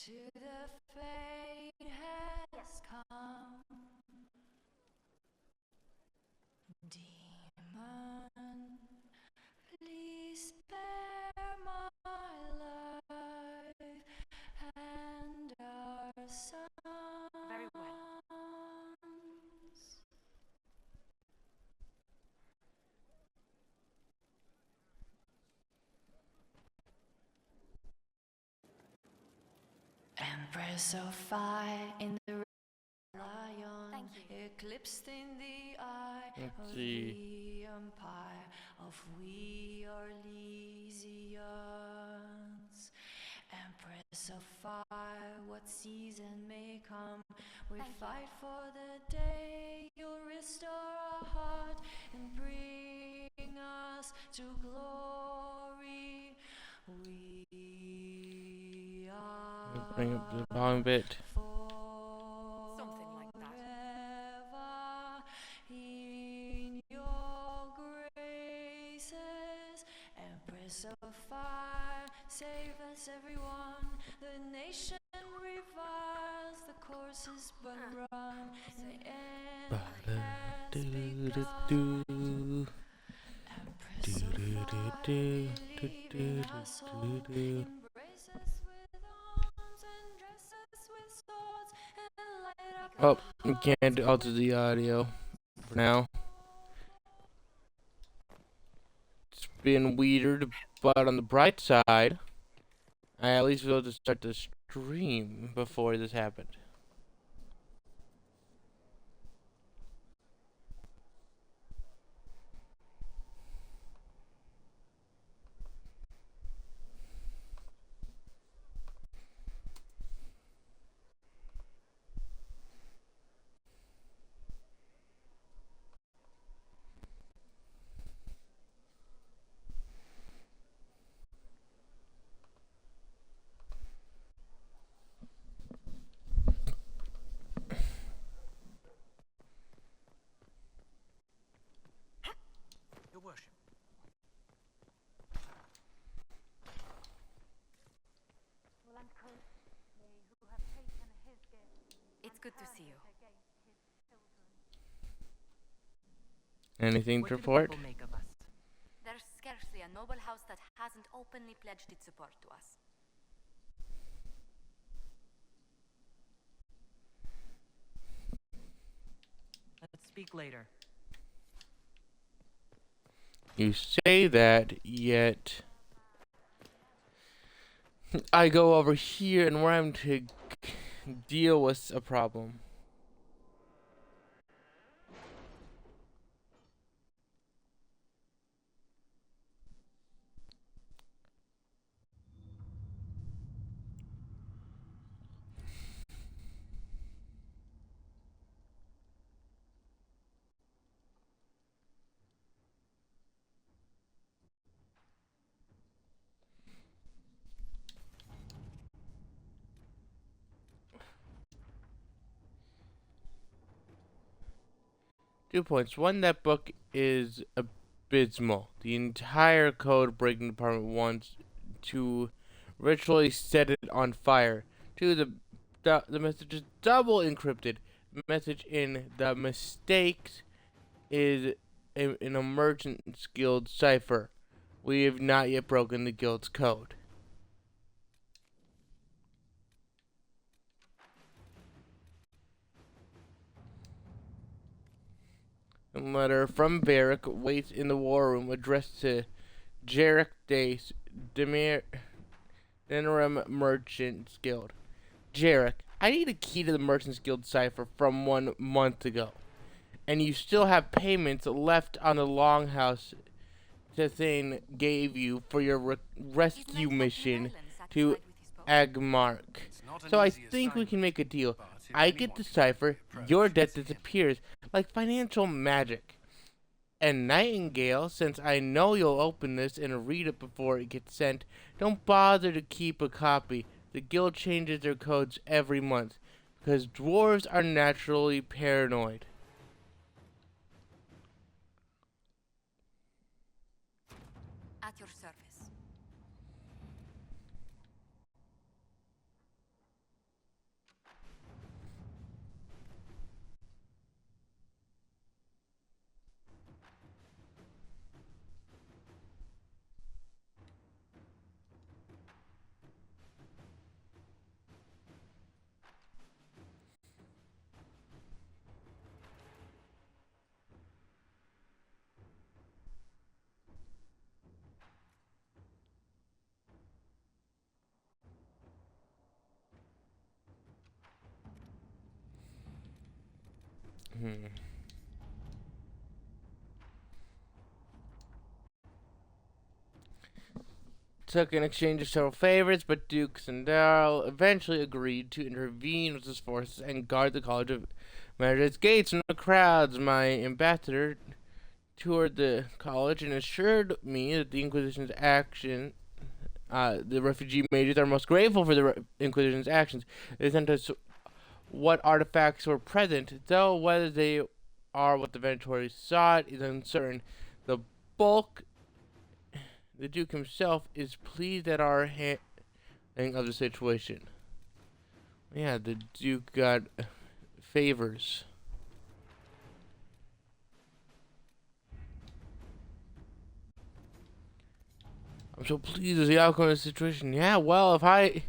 to the fate has come. Demon, please spare my life and our sons. Very well. Empress of fire in the lion, eclipsed in the eye of the empire of we Orlesians. Empress of fire, what season may come, we fight for the day you'll restore our heart and bring us to glory. We are bring up the volume bit. Something like that. forever in your graces, Empress of fire, save us everyone. The nation reviles, the courses but run, the end has begun. Empress of fire, believe in our soul, embrace us with arms and dress us with swords and light up Oh, we can't alter the audio for now. It's been weird, but on the bright side, I at least was able to start the stream before this happened. 'Your worship. It's good to see you. Anything What to do the report? people make of us? There's scarcely a noble house that hasn't openly pledged its support to us. Let's speak later. You say that, yet I go over here and we're having to deal with a problem. Two points. One, that book is abysmal. The entire code breaking department wants to ritually set it on fire. Two, the message is double encrypted. The message in the mistakes is an emergent guild cipher. We have not yet broken the guild's code. A letter from Varric waits in the war room addressed to Jarek Dace, Denerim Merchants Guild. Jarek, I need a key to the Merchants Guild cipher from 1 month ago, and you still have payments left on the longhouse Thane gave you for your rescue mission to Agmark. So I think we can make a deal. I get the cipher, your debt disappears like financial magic. And Nightingale, since I know you'll open this and read it before it gets sent, don't bother to keep a copy. The guild changes their codes every month, because dwarves are naturally paranoid. At your service. Took an exchange of several favors, but Duke Sandal eventually agreed to intervene with his forces and guard the College of Madrid's gates from the crowds. My ambassador toured the college and assured me that the Inquisition's the refugee mages are most grateful for the Inquisition's actions. They sent us what artifacts were present, though whether they are what the Venators sought is uncertain. The Duke himself is pleased at our handling of the situation. Yeah, the Duke got favors. I'm so pleased with the outcome of the situation. Yeah, well, if I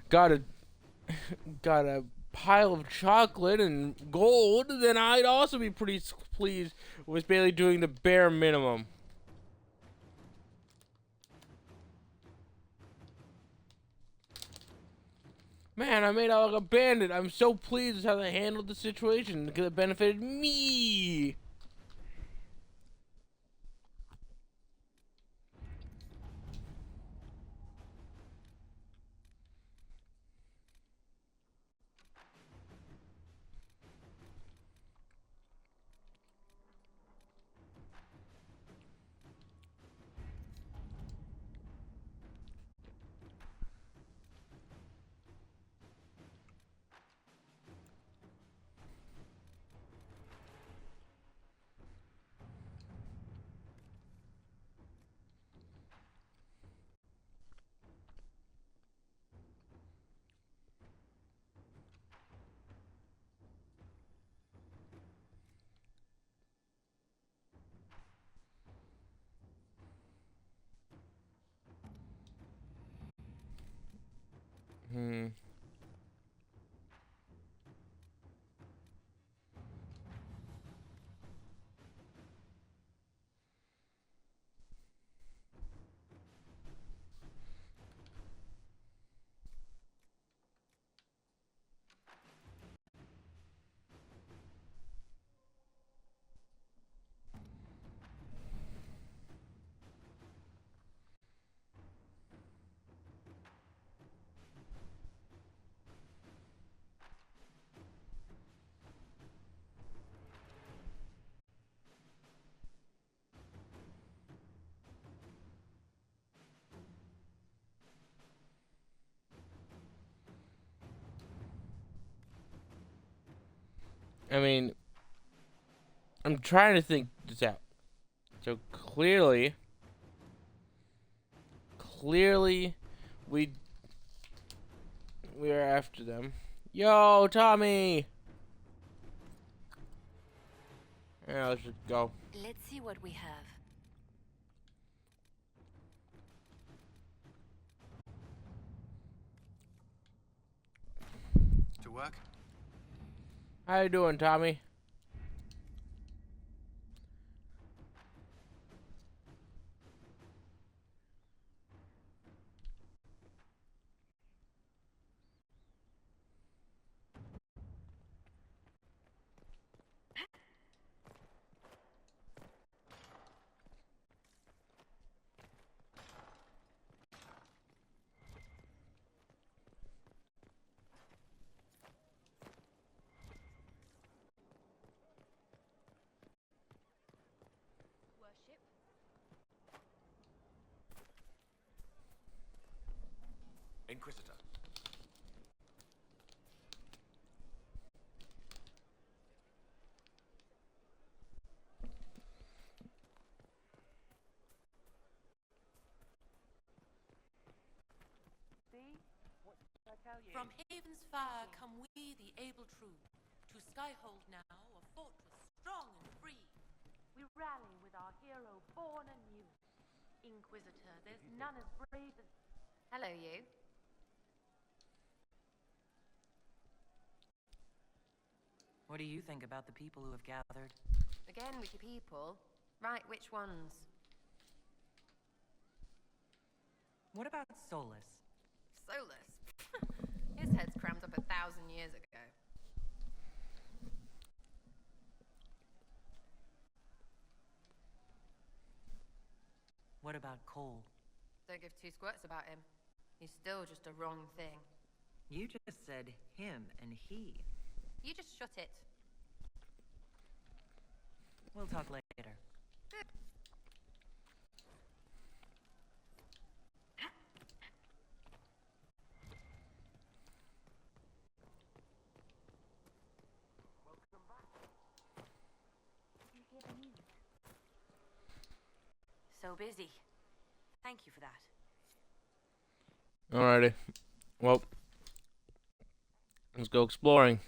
got a pile of chocolate and gold, then I'd also be pretty pleased with barely doing the bare minimum. Man, I made out like a bandit. I'm so pleased with how they handled the situation because it benefited me. I mean, I'm trying to think this out. So clearly, we are after them. Yo, Tommy. Yeah, let's just go. Let's see what we have. To work? How you doing, Tommy? Inquisitor. From Haven's fire come we, the able true, to Skyhold now, a fortress strong and free. We rally with our hero born anew. Inquisitor, there's none as brave as... Hello, you. What do you think about the people who have gathered? Again with your people. Right, which ones? What about Solus? Solus. His head's crammed up 1,000 years ago. about Cole? Don't give two squirts about him. He's still just a wrong thing. You just said him and he. You just shut it. We'll talk later. So busy. Thank you for that. Alrighty. Well, let's go exploring.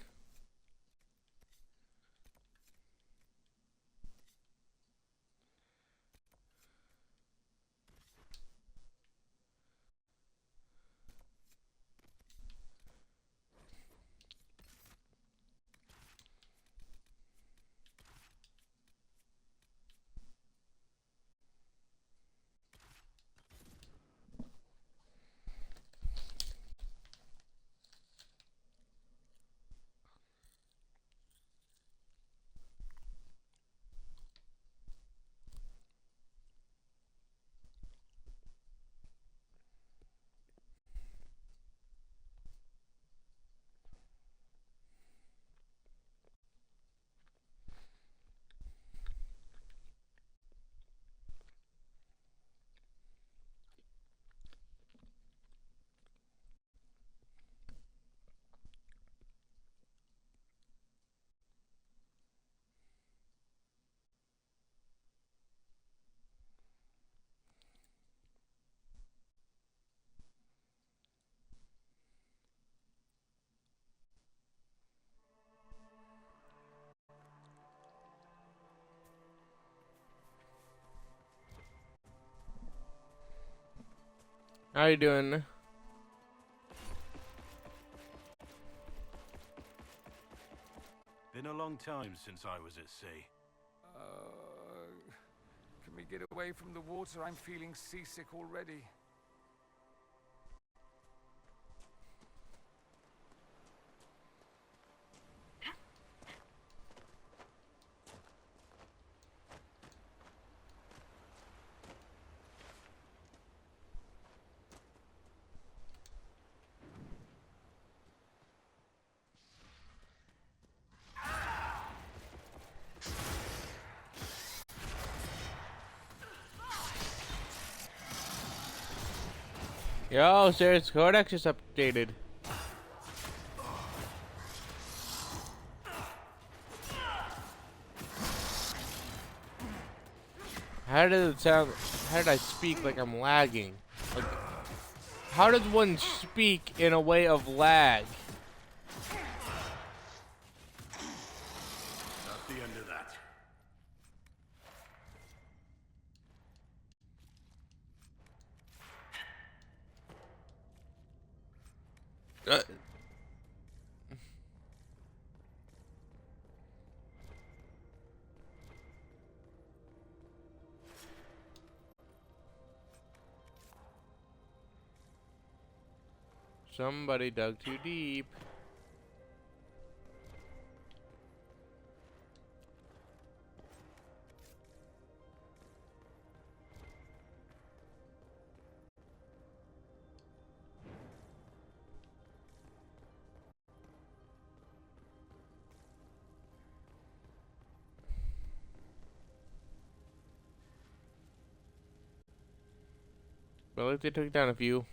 How you doing? Been a long time since I was at sea. Can we get away from the water? I'm feeling seasick already. Yo, Sarah's Codex is updated. How did it sound? How did I speak like I'm lagging? Like, how does one speak in a way of lag? That's the end of that. Somebody dug too deep. Well, if they took down a few.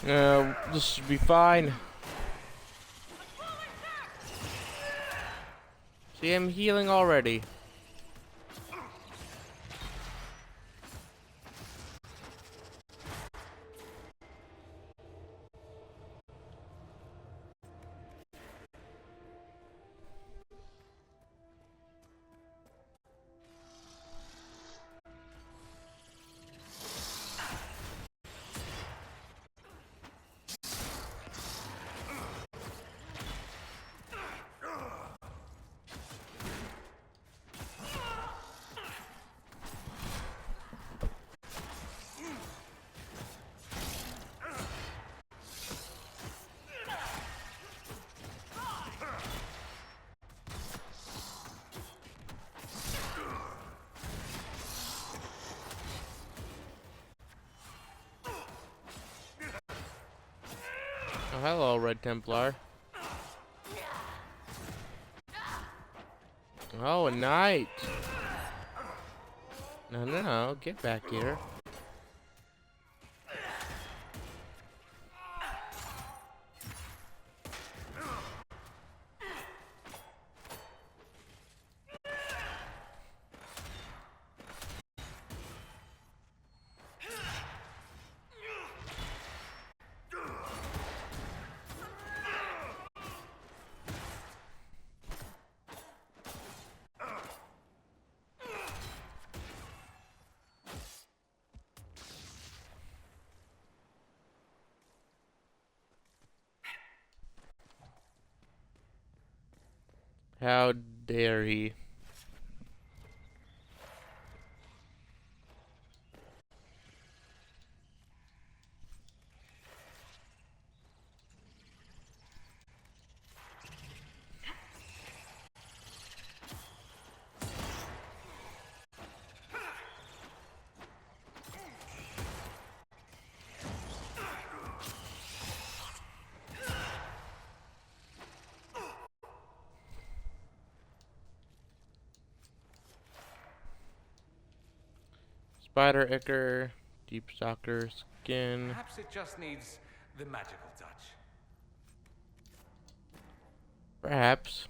This should be fine. See, I'm healing already. Oh, hello, Red Templar. Oh, a knight. No, get back here. How dare he? Spider Ichor, Deep Stalker Skin. Perhaps it just needs the magical touch. Perhaps.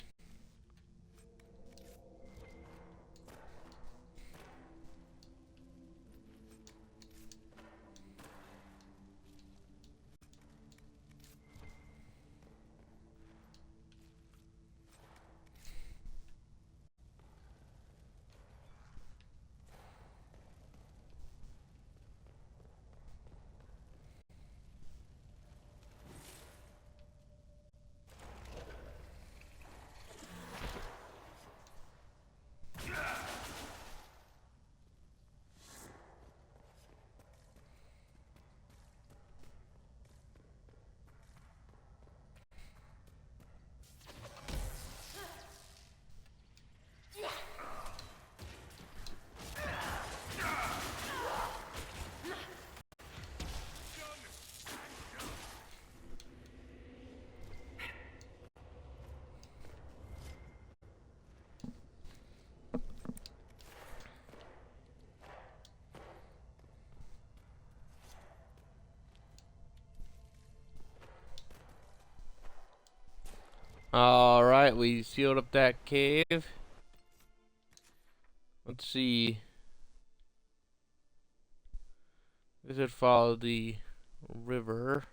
Alright, we sealed up that cave. Let's see. We should follow the river.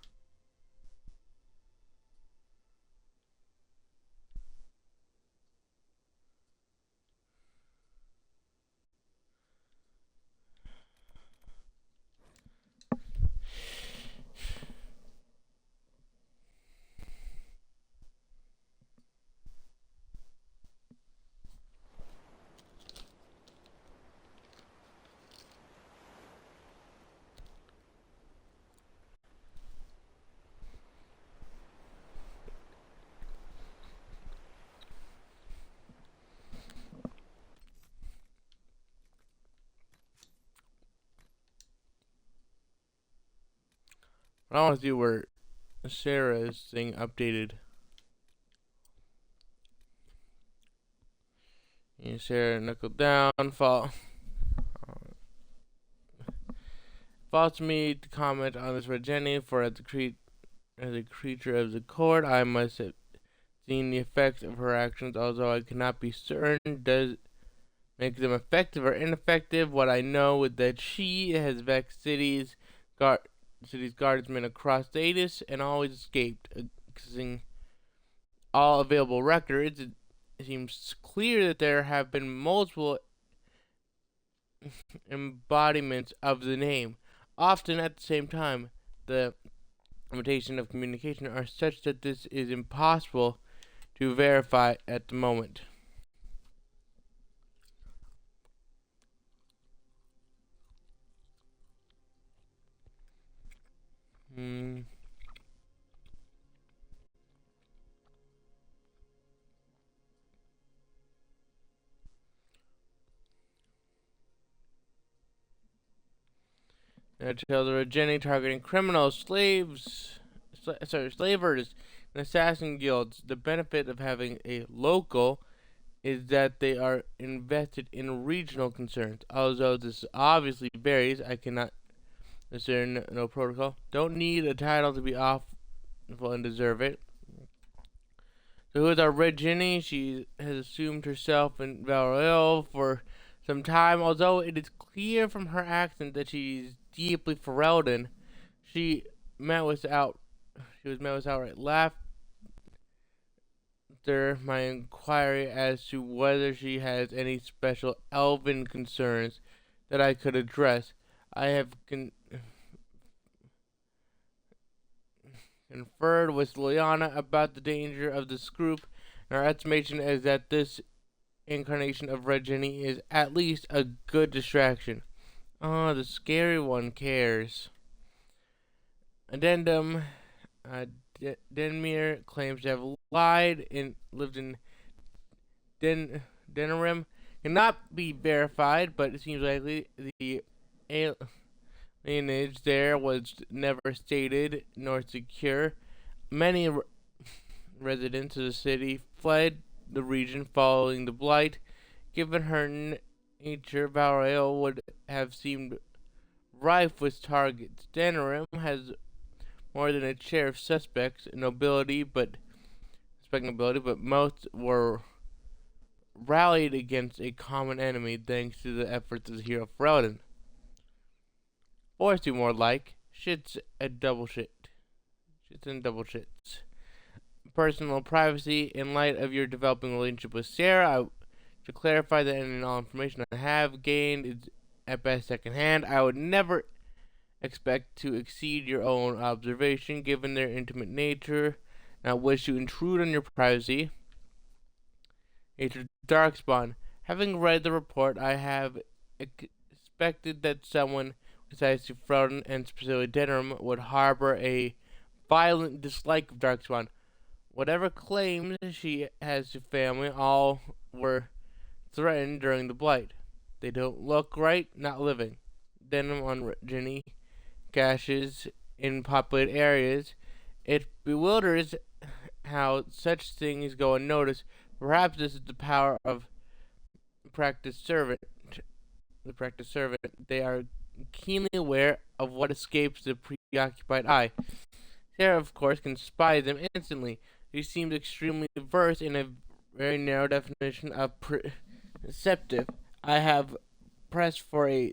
I want to do where Sarah's thing updated. And Sarah knuckle down, fall. Falls to me to comment on this for Jenny, for as a creature of the court, I must have seen the effects of her actions, although I cannot be certain does make them effective or ineffective. What I know is that she has vexed cities guardsmen across Datus and always escaped. Accessing all available records, it seems clear that there have been multiple embodiments of the name, often at the same time. The limitation of communication are such that this is impossible to verify at the moment. Children of Jenny targeting criminals, slavers, and assassin guilds. The benefit of having a local is that they are invested in regional concerns. Although this obviously varies, I cannot discern no protocol. Don't need a title to be awful and deserve it. So who is our Red Jenny? She has assumed herself in Valoril for some time, although it is clear from her accent that she's deeply Ferelden. She was met with outright laughter. My inquiry as to whether she has any special elven concerns that I could address. I have conferred with Liliana about the danger of this group, and our estimation is that this incarnation of Red Jenny is at least a good distraction. Oh, the scary one cares. Addendum. Denmere claims to have lived in Denerim. Cannot be verified, but it seems likely the lineage there was never stated nor secure. Many residents of the city fled the region following the blight. Given her nature, Valrail would have seemed rife with targets. Denerim has more than its share of suspects, nobility, but most were rallied against a common enemy thanks to the efforts of the hero Ferelden. Or to more like shits and double shits. Personal privacy. In light of your developing relationship with Sarah, to clarify that any and all information I have gained is at best secondhand. I would never expect to exceed your own observation, given their intimate nature. And I wish to intrude on your privacy. Darkspawn. Having read the report, I have expected that someone besides Ferelden and specifically Denerim would harbor a violent dislike of Darkspawn. Whatever claims she has to family, all were threatened during the blight. They don't look right, not living. Denim on Jenny caches in populated areas. It bewilders how such things go unnoticed. Perhaps this is the power of the practiced servant. They are keenly aware of what escapes the preoccupied eye. Sarah, of course, can spy them instantly. She seems extremely versed in a very narrow definition of perceptive. I have pressed for a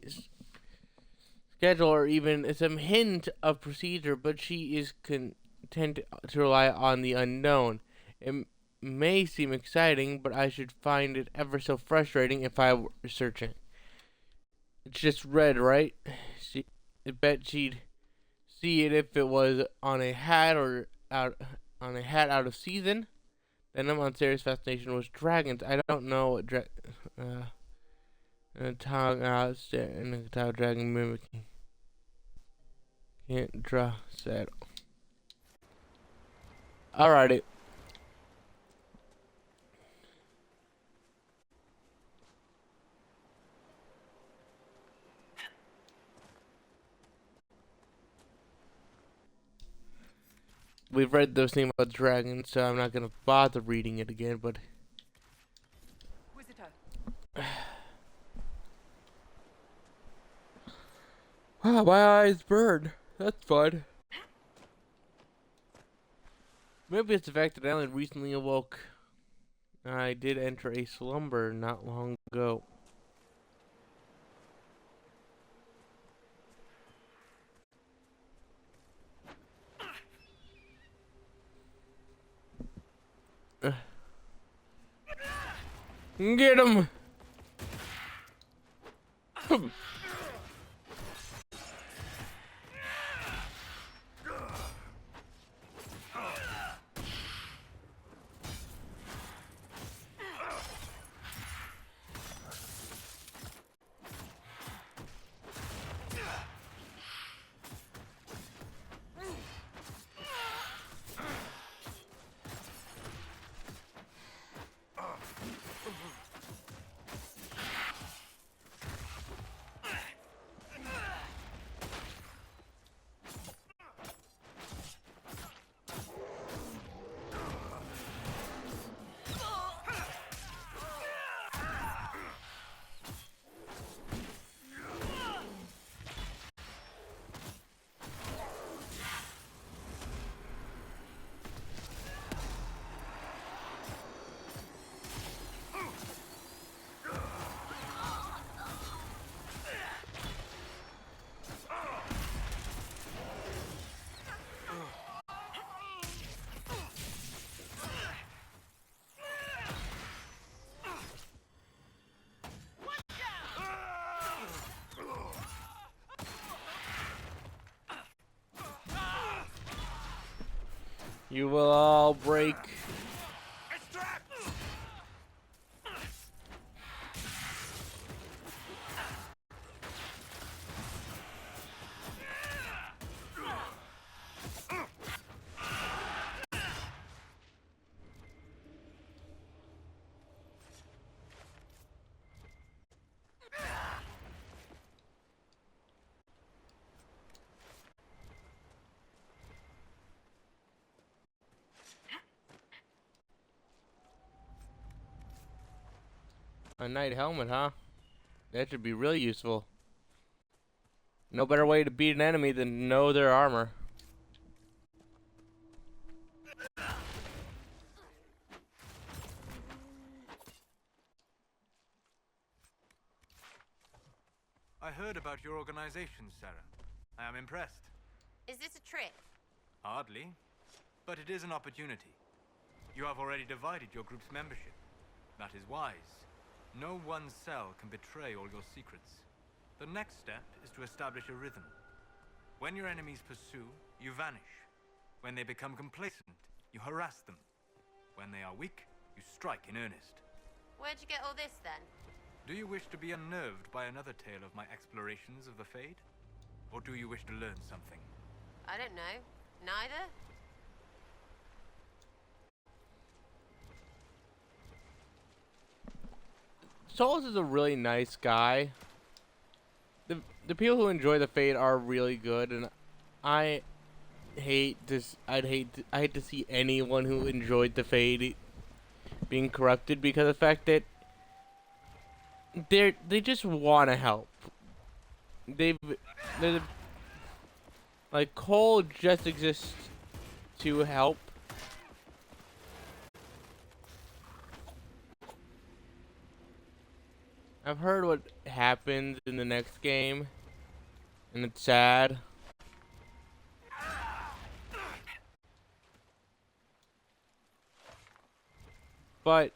schedule or even some hint of procedure, but she is content to rely on the unknown. It may seem exciting, but I should find it ever so frustrating if I were researching. It's just red, right? I bet she'd see it if it was on a hat or out of season. Then I'm on Sarah's fascination with dragons. I don't know what dragon mimicking. Can't draw saddle. Alrighty. We've read those things about dragons, so I'm not gonna bother reading it again, but Ah, my eyes burn. That's fun. Maybe it's the fact that I only recently awoke. I did enter a slumber not long ago. Get him! You will all break. A knight helmet, huh? That should be really useful. No better way to beat an enemy than know their armor. I heard about your organization, Sarah. I am impressed. Is this a trick? Hardly. But it is an opportunity. You have already divided your group's membership. That is wise. No one cell can betray all your secrets. The next step is to establish a rhythm. When your enemies pursue, you vanish. When they become complacent, you harass them. When they are weak, you strike in earnest. Where'd you get all this then? Do you wish to be unnerved by another tale of my explorations of the Fade? Or do you wish to learn something? I don't know. Neither? Souls is a really nice guy. The people who enjoy the Fade are really good, and I hate this. I hate to see anyone who enjoyed the Fade being corrupted because of the fact that they just want to help. They're like Cole just exists to help. I've heard what happens in the next game, and it's sad. But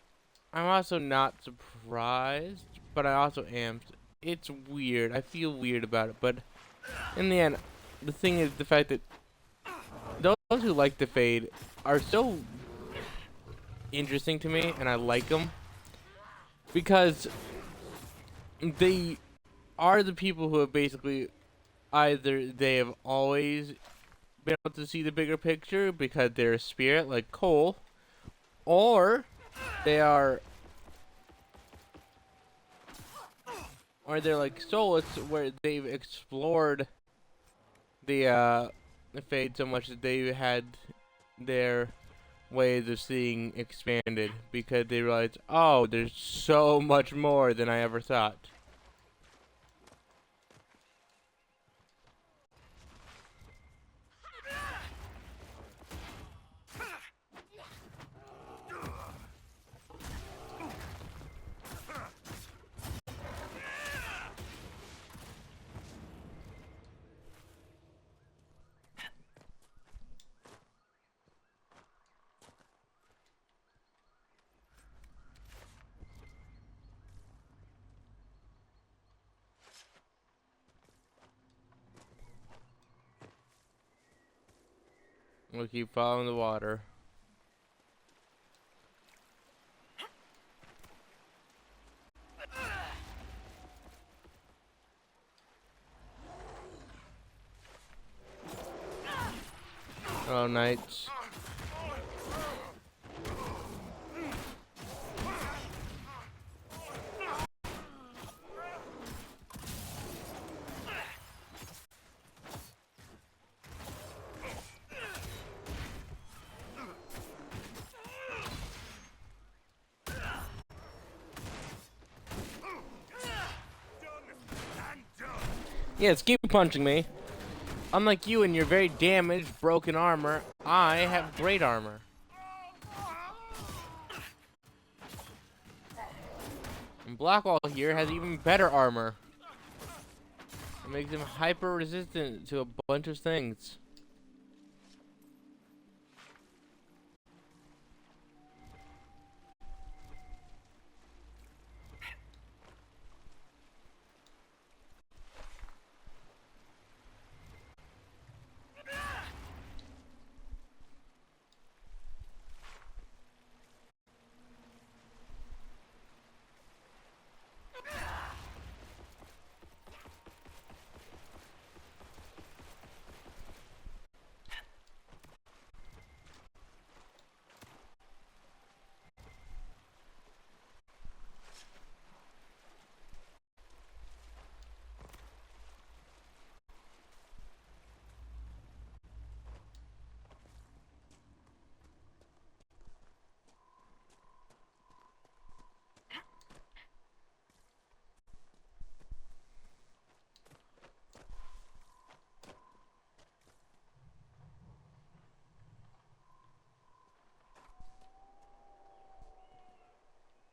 I'm also not surprised, but I also am. It's weird. I feel weird about it, but in the end, the thing is the fact that those who like the Fade are so interesting to me, and I like them because they are the people who have basically either they have always been able to see the bigger picture because they're a spirit like Cole, or they're like Solus, where they've explored the Fade so much that they had their ways of seeing expanded because they realized, oh, there's so much more than I ever thought. We'll keep following the water. Oh, knights. Yes, keep punching me. Unlike you and your very damaged, broken armor, I have great armor. And Blackwall here has even better armor. It makes him hyper resistant to a bunch of things.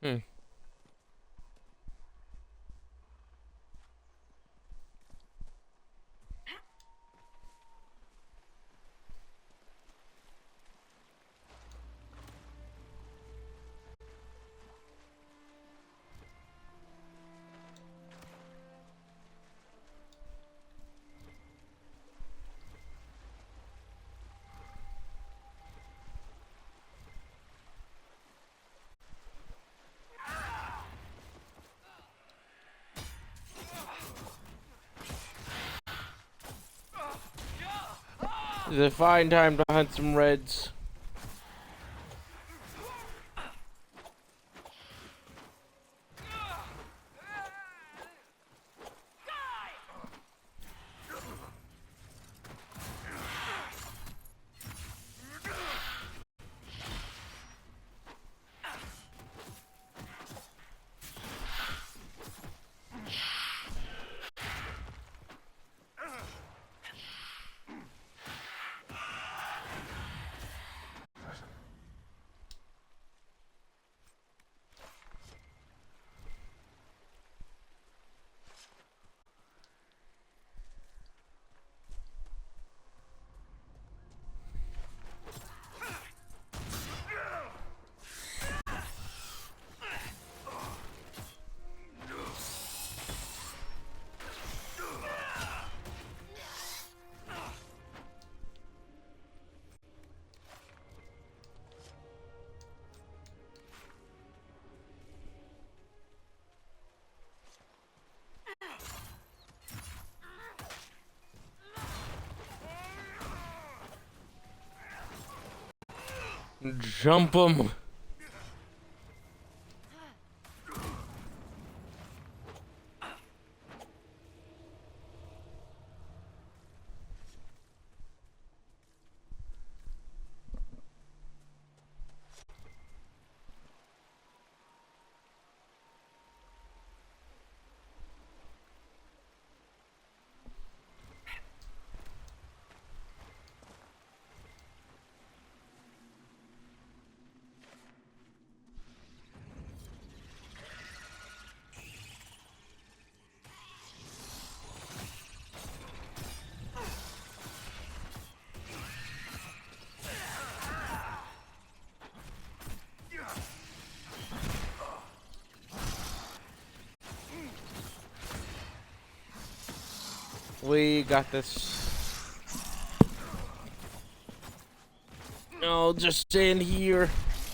Hmm. It's a fine time to hunt some reds. Jump 'em. We got this. I'll just stand here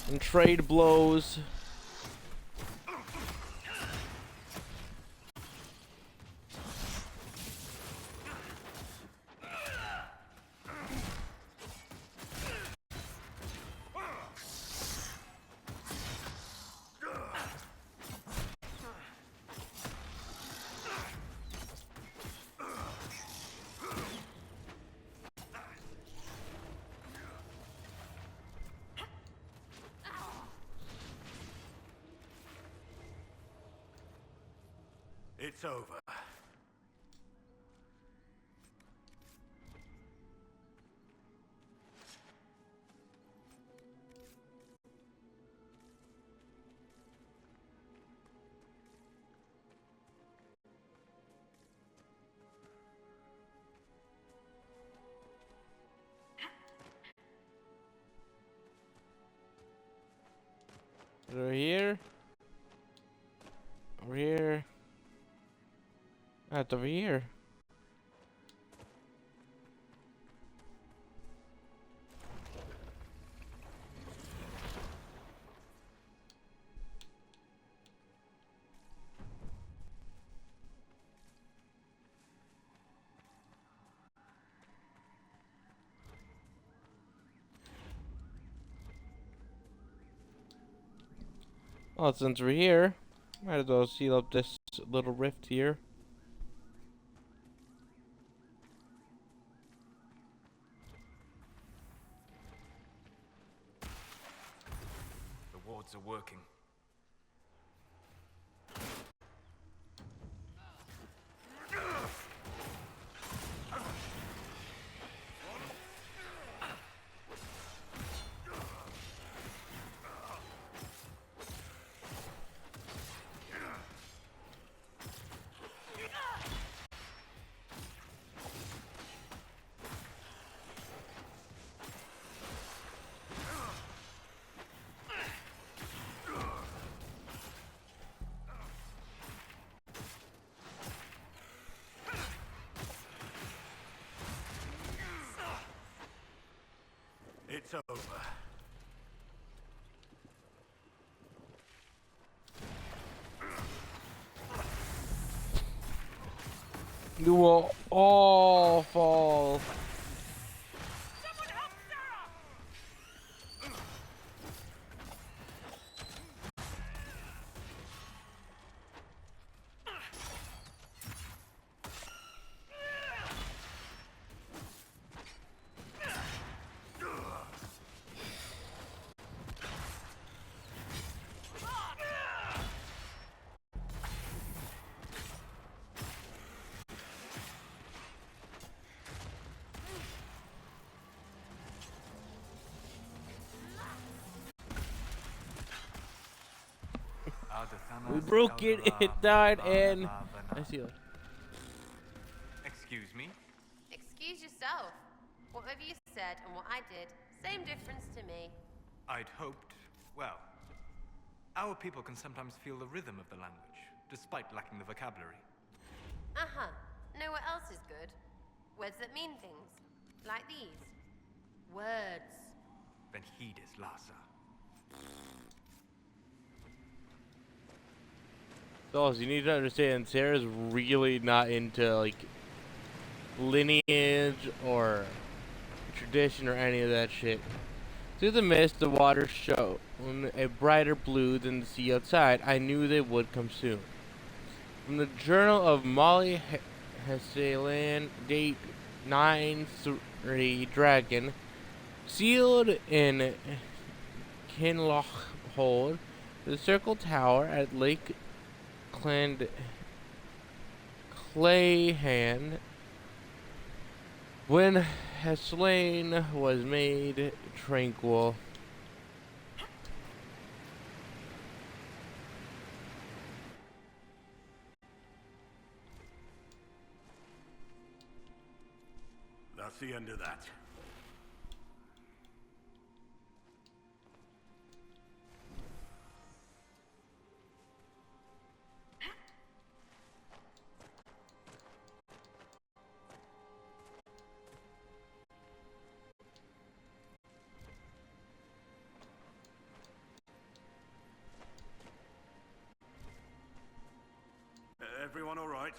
and trade blows. It's over. Over here. Over here. That's over here. Well, since we're here, might as well seal up this little rift here. The wards are working. It's over. You will all fall. We broke it, it died, and I see it. Excuse me? Excuse yourself. Whatever you said and what I did, same difference to me. I'd hoped, well, our people can sometimes feel the rhythm of the language, despite lacking the vocabulary. Uh-huh. Know what else is good? Words that mean things. Like these. Words. Then heed is Lhasa. So you need to understand, Sarah's really not into like lineage or tradition or any of that shit. Through the mist, the water shone a brighter blue than the sea outside. I knew they would come soon. From the Journal of Molly Hessalan, date 9-3 Dragon, sealed in Kinloch Hold, the Circle Tower at Lake Clayhan, when Hessalan was made tranquil. That's the end of that. Everyone all right?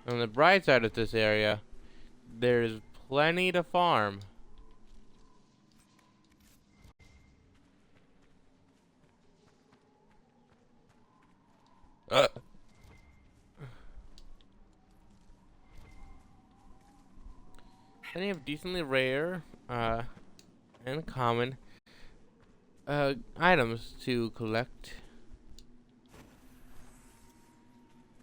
On the bright side of this area, there's plenty to farm. Plenty of decently rare, and common, items to collect.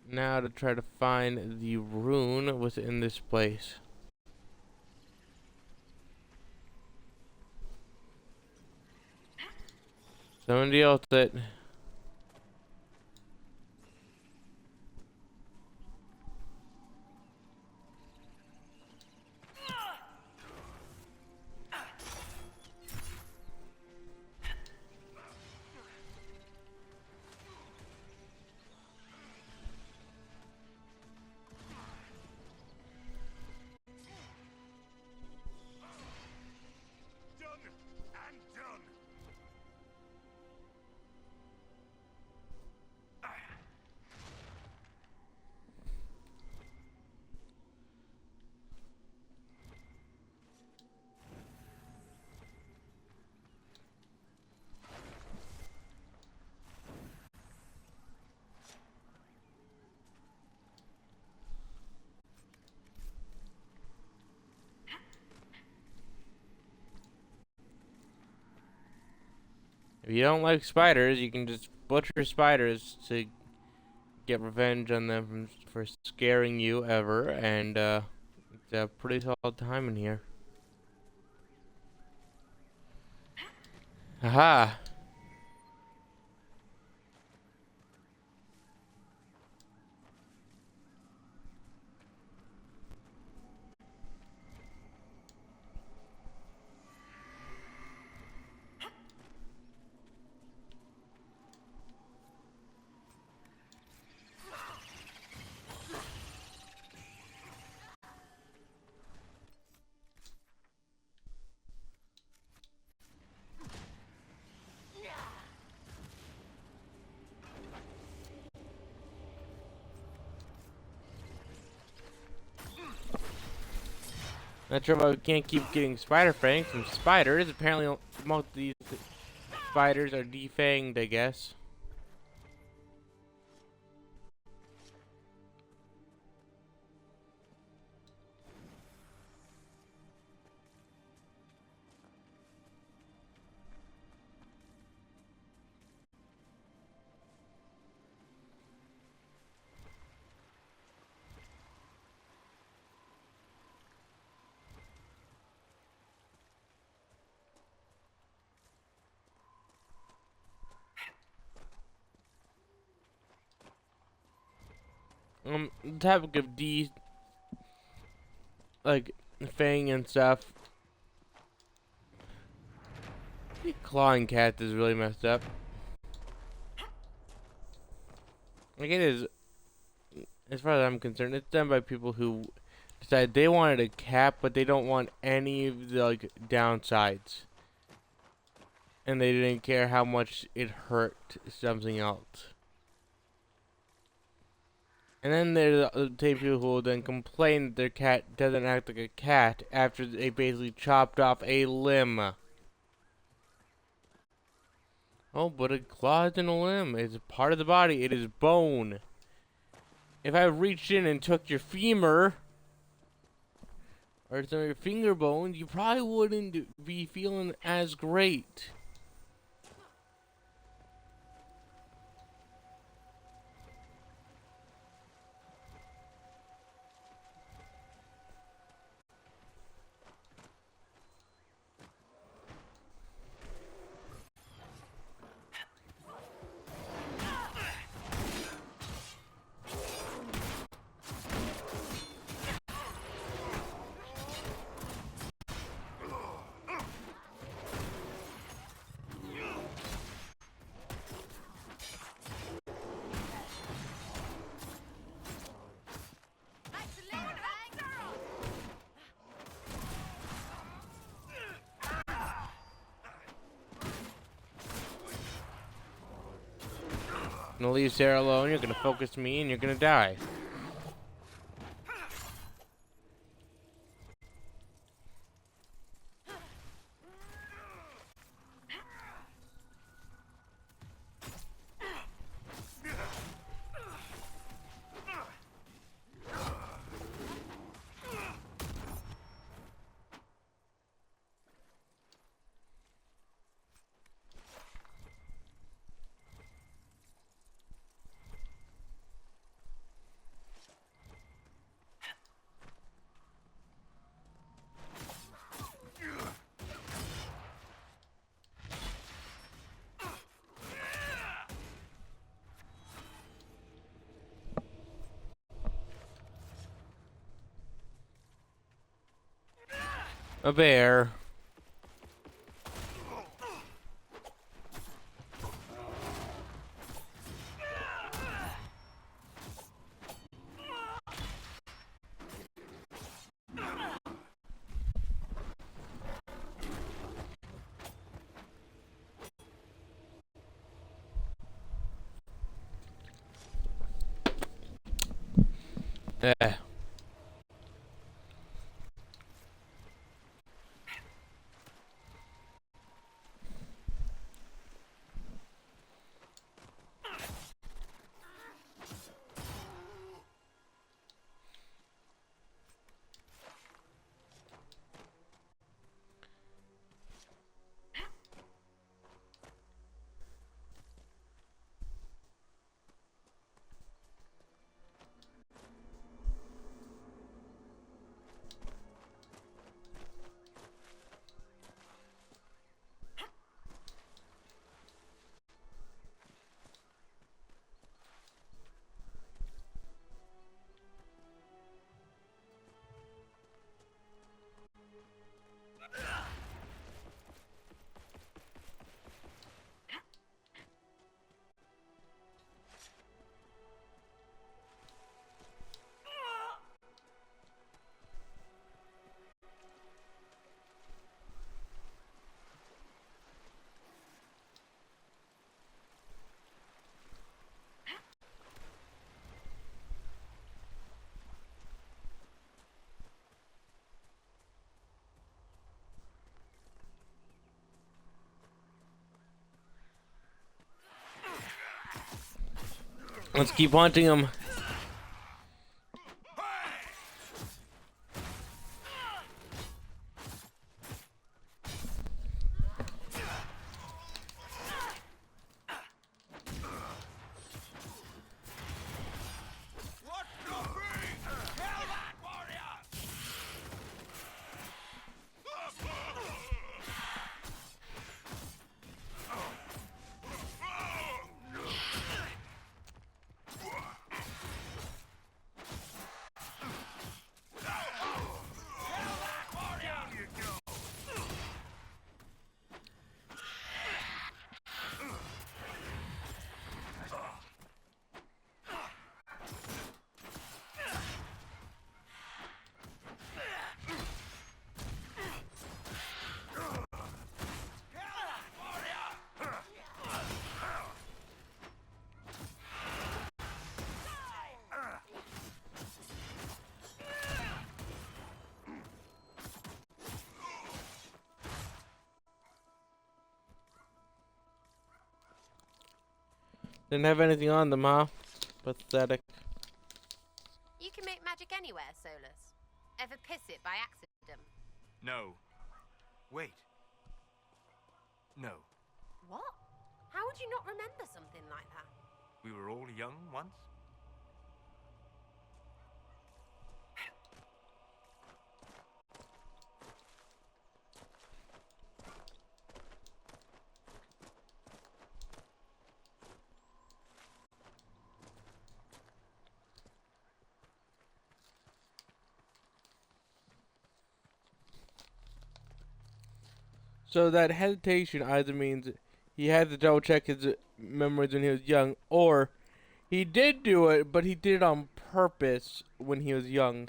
Now to try to find the rune within this place. Someone deal with it. Done and done. If you don't like spiders, you can just butcher spiders to get revenge on them for scaring you ever, and it's a pretty solid time in here. Haha. Not sure why we can't keep getting spider fangs from spiders. Apparently, most of these spiders are defanged, I guess. The topic of like Fang and stuff. Clawing cat is really messed up. Like it is, as far as I'm concerned, it's done by people who decide they wanted a cat, but they don't want any of the like downsides, and they didn't care how much it hurt something else. And then there's the same people who will then complain that their cat doesn't act like a cat after they basically chopped off a limb. Oh, but a claw isn't a limb. It's a part of the body. It is bone. If I reached in and took your femur, or some of your finger bones, you probably wouldn't be feeling as great. I'm gonna leave Sarah alone, you're gonna focus me, and you're gonna die. A bear. Eh. Let's keep hunting him. Didn't have anything on them, huh? Pathetic. You can make magic anywhere, Solus. Ever piss it by accident? No. Wait. No. What? How would you not remember something like that? We were all young once. So that hesitation either means he had to double check his memories when he was young, or he did do it, but he did it on purpose when he was young.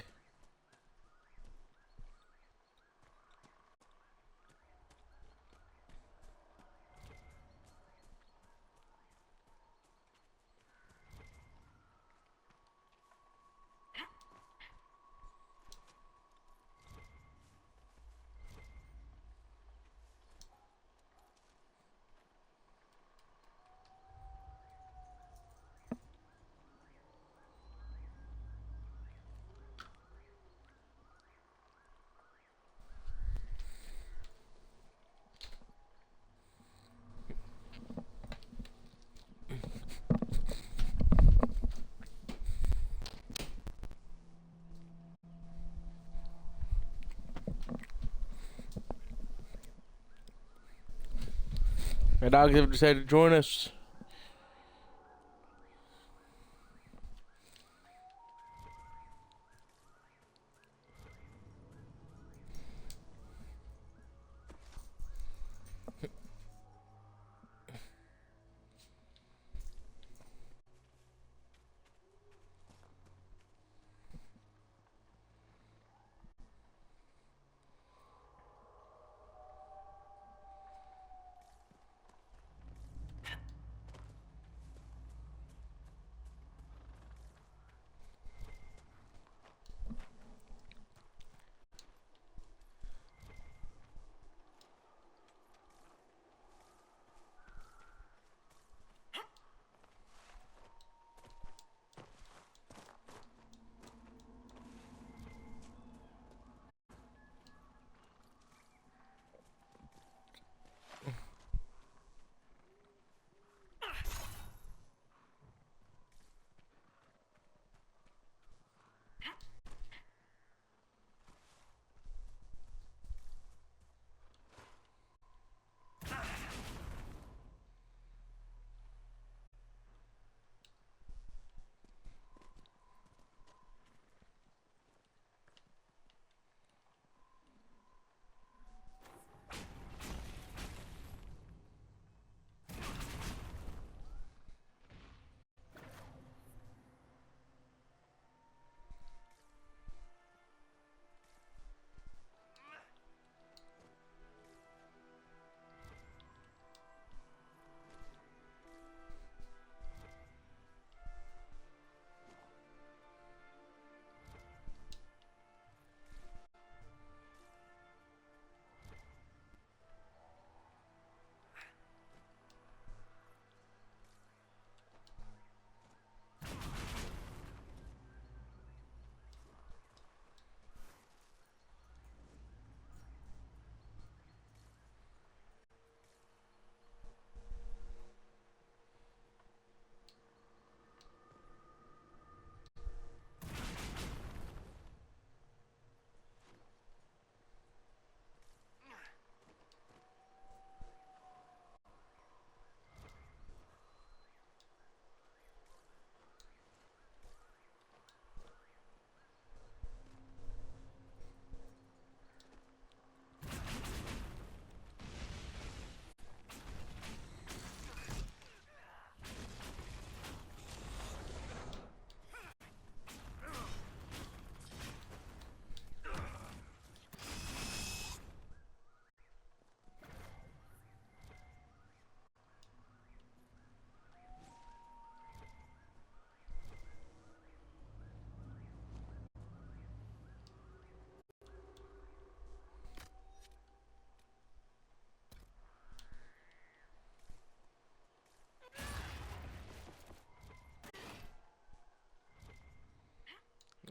My dogs have decided to join us.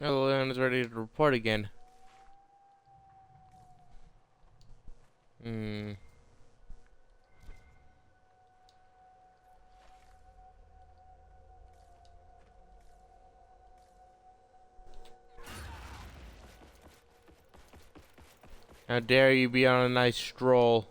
Oh, Leon is ready to report again. Hmm. How dare you be on a nice stroll?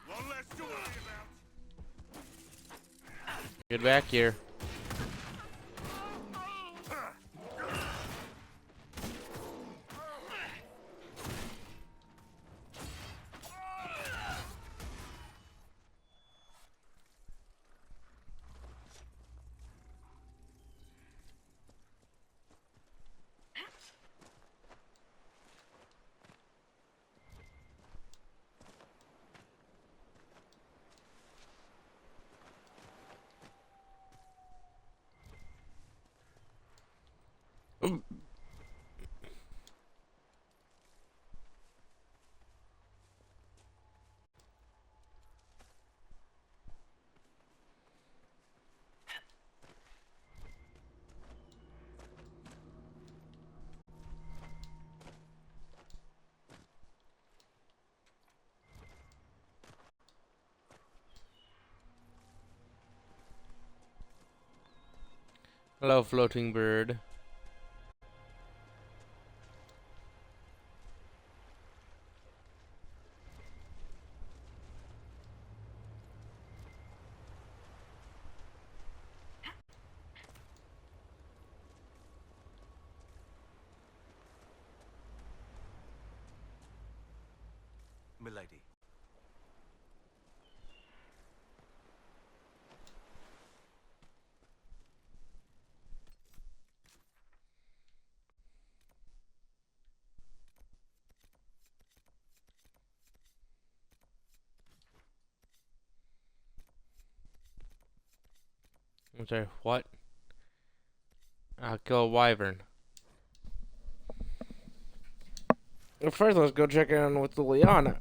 One less to worry about. Get back here. Hello, floating bird. Milady. I'm sorry, what? I'll kill a wyvern. Well, first, let's go check in with Liliana.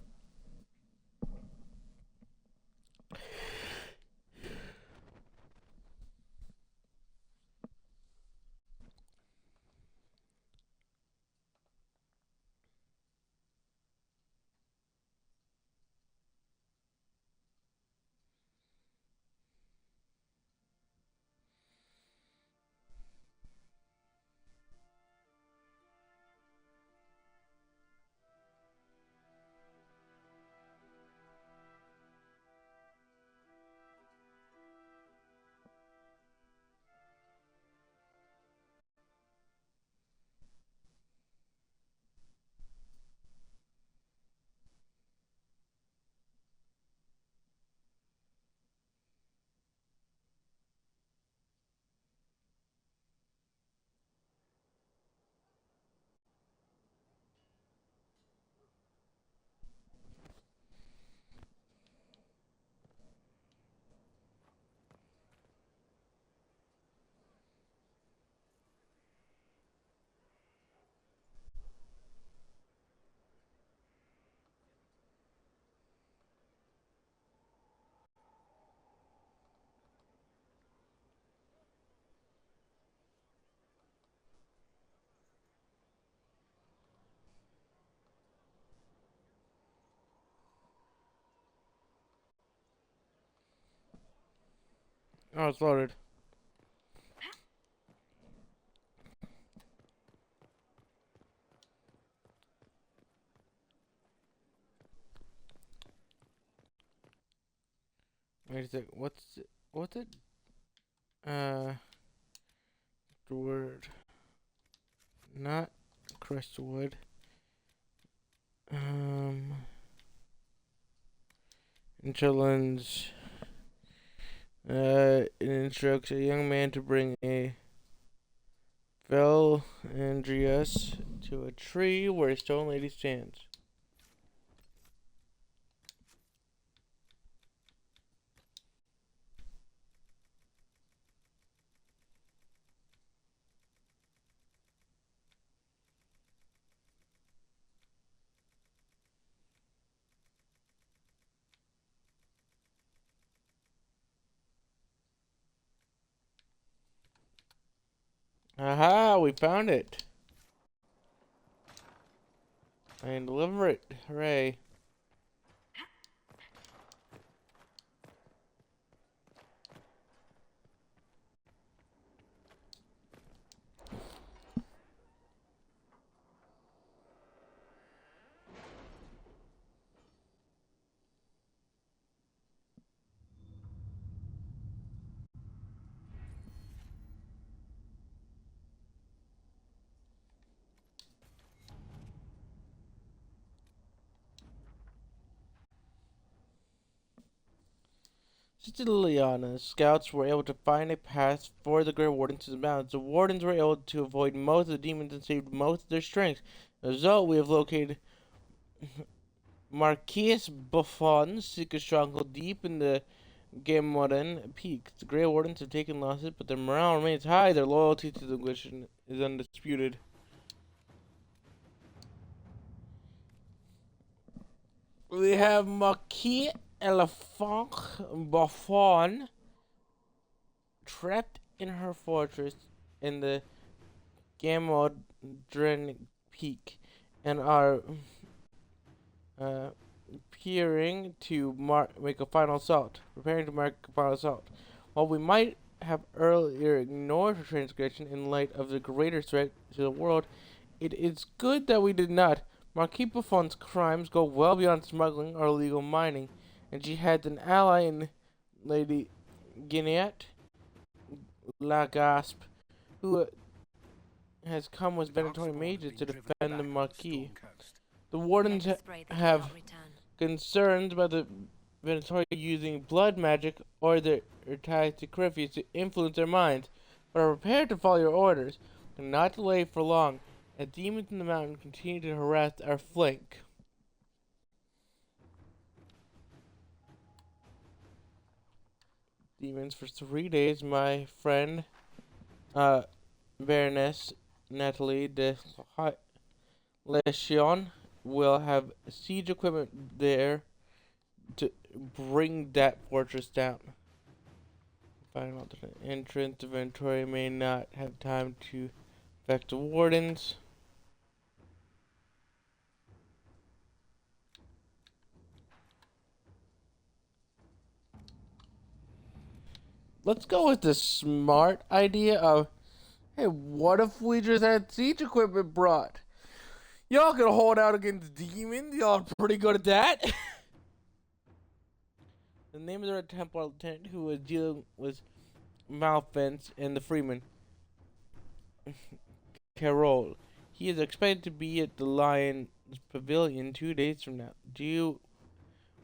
Oh, it's loaded. Wait a sec. What's it? The word. Not crushed wood. Challenge. It instructs a young man to bring a Vel Andreas to a tree where a stone lady stands. Aha, we found it. And deliver it. Hooray. Sister Liliana's scouts were able to find a path for the Grey Wardens to the mountains. The Wardens were able to avoid most of the demons and saved most of their strength. As a result, we have located Marquis Buffon's secret stronghold deep in the Gamoran Peaks. The Grey Wardens have taken losses, but their morale remains high. Their loyalty to the Inquisition is undisputed. We have Marquis Elephant Buffon trapped in her fortress in the Gamodren Peak and are preparing to make a final assault. While we might have earlier ignored her transgression in light of the greater threat to the world, it is good that we did not. Marquis Buffon's crimes go well beyond smuggling or illegal mining, and she had an ally in Lady Guinette Lagasp, who has come with Venatori mages to defend the Marquis. The Wardens have concerns about the Venatori using blood magic or their ties to Criffy to influence their minds, but are prepared to follow your orders and not delay for long, as demons in the mountain continue to harass our flank. Demons for 3 days, my friend, Baroness Natalie de Lechion will have siege equipment there to bring that fortress down. Find an alternate entrance. The Ventori may not have time to affect the Wardens. Let's go with the smart idea of, hey, what if we just had siege equipment brought? Y'all can hold out against demons. Y'all are pretty good at that. The name of the Red Templar lieutenant who was dealing with Malfence and the Freeman, Carol. He is expected to be at the Lion's Pavilion 2 days from now. Do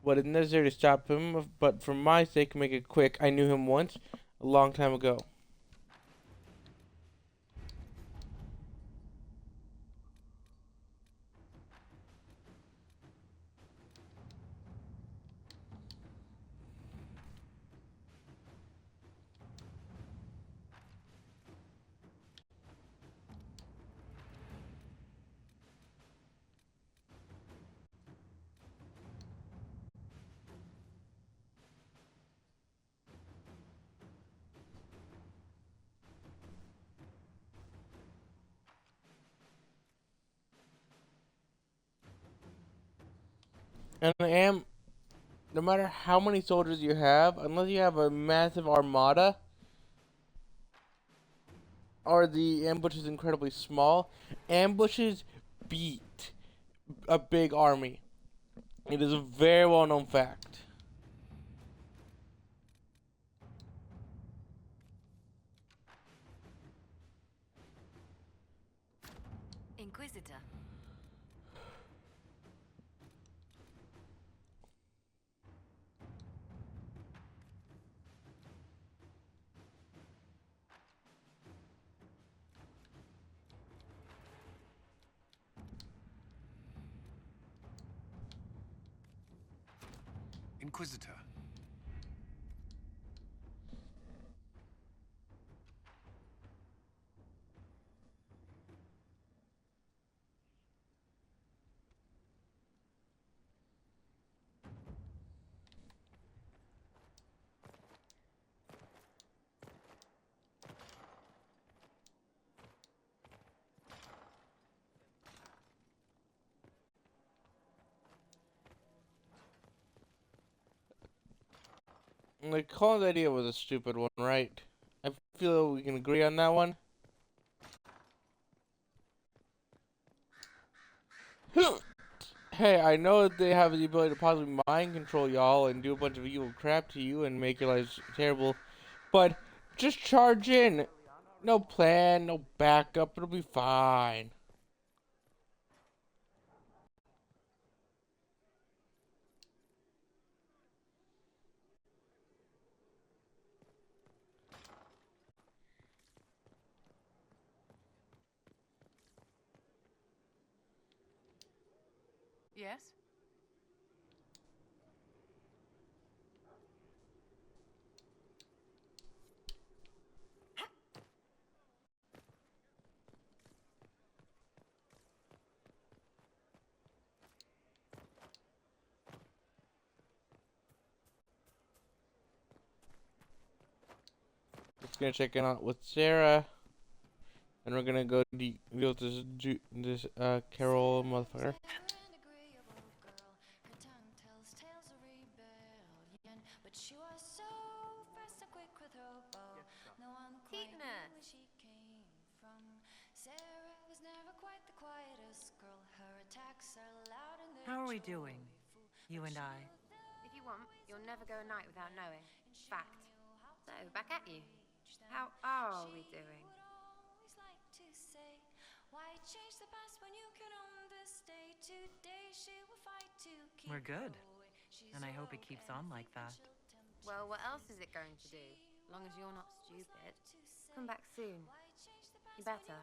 what is necessary to stop him, but for my sake, make it quick. I knew him once, a long time ago. And no matter how many soldiers you have, unless you have a massive armada, are the ambushes incredibly small. Ambushes beat a big army. It is a very well known fact. Inquisitor. Inquisitor. The Colin's idea was a stupid one, right? I feel we can agree on that one. Hey, I know that they have the ability to possibly mind control y'all and do a bunch of evil crap to you and make your lives terrible, but just charge in. No plan, no backup, it'll be fine. Yes? Just gonna check in on with Sarah, and we're gonna go deal with this Carol motherfucker. How are we doing, you and I? If you want, you'll never go a night without knowing. Fact. So, back at you. How are we doing? We're good. And I hope it keeps on like that. Well, what else is it going to do? Long as you're not stupid. Come back soon. You better.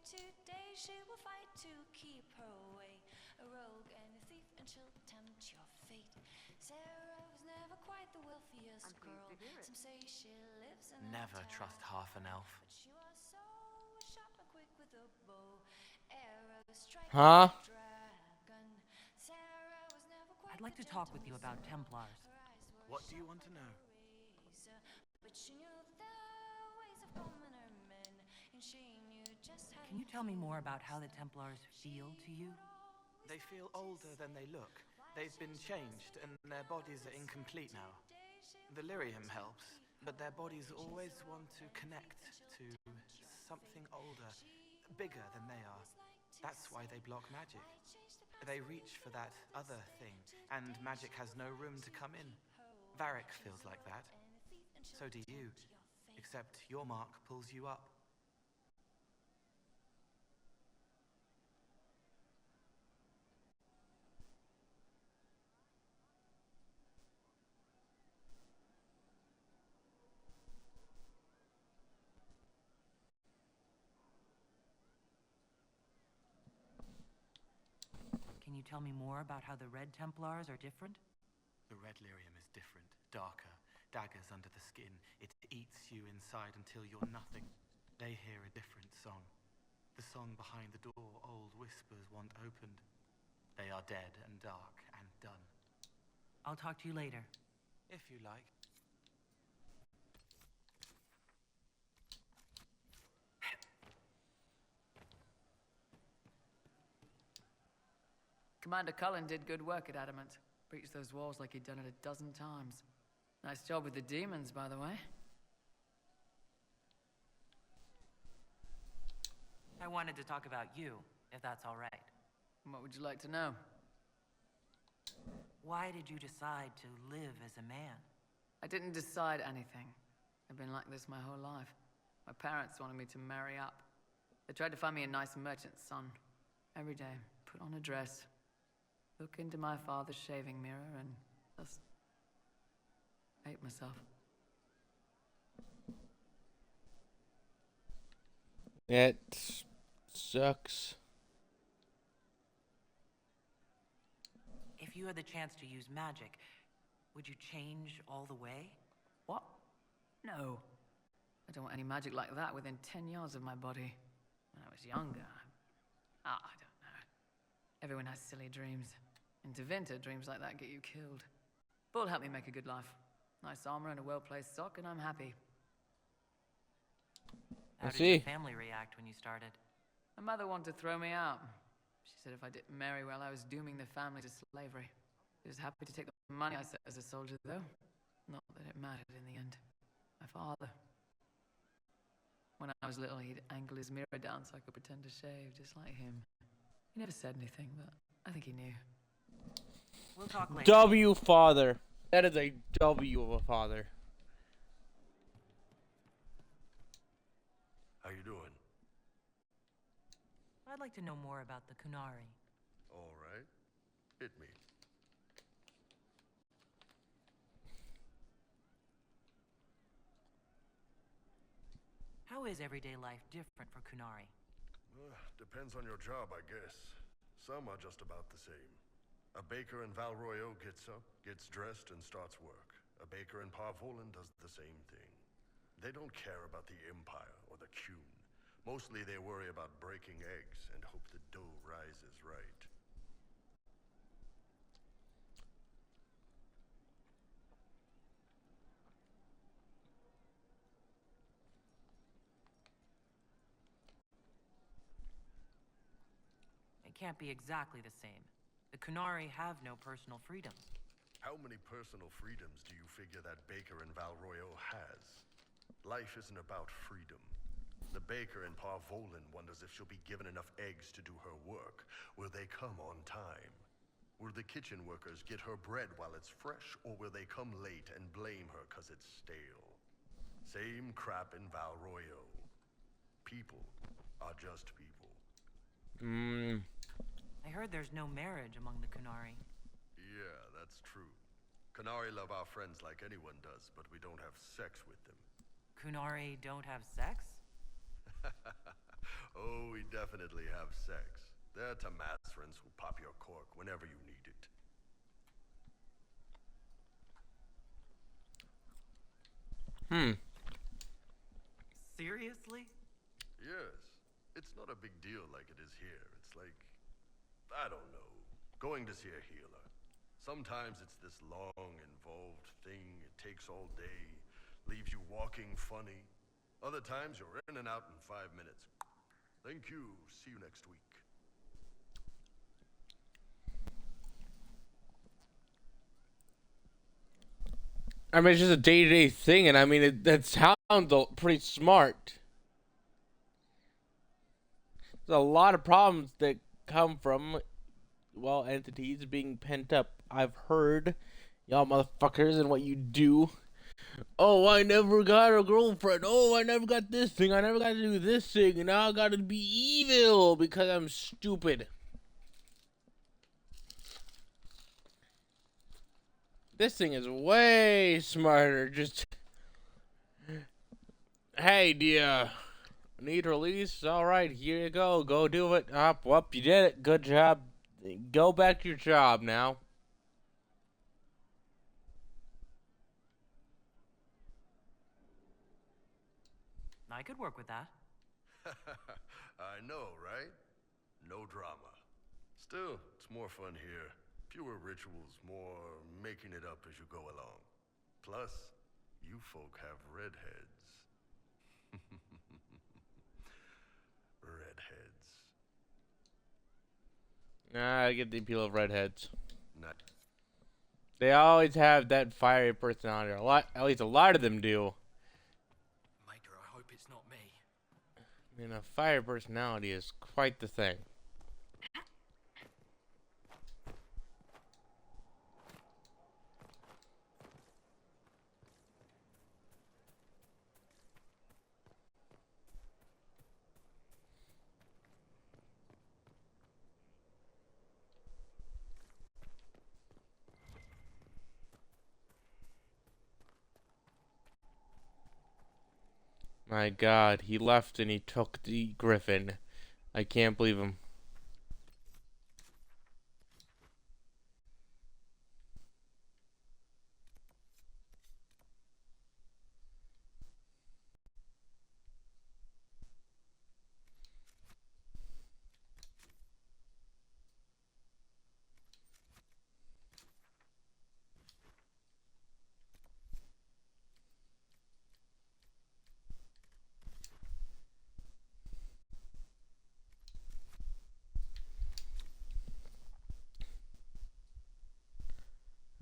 Today she will fight to keep her away. A rogue and a thief, and she'll tempt your fate. Sarah was never quite the wealthiest girl. Some say she lives in Never trust half an elf. but she was so sharp and quick with a bow. Arrow strike Huh? dragon. Sarah was never quite I'd like to talk with you about Templars. What do you want to know? But she knew the ways of commoner men, and she knew just how Can you tell me more about how the Templars feel to you? They feel older than they look. They've been changed, and their bodies are incomplete now. The lyrium helps, but their bodies always want to connect to something older, bigger than they are. That's why they block magic. They reach for that other thing, and magic has no room to come in. Varric feels like that. So do you, except your mark pulls you up. Can you tell me more about how the Red Templars are different? The red lyrium is different, darker, daggers under the skin. It eats you inside until you're nothing. They hear a different song. The song behind the door old whispers want opened. They are dead and dark and done. I'll talk to you later. If you like. Commander Cullen did good work at Adamant. Breached those walls like he'd done it a dozen times. Nice job with the demons, by the way. I wanted to talk about you, if that's all right. What would you like to know? Why did you decide to live as a man? I didn't decide anything. I've been like this my whole life. My parents wanted me to marry up. They tried to find me a nice merchant's son. Every day, put on a dress, look into my father's shaving mirror, and just hate myself. That sucks. If you had the chance to use magic, would you change all the way? What? No. I don't want any magic like that within 10 yards of my body. When I was younger, I don't know. Everyone has silly dreams. In Tevinter, dreams like that get you killed. Bull helped me make a good life. Nice armor and a well-placed sock, and I'm happy. How I did see. your family react when you started? My mother wanted to throw me out. She said if I didn't marry well, I was dooming the family to slavery. She was happy to take the money I set as a soldier, though. Not that it mattered in the end. My father. When I was little, he'd angle his mirror down so I could pretend to shave, just like him. He never said anything, but I think he knew. We'll talk later. W father. That is a W of a father. How you doing? I'd like to know more about the Kunari. All right. Hit me. How is everyday life different for Kunari? Depends on your job, I guess. Some are just about the same. A baker in Valroyo gets up, gets dressed, and starts work. A baker in Parvolan does the same thing. They don't care about the Empire or the Qun. Mostly they worry about breaking eggs and hope the dough rises right. It can't be exactly the same. The Kunari have no personal freedom. How many personal freedoms do you figure that baker in Valroyo has? Life isn't about freedom. The baker in Parvolan wonders if she'll be given enough eggs to do her work. Will they come on time? Will the kitchen workers get her bread while it's fresh, or will they come late and blame her 'cause it's stale? Same crap in Valroyo. People are just people. I heard there's no marriage among the Kunari. Yeah, that's true. Kunari love our friends like anyone does, but we don't have sex with them. Kunari don't have sex? Oh, we definitely have sex. They're Tamasrans who pop your cork whenever you need it. Seriously? Yes. It's not a big deal like it is here. It's like, I don't know, going to see a healer. Sometimes it's this long, involved thing. It takes all day, leaves you walking funny. Other times you're in and out in 5 minutes. Thank you. See you next week. I mean, it's just a day-to-day thing, and I mean, that sounds pretty smart. There's a lot of problems that come from, well, entities being pent up. I've heard, y'all motherfuckers, and what you do. Oh, I never got a girlfriend. Oh, I never got this thing. I never got to do this thing, and now I gotta be evil because I'm stupid. This thing is way smarter. Just, hey, do you need release? All right, here you go. Go do it. Whoop, you did it. Good job. Go back to your job now. I could work with that. I know, right? No drama. Still, it's more fun here. Fewer rituals, more making it up as you go along. Plus, you folk have redheads. Redheads. I get the appeal of redheads. Not They always have that fiery personality. At least a lot of them do. Maker, I hope it's not me. I mean, a fire personality is quite the thing. My God, he left and he took the griffin. I can't believe him.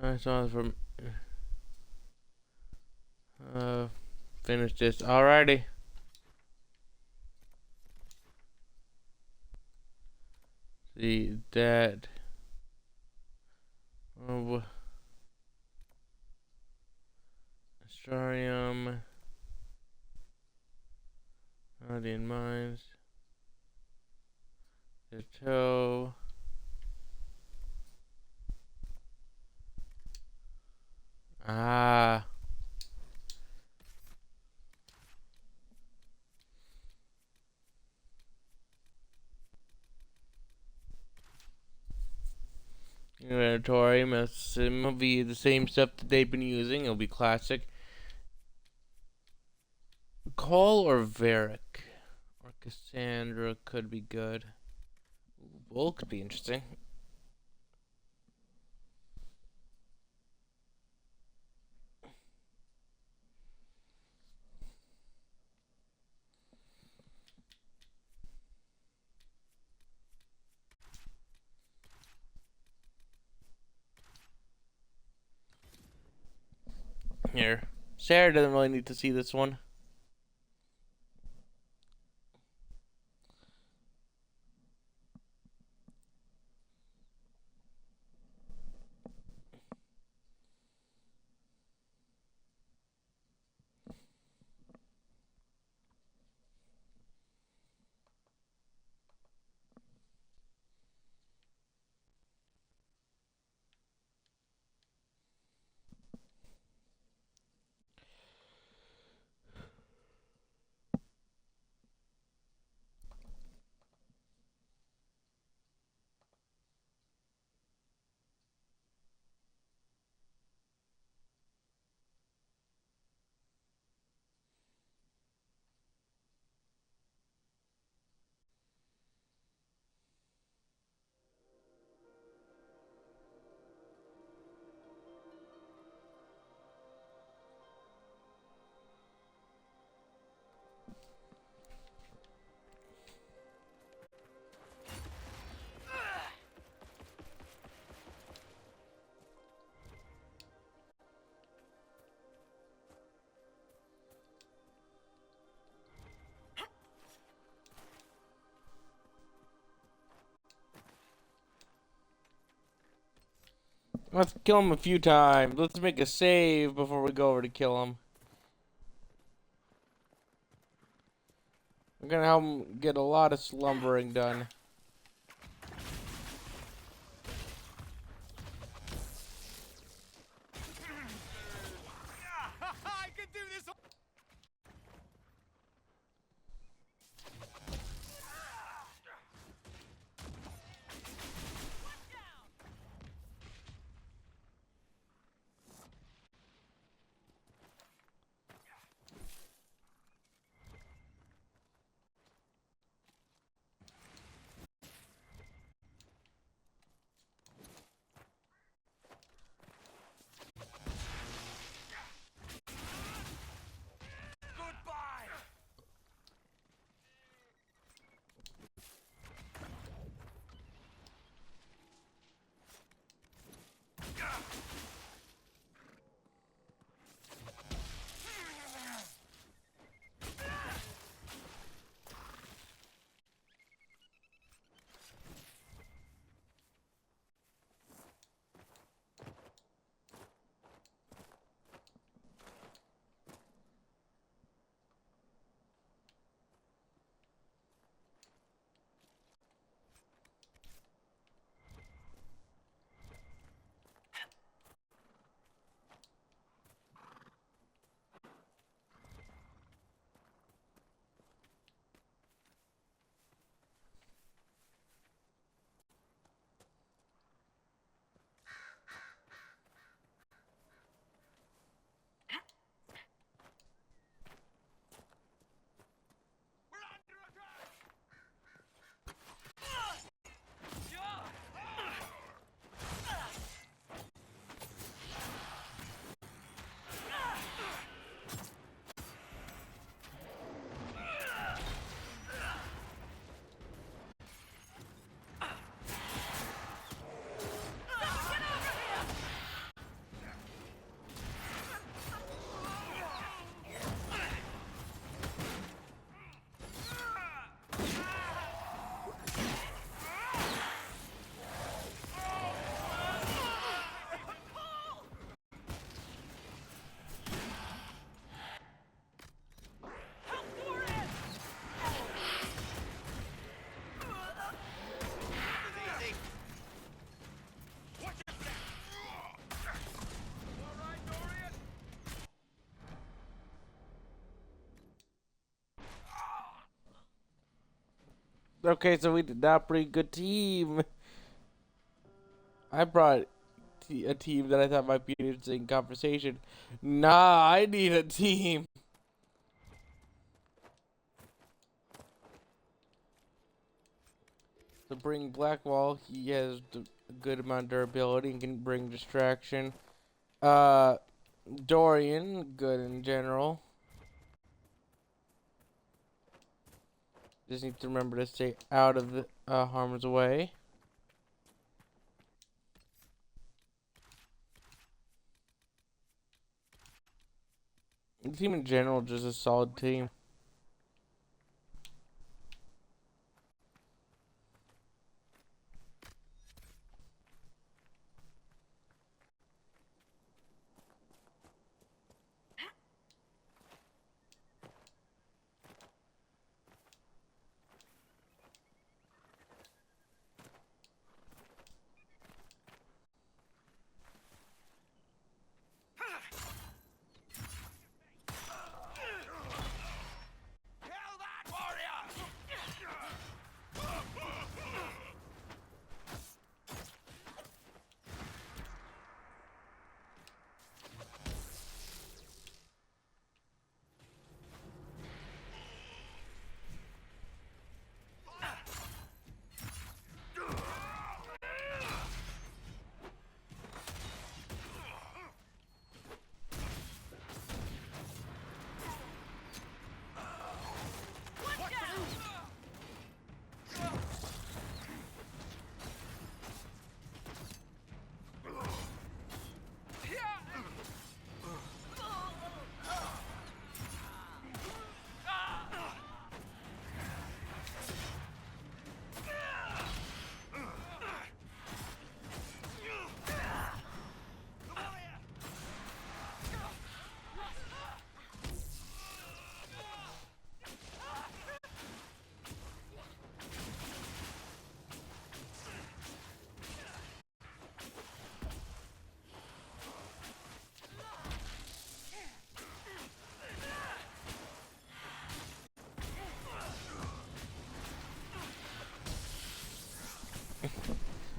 I saw it from finish this. Alrighty. See that Astrarium. Guardian Mines. The toe. Ah. Inventory must be the same stuff that they've been using. It'll be classic. Cole or Varric? Or Cassandra could be good. Bull could be interesting. Here. Sarah doesn't really need to see this one. Let's kill him a few times. Let's make a save before we go over to kill him. I'm gonna help him get a lot of slumbering done. I can do this. Okay, so we did not bring a good team. I brought a team that I thought might be an interesting conversation. Nah, I need a team. To bring Blackwall, he has a good amount of durability and can bring distraction. Dorian, good in general. Just need to remember to stay out of the harm's way. The team in general, just a solid team.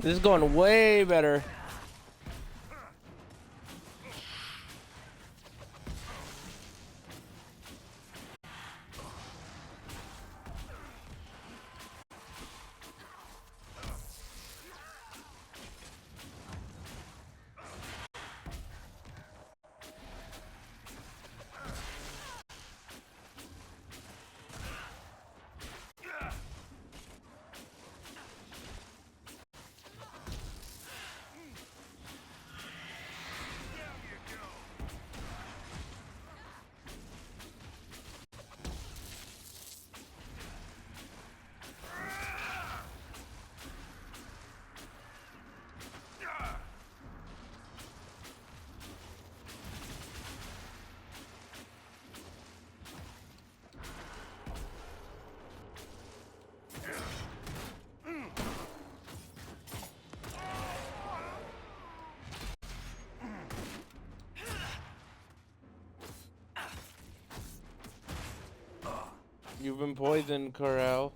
This is going way better. You've been poisoned, Corel.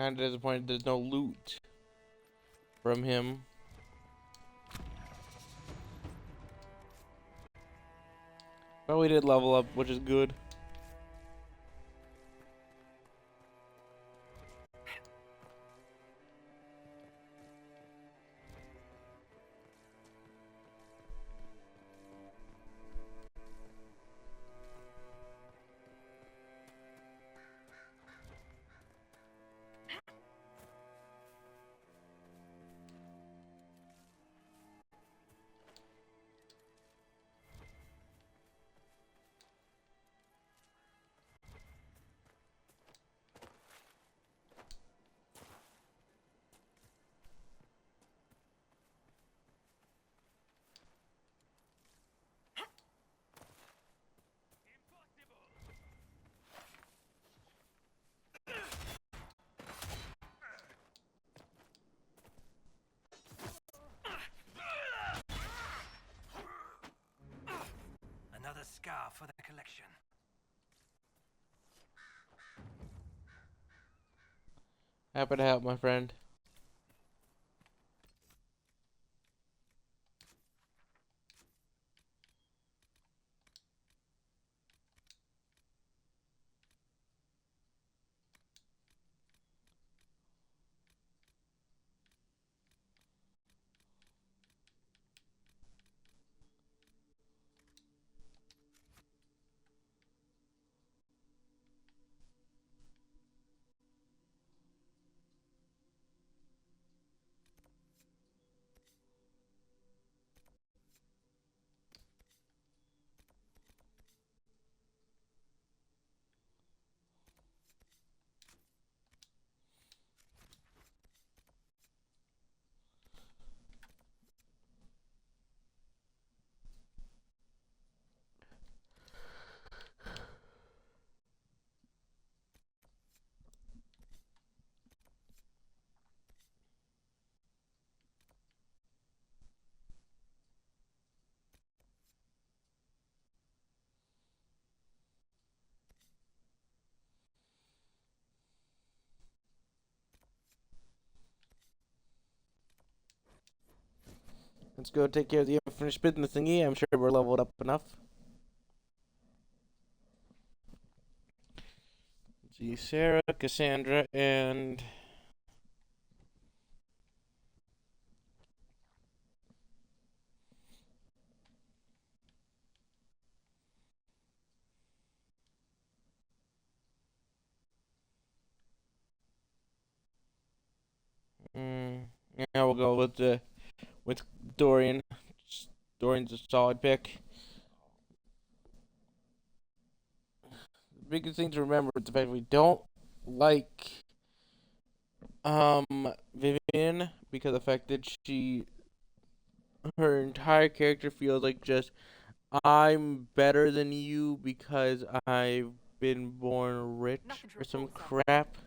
Kind of disappointed there's no loot from him. But we did level up, which is good. Another scar for the collection. Happy to help, my friend. Let's go take care of the unfinished business thingy. I'm sure we're leveled up enough. Let's see, Sarah, Cassandra, and... yeah, we'll go with Dorian. Dorian's a solid pick. The biggest thing to remember is the fact we don't like Vivian because of the fact that her entire character feels like just I'm better than you because I've been born rich or some crap.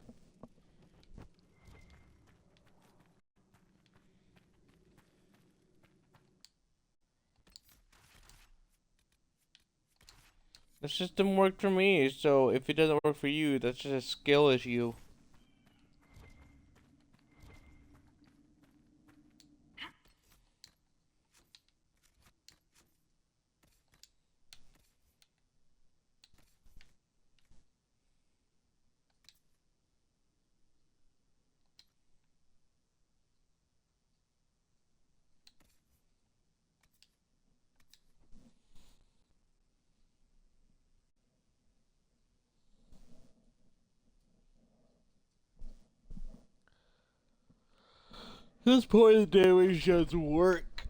The system worked for me, so if it doesn't work for you, that's just a skill issue. This poison damage doesn't work.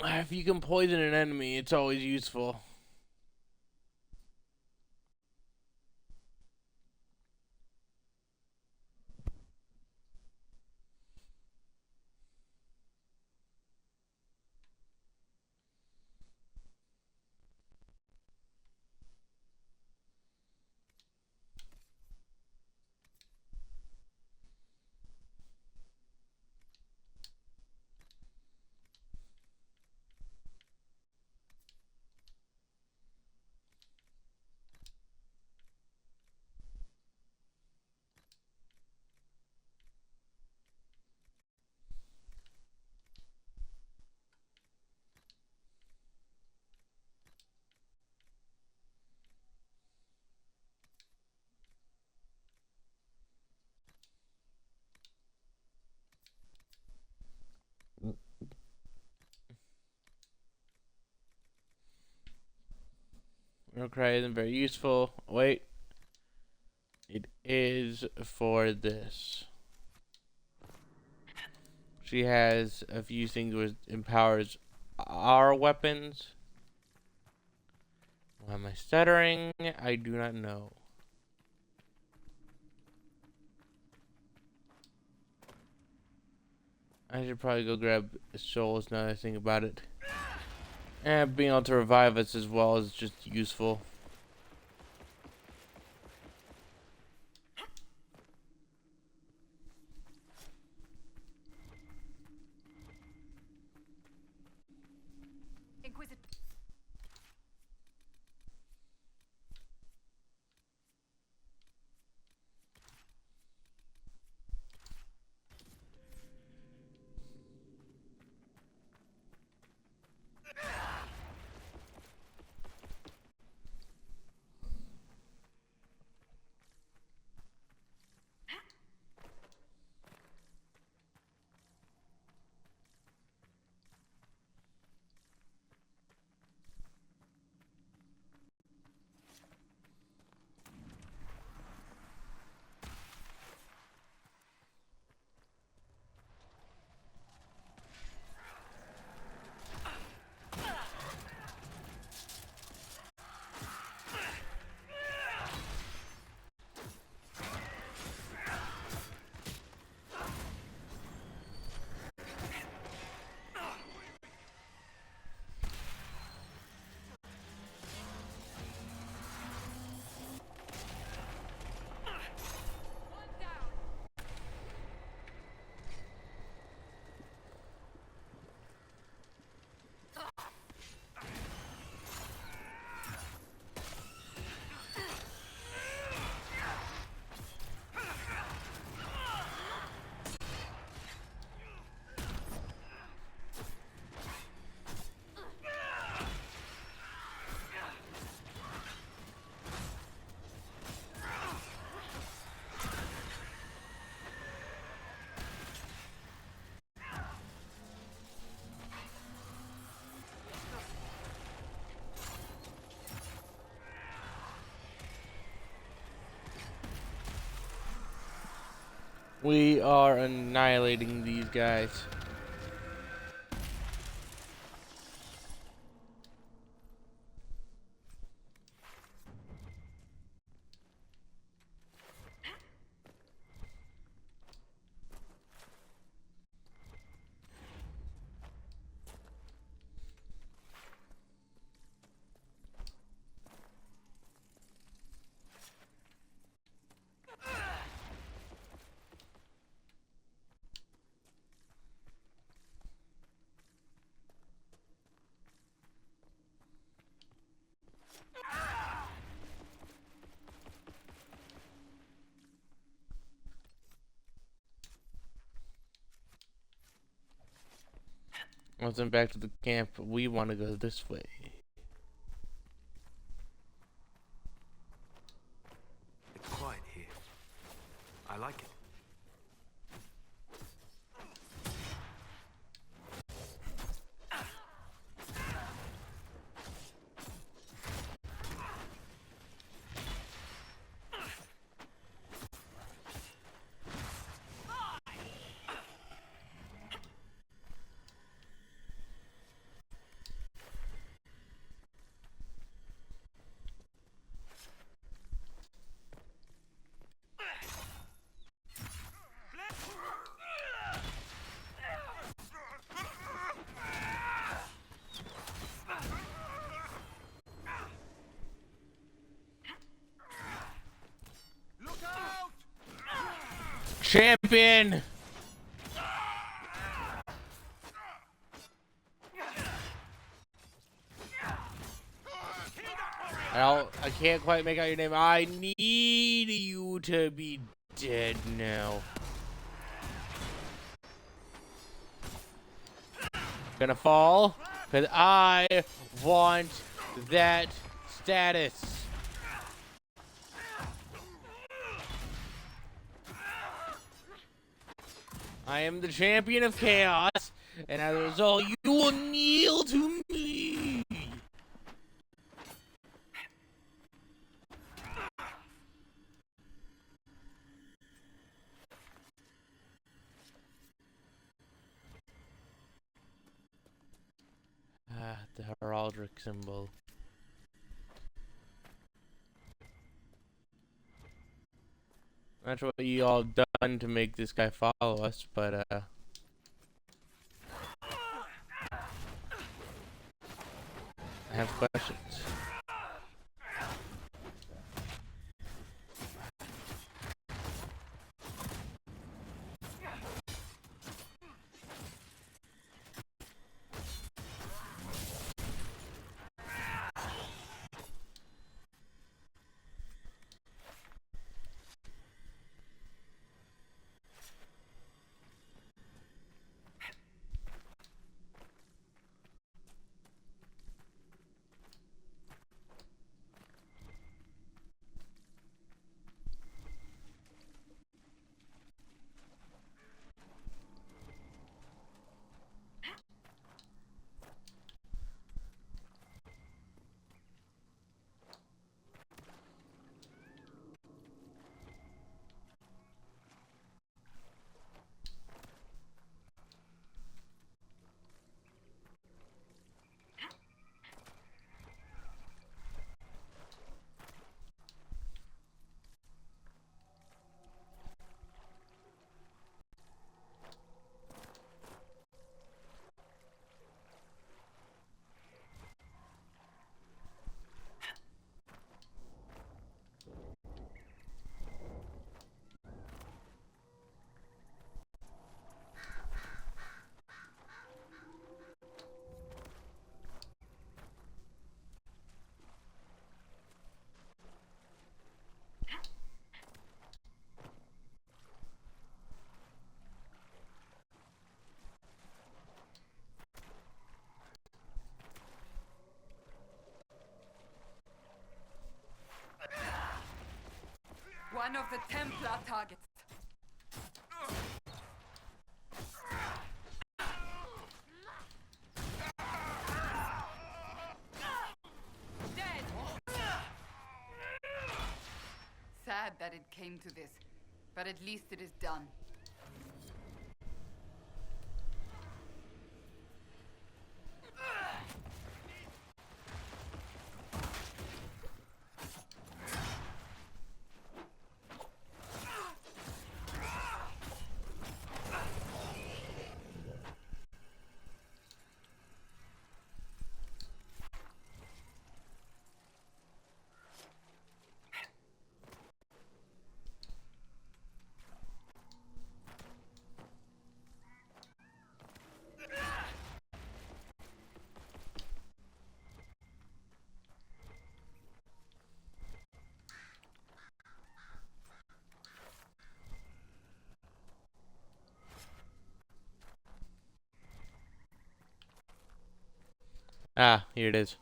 If you can poison an enemy, it's always useful. Okay, isn't very useful. Wait. It is for this. She has a few things which empowers our weapons. Why am I stuttering? I do not know. I should probably go grab souls now that I think about it. And being able to revive us as well is just useful. Inquisitor. We are annihilating these guys. Once I'm back to the camp, we want to go this way. It's quiet here. I like it. Champion! I can't quite make out your name. I need you to be dead now. Gonna fall? Cause I want that status. I am the champion of chaos, and as a result, you will kneel to me. the heraldic symbol. That's what you all done to make this guy follow us, but I have questions. One of the Templar targets. Dead! Sad that it came to this, but at least it is done. Ah, here it is.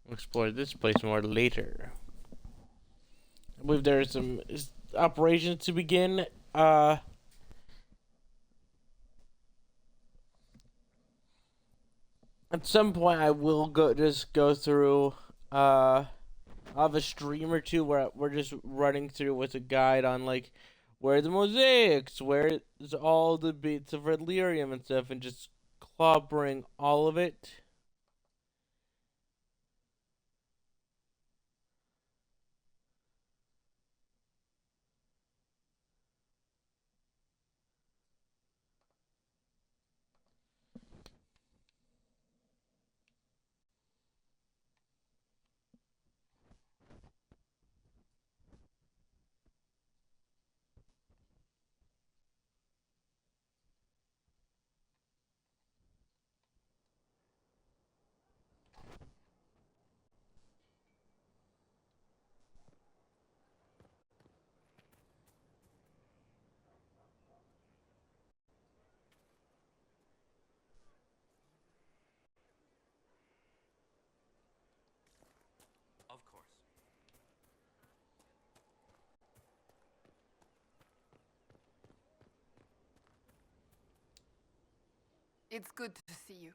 We'll explore this place more later. I believe there are some operations to begin. At some point, I will go through. I'll have a stream or two where we're just running through with a guide on like where the mosaics, where's all the bits of Redlyrium and stuff, and just clobbering all of it. Of course. It's good to see you.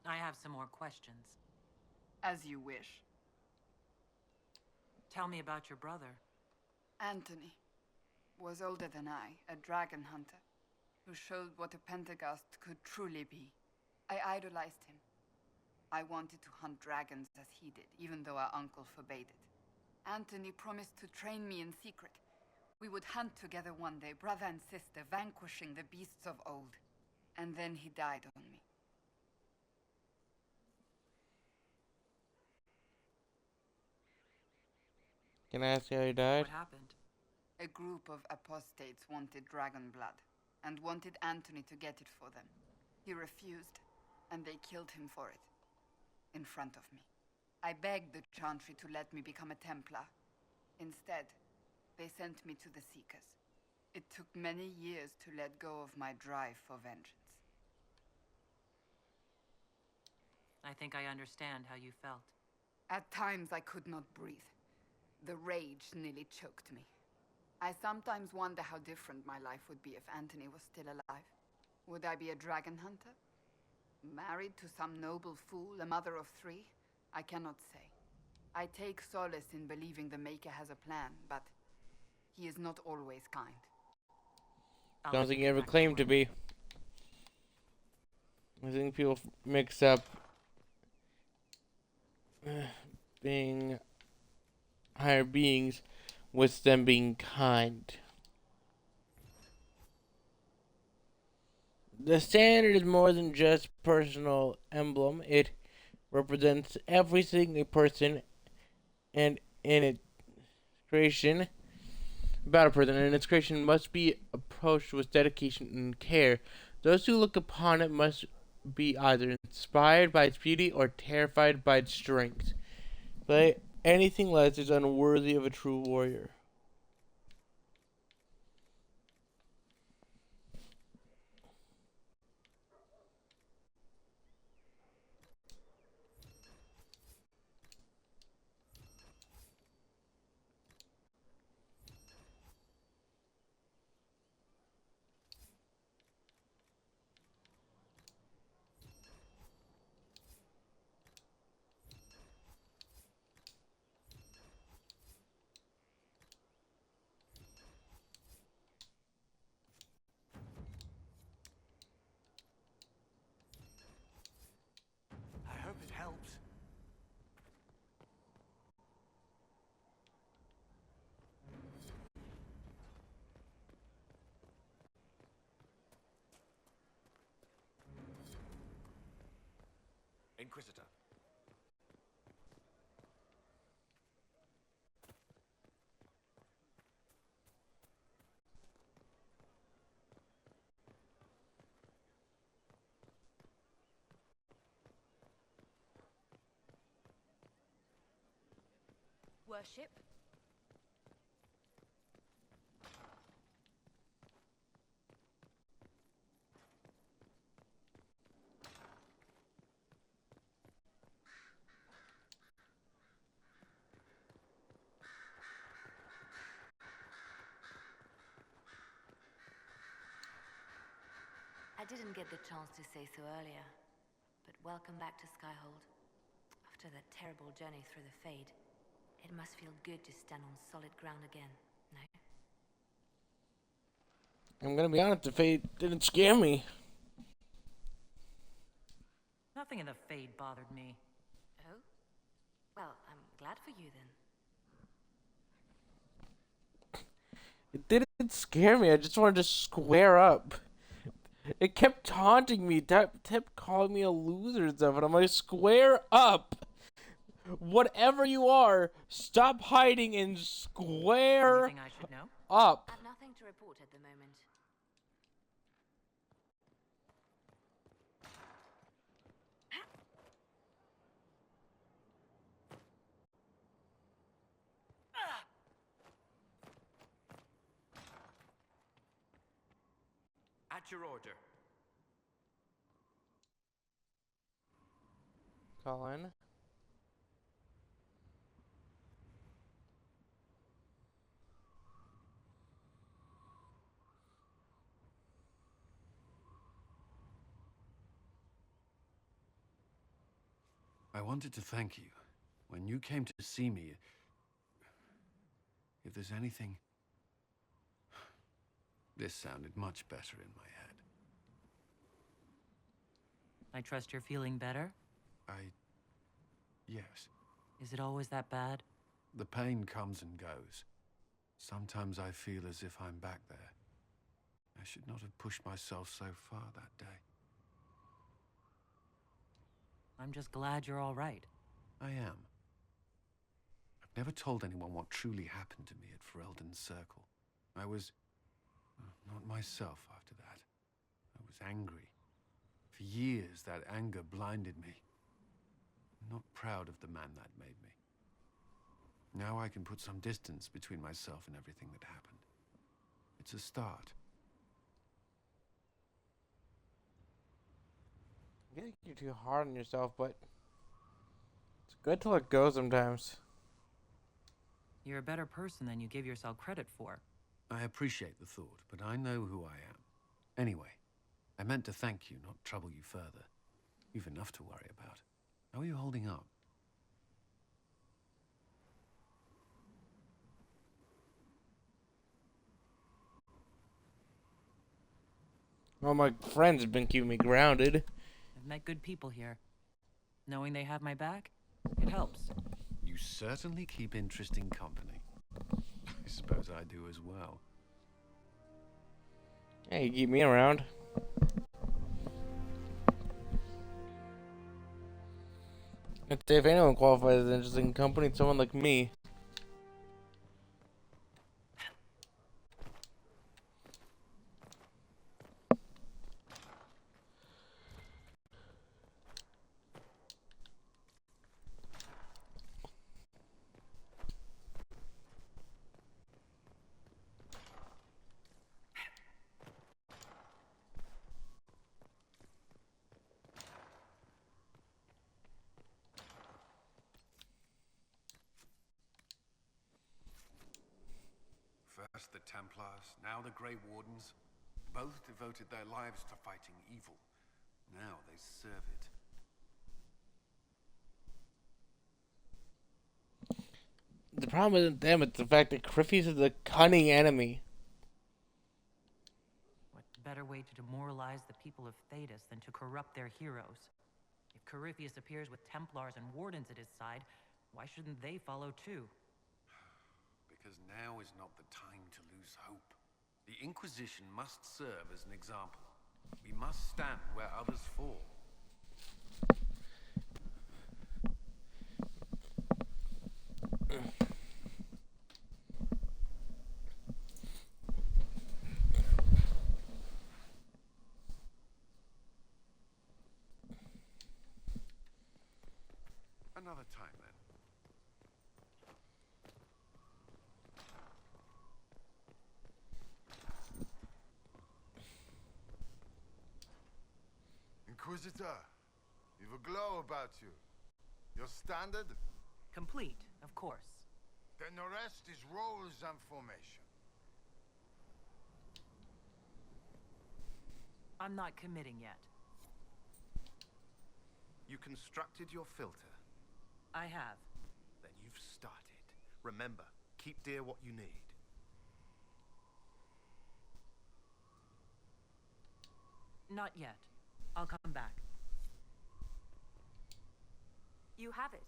I have some more questions. As you wish. Tell me about your brother. Anthony was older than I, a dragon hunter, who showed what a Pentagast could truly be. I idolized him. I wanted to hunt dragons as he did, even though our uncle forbade it. Anthony promised to train me in secret. We would hunt together one day, brother and sister, vanquishing the beasts of old. And then he died on me. Can I ask how he died? What happened? A group of apostates wanted dragon blood, and wanted Anthony to get it for them. He refused, and they killed him for it. In front of me. I begged the Chantry to let me become a Templar. Instead, they sent me to the Seekers. It took many years to let go of my drive for vengeance. I think I understand how you felt. At times I could not breathe. The rage nearly choked me. I sometimes wonder how different my life would be if Anthony was still alive. Would I be a dragon hunter? Married to some noble fool, a mother of 3? I cannot say. I take solace in believing the Maker has a plan, but he is not always kind. Don't think he ever claimed to be. I think people mix up being higher beings with them being kind. The standard is more than just personal emblem. It represents everything a person and in its creation about a person, and its creation must be approached with dedication and care. Those who look upon it must be either inspired by its beauty or terrified by its strength. But anything less is unworthy of a true warrior. I hope it helps. Inquisitor. Worship. I didn't get the chance to say so earlier, but welcome back to Skyhold. After that terrible journey through the Fade, it must feel good to stand on solid ground again, no? I'm gonna be honest, the Fade didn't scare me. Nothing in the Fade bothered me. Oh? Well, I'm glad for you then. It didn't scare me, I just wanted to square up. It kept taunting me, kept calling me a loser and stuff, and I'm like, square up! Whatever you are, stop hiding and square Anything I should know? up. I've nothing to report at the moment. At your order. Colin? I wanted to thank you. When you came to see me, If there's anything... This sounded much better in my head. I trust you're feeling better? Yes. Is it always that bad? The pain comes and goes. Sometimes I feel as if I'm back there. I should not have pushed myself so far that day. I'm just glad you're all right. I am. I've never told anyone what truly happened to me at Ferelden's Circle. I was... not myself after that. I was angry. For years, that anger blinded me. I'm not proud of the man that made me. Now I can put some distance between myself and everything that happened. It's a start. I think you're too hard on yourself, but it's good to let go sometimes. You're a better person than you give yourself credit for. I appreciate the thought, but I know who I am. Anyway, I meant to thank you, not trouble you further. You've enough to worry about. How are you holding up? Well, my friends have been keeping me grounded. I've met good people here. Knowing they have my back, it helps. You certainly keep interesting company. I suppose I do as well. Hey, you keep me around. I'd say if anyone qualifies as interesting company, it's someone like me. First the Templars, now the Grey Wardens. Both devoted their lives to fighting evil. Now they serve it. The problem isn't them, it's the fact that Criffy's is a cunning enemy. What better way to demoralize the people of Thedas than to corrupt their heroes? If Corypheus appears with Templars and Wardens at his side, why shouldn't they follow too? Because now is not the time to lose hope. The Inquisition must serve as an example. We must stand where others fall. Another time, then. Inquisitor, you've a glow about you. Your standard? Complete, of course. Then the rest is roles and formation. I'm not committing yet. You constructed your filter. I have. Then you've started. Remember, keep dear what you need. Not yet. I'll come back. You have it.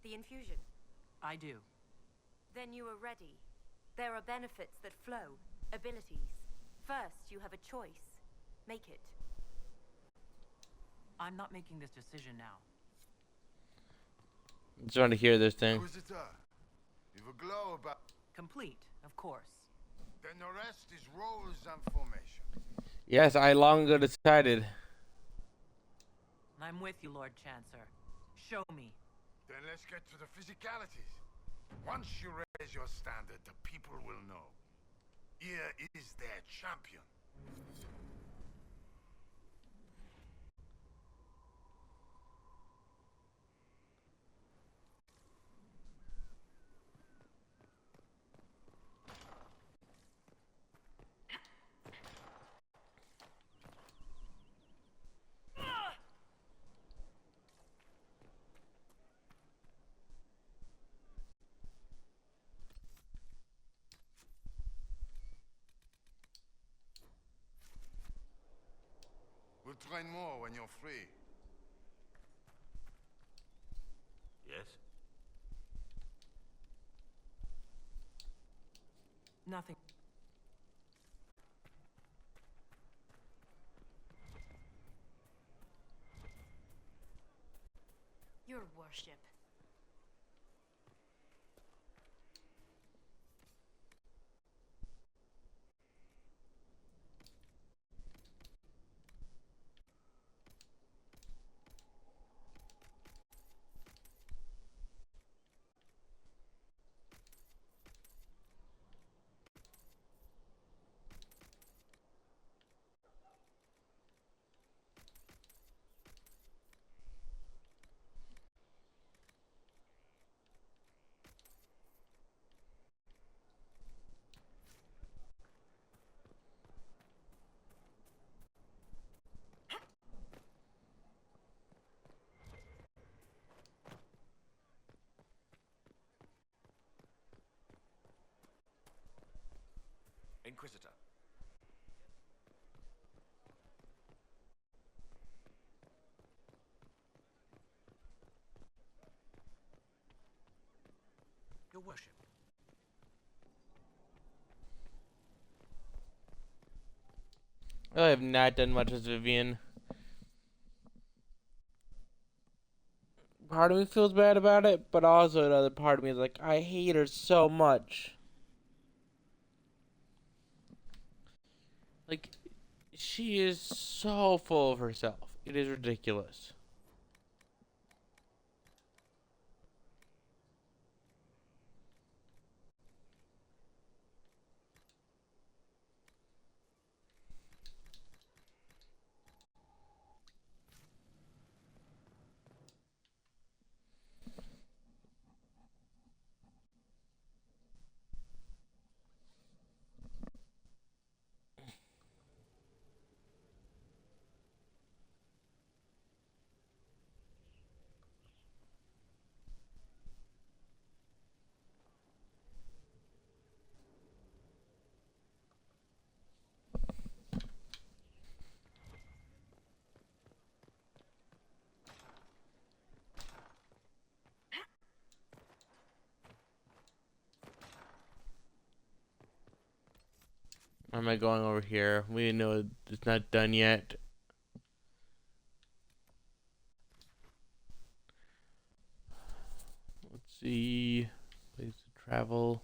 The infusion. I do. Then you are ready. There are benefits that flow, abilities. First, you have a choice. Make it. I'm not making this decision now. I'm trying to hear this thing. Inquisitor, you've a glow about... Complete, of course. Then the rest is roles and formation. Yes, I long ago decided. I'm with you, Lord Chancellor. Show me. Then let's get to the physicalities. Once you raise your standard, the people will know. Here is their champion. We'll train more when you're free. Yes? Nothing. Your worship. Inquisitor. Your worship. I have not done much as Vivian. Part of me feels bad about it, but also another part of me is like, I hate her so much. Like, she is so full of herself. It is ridiculous. Why am I going over here? We know it's not done yet. Let's see. Place to travel.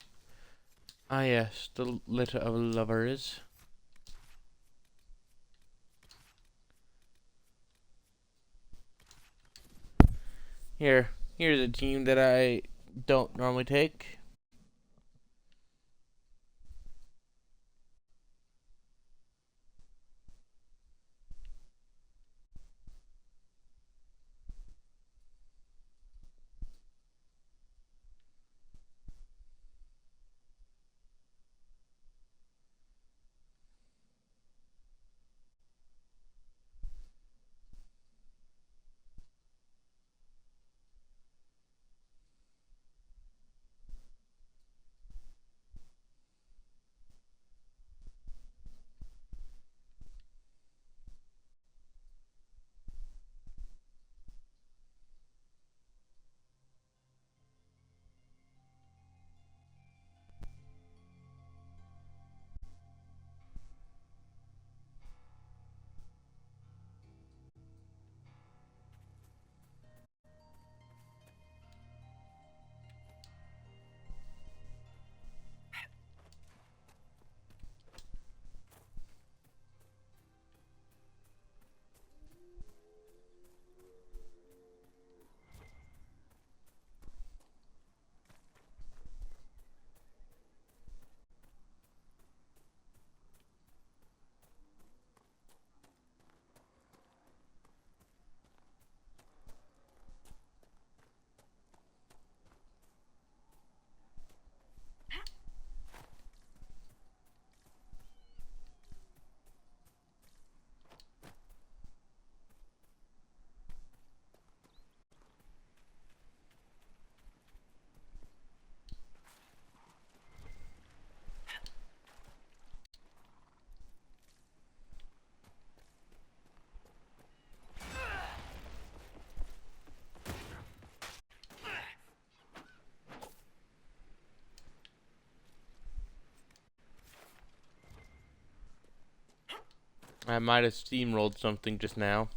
Ah, yes, the Litter of Lovers. Here's a team that I don't normally take. I might have steamrolled something just now.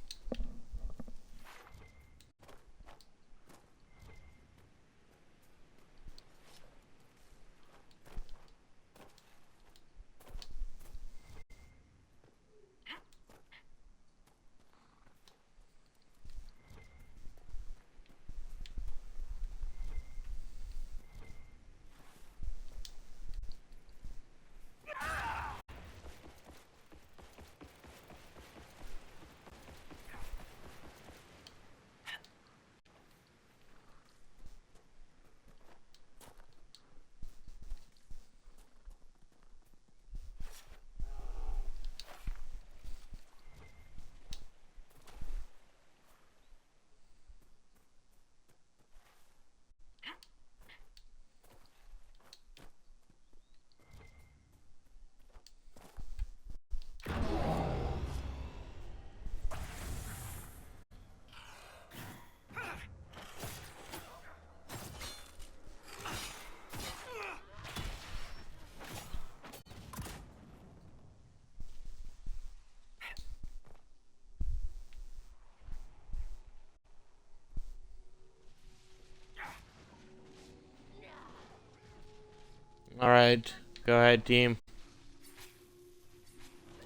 Alright, go ahead, team.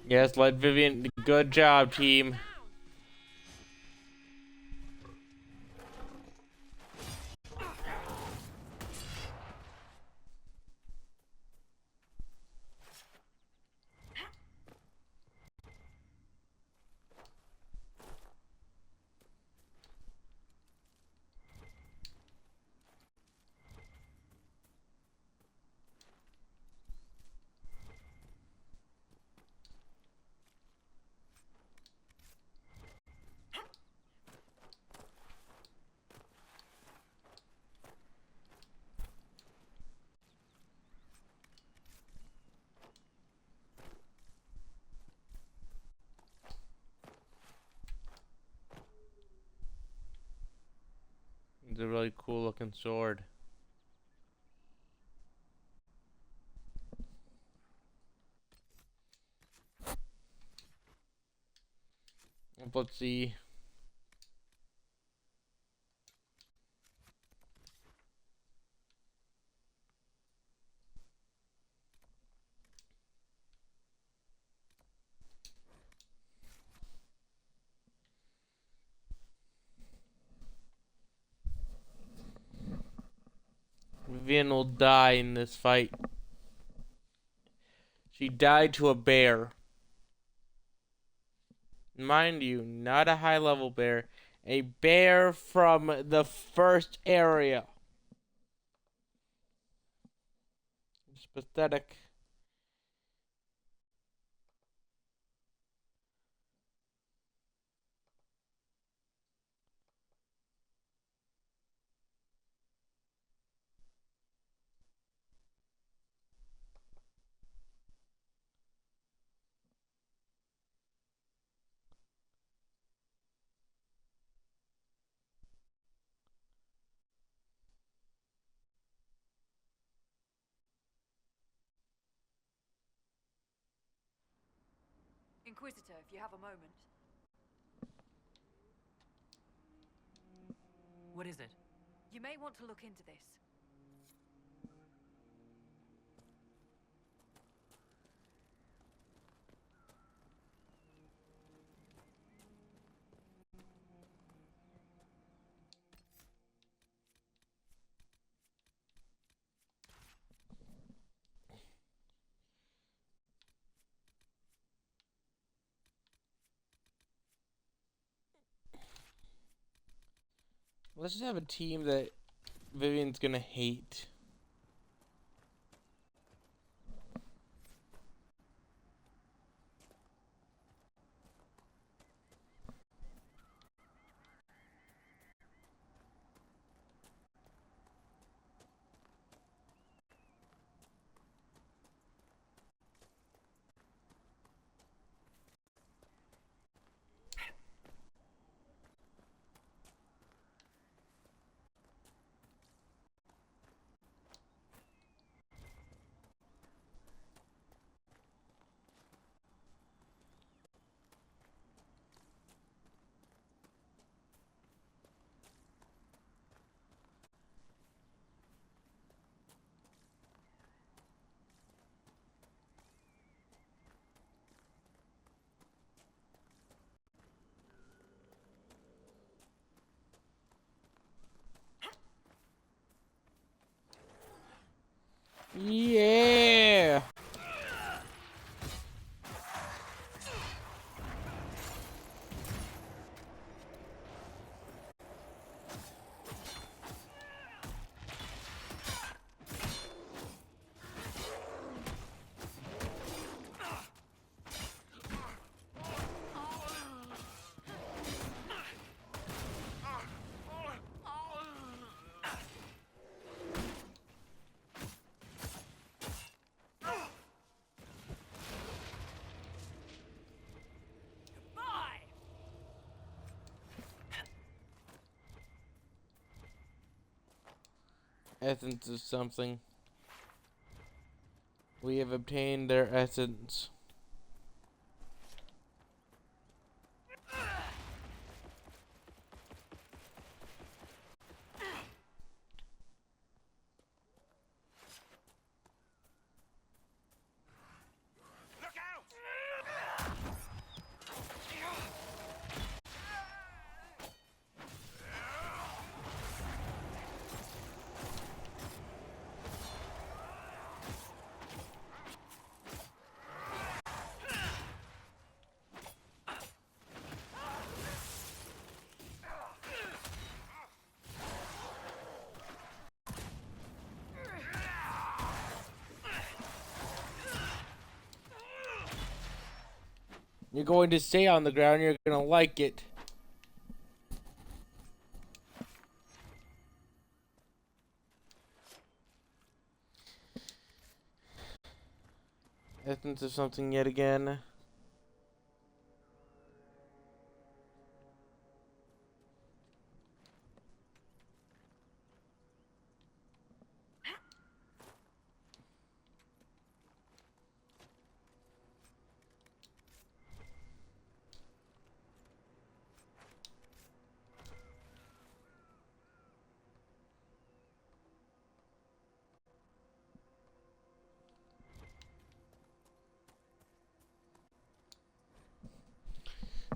Yes, let Vivian. Good job, team. It's a really cool looking sword. Let's see. Vivian will die in this fight. She died to a bear. Mind you, not a high level bear. A bear from the first area. It's pathetic. Inquisitor, if you have a moment. What is it? You may want to look into this. Let's just have a team that Vivian's gonna hate. Yeah. Essence of something. We have obtained their essence. You're going to stay on the ground, you're gonna like it. Essence of something yet again.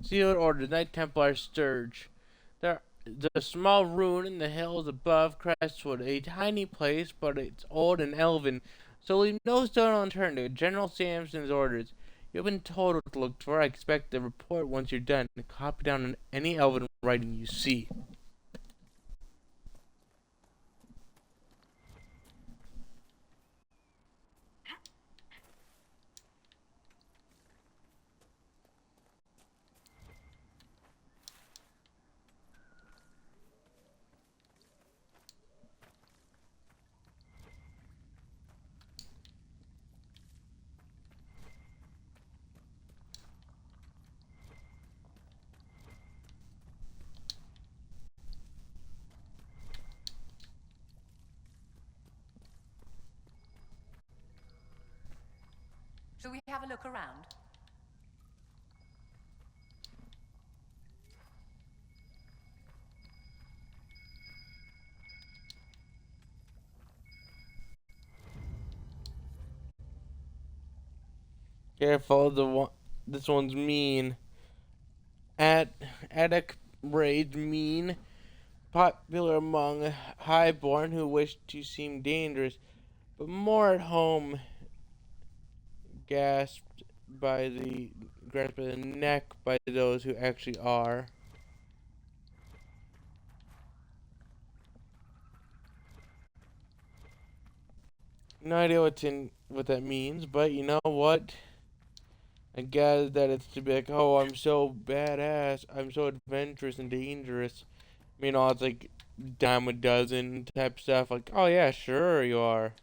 Sealed order, Knight Templar Sturge. The small ruin in the hills above Crestwood, a tiny place, but it's old and elven, so leave no stone unturned to General Samson's orders. You've been told what to look for. I expect the report once you're done. Copy down any elven writing you see. Shall we have a look around? Careful, this one's mean. Attic raids mean, popular among highborn who wish to seem dangerous, but more at home, grasped by the neck by those who actually are. No idea what that means, but you know what? I gather that it's to be like, oh, I'm so badass, I'm so adventurous and dangerous. Meanwhile, it's like dime a dozen type stuff. Like, oh yeah, sure you are.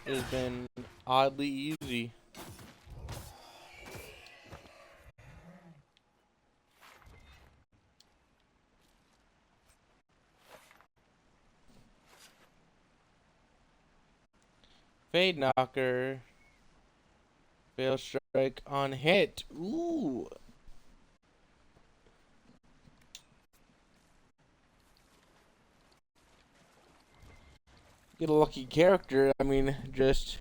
has been oddly easy. Fade knocker. Fail strike on hit. Ooh. Get a lucky character. I mean, just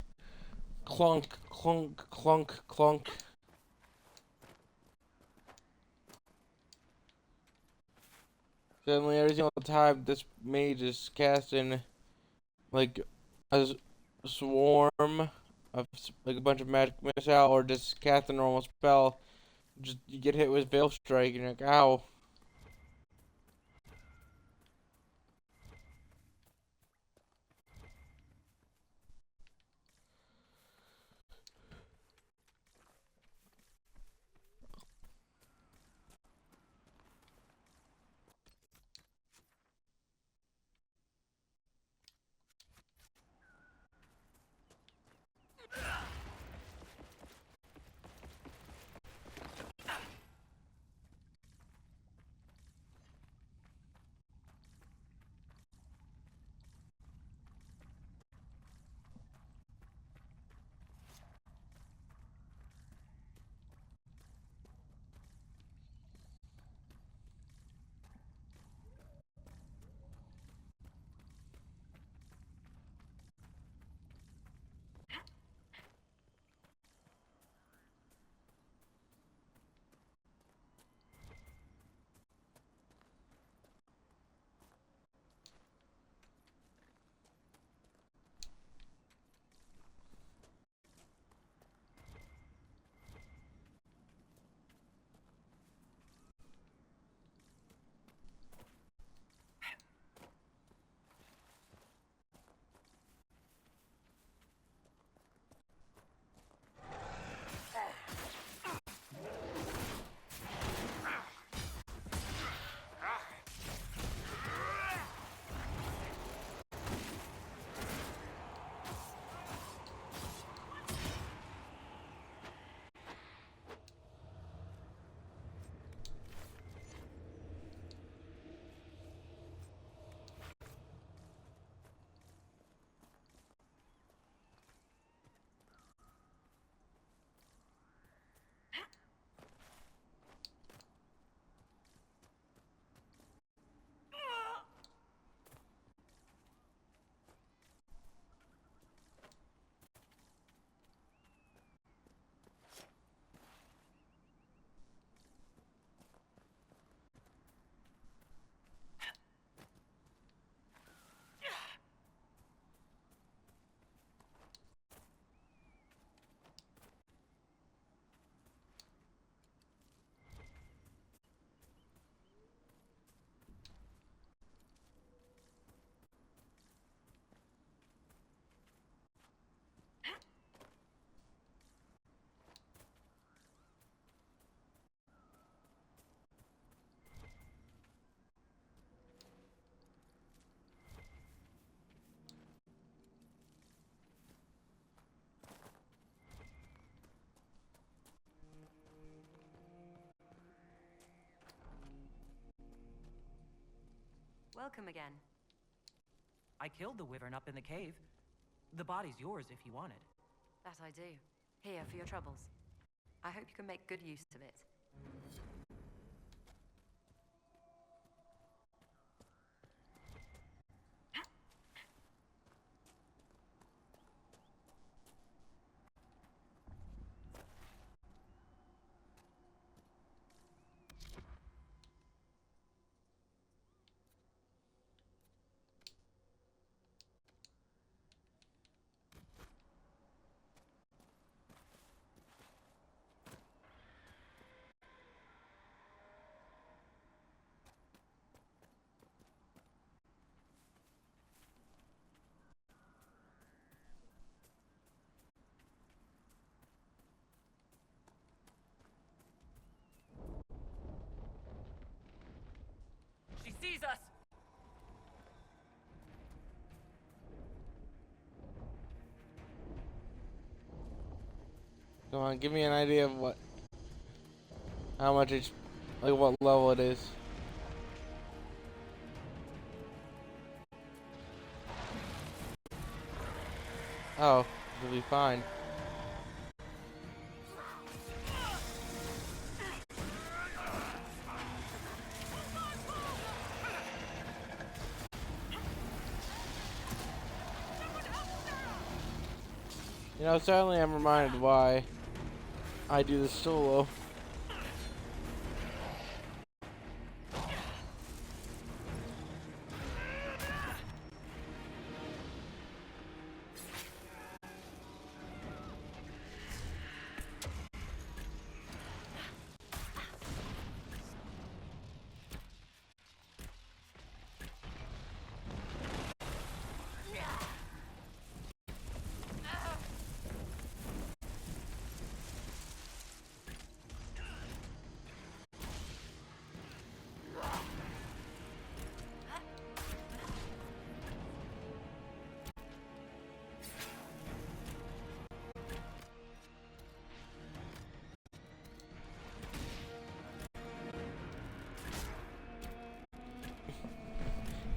clunk, clunk, clunk, clunk. Suddenly, every single time this mage is casting like a swarm of like a bunch of magic missile, or just cast a normal spell, just you get hit with Veil Strike, and you're like, ow. Welcome again. I killed the wyvern up in the cave. The body's yours if you want it. That I do. Here for your troubles. I hope you can make good use of it. She sees us! on, give me an idea of what, how much it's, like what level it is. Oh, it'll be fine. You know, suddenly I'm reminded why I do this solo.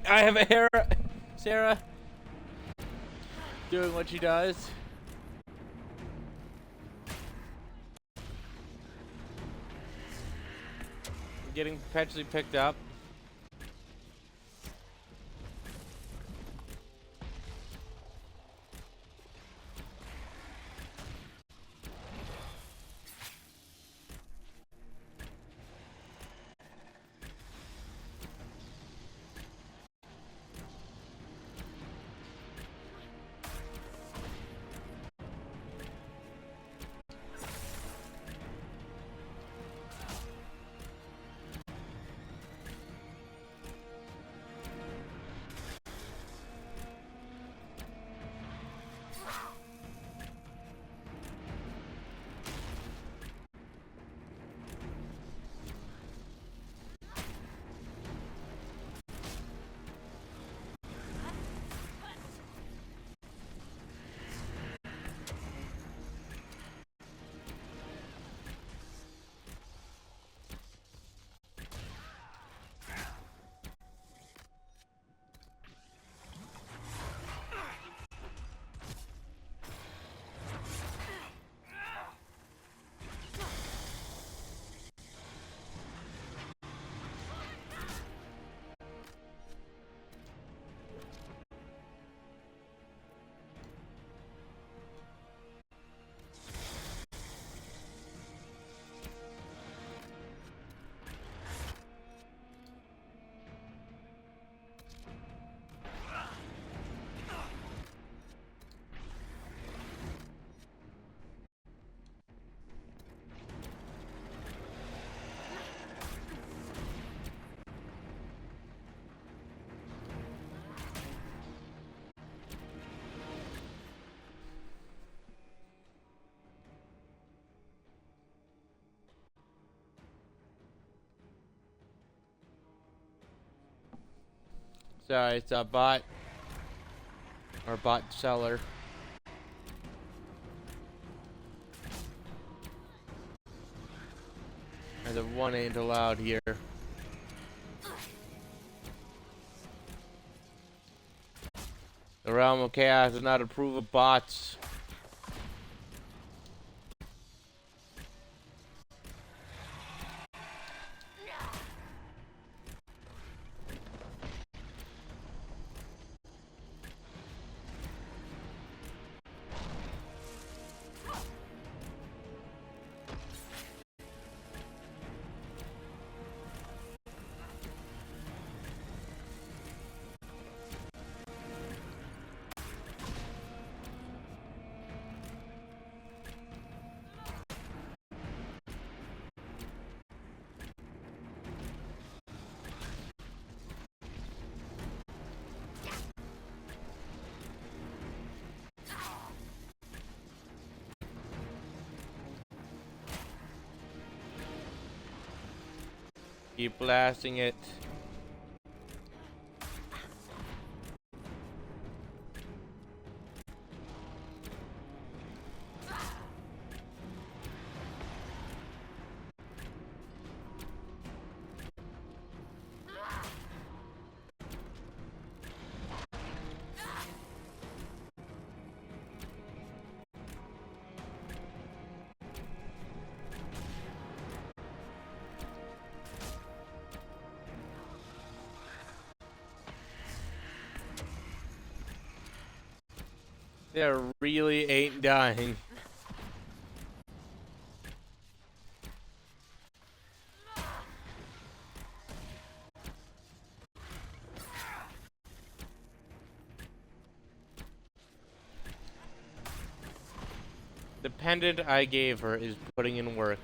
I have a Sarah doing what she does. Getting perpetually picked up. Sorry, it's a bot. Or bot seller. And the one ain't allowed here. The realm of chaos does not approve of bots. Keep blasting it. There really ain't dying. The pendant I gave her is putting in work.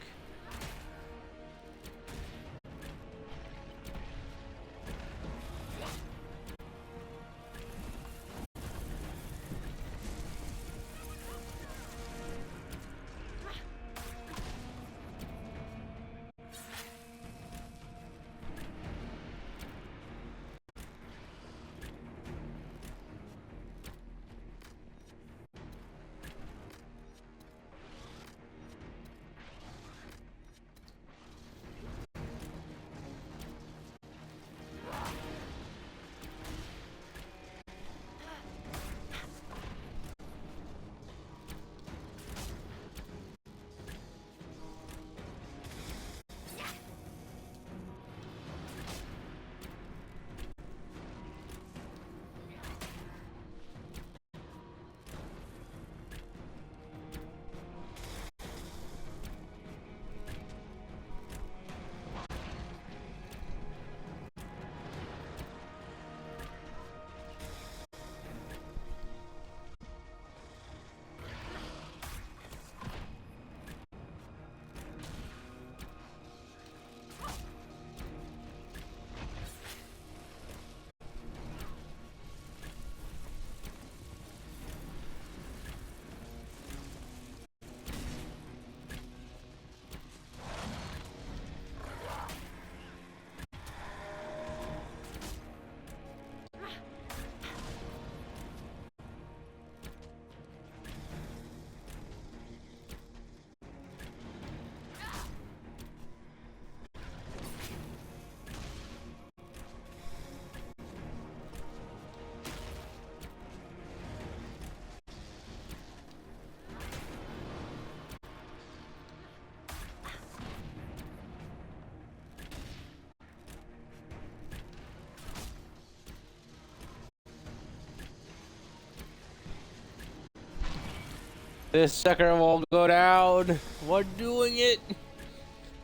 This sucker won't go down. We're doing it.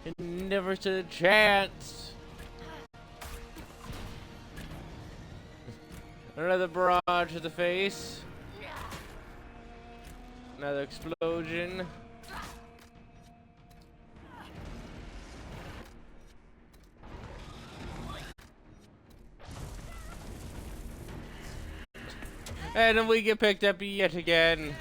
It never stood a chance. Another barrage to the face. Another explosion. And then we get picked up yet again.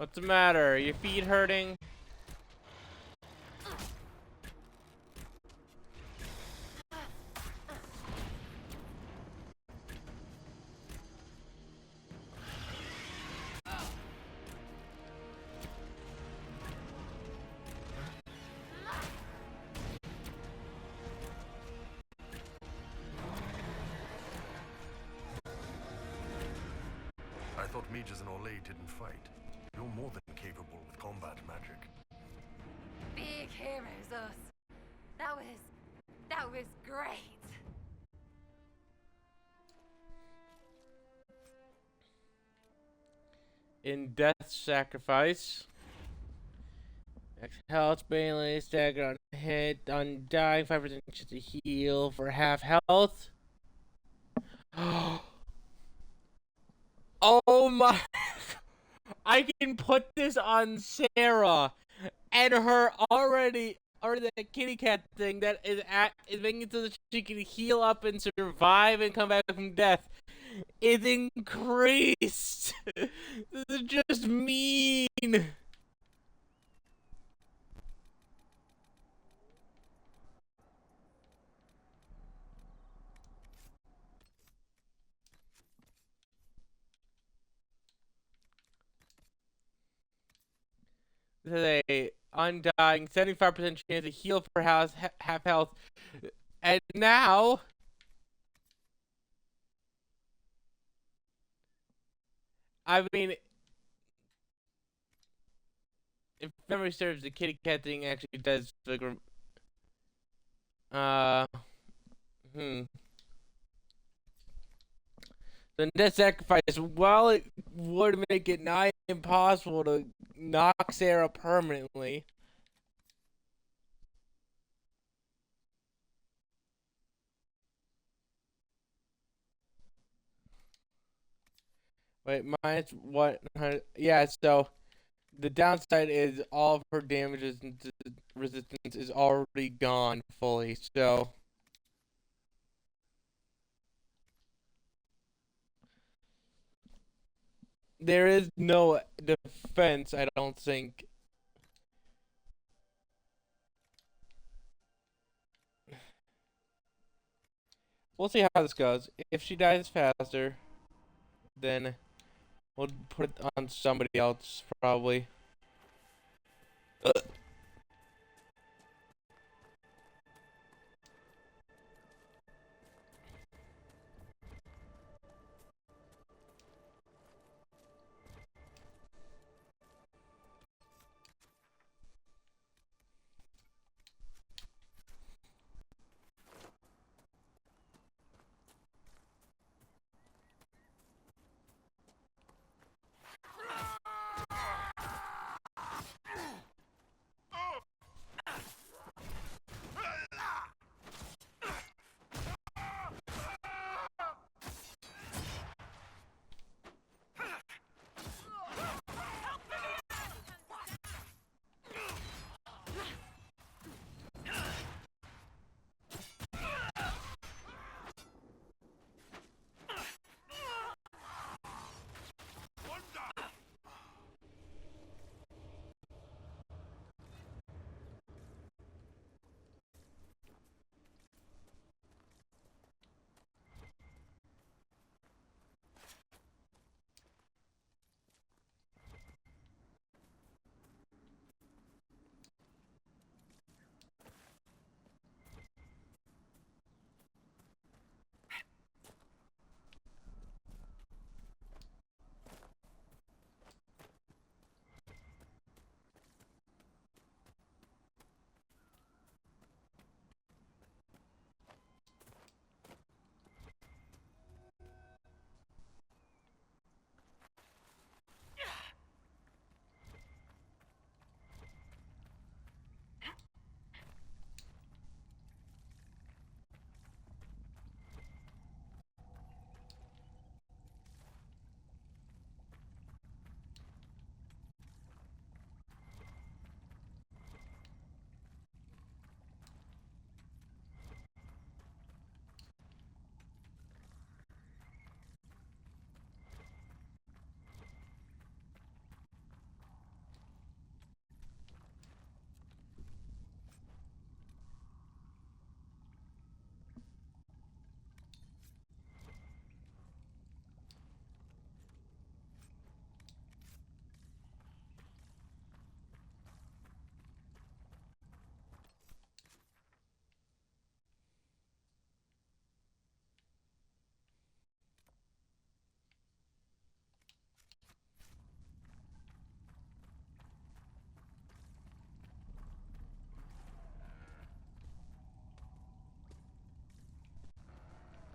What's the matter? Your feet hurting? I thought mages and Orlais didn't fight. You're more than capable with combat magic. Big heroes, us. That was That was great. In Death Sacrifice, max health, Bailey, stagger on hit, undying, 5% chance to heal for half health. Oh my! I can put this on Sarah and her already, or the kitty cat thing that is making it so that she can heal up and survive and come back from death is increased. This is just mean. This is a undying 75% chance to heal for half health, and now I mean, if memory serves, the kitty cat thing actually does like hmm. The Death Sacrifice, while it would make it nigh impossible to knock Sarah permanently, wait, minus what? Yeah, so the downside is all of her damages and resistance is already gone fully, so there is no defense, I don't think. We'll see how this goes. If she dies faster, then we'll put it on somebody else, probably.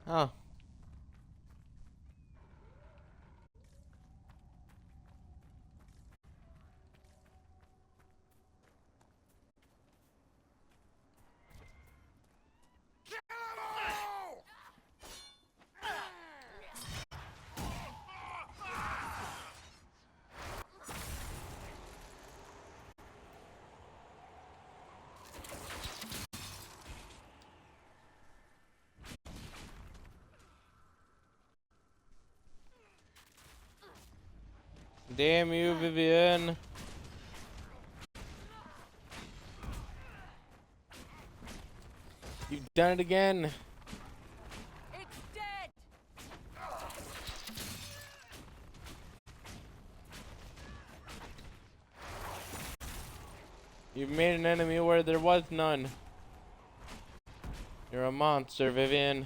Oh. Damn you, Vivian. You've done it again. It's dead! You've made an enemy where there was none. You're a monster, Vivian.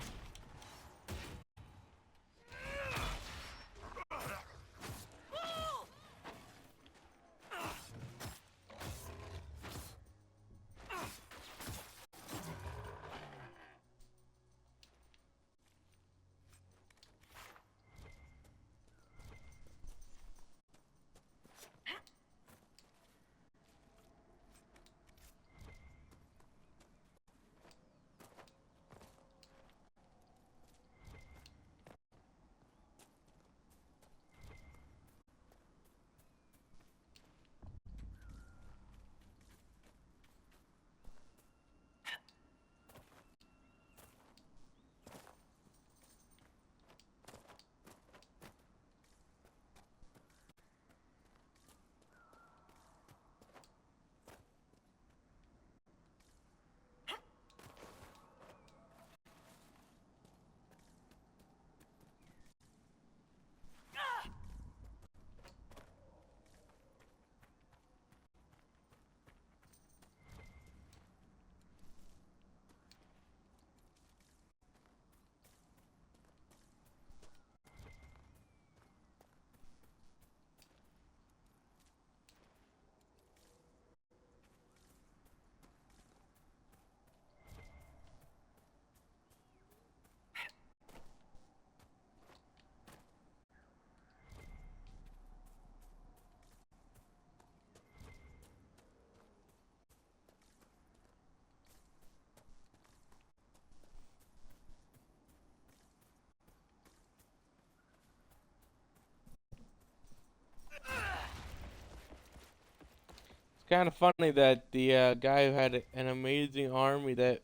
It's kind of funny that the guy who had an amazing army that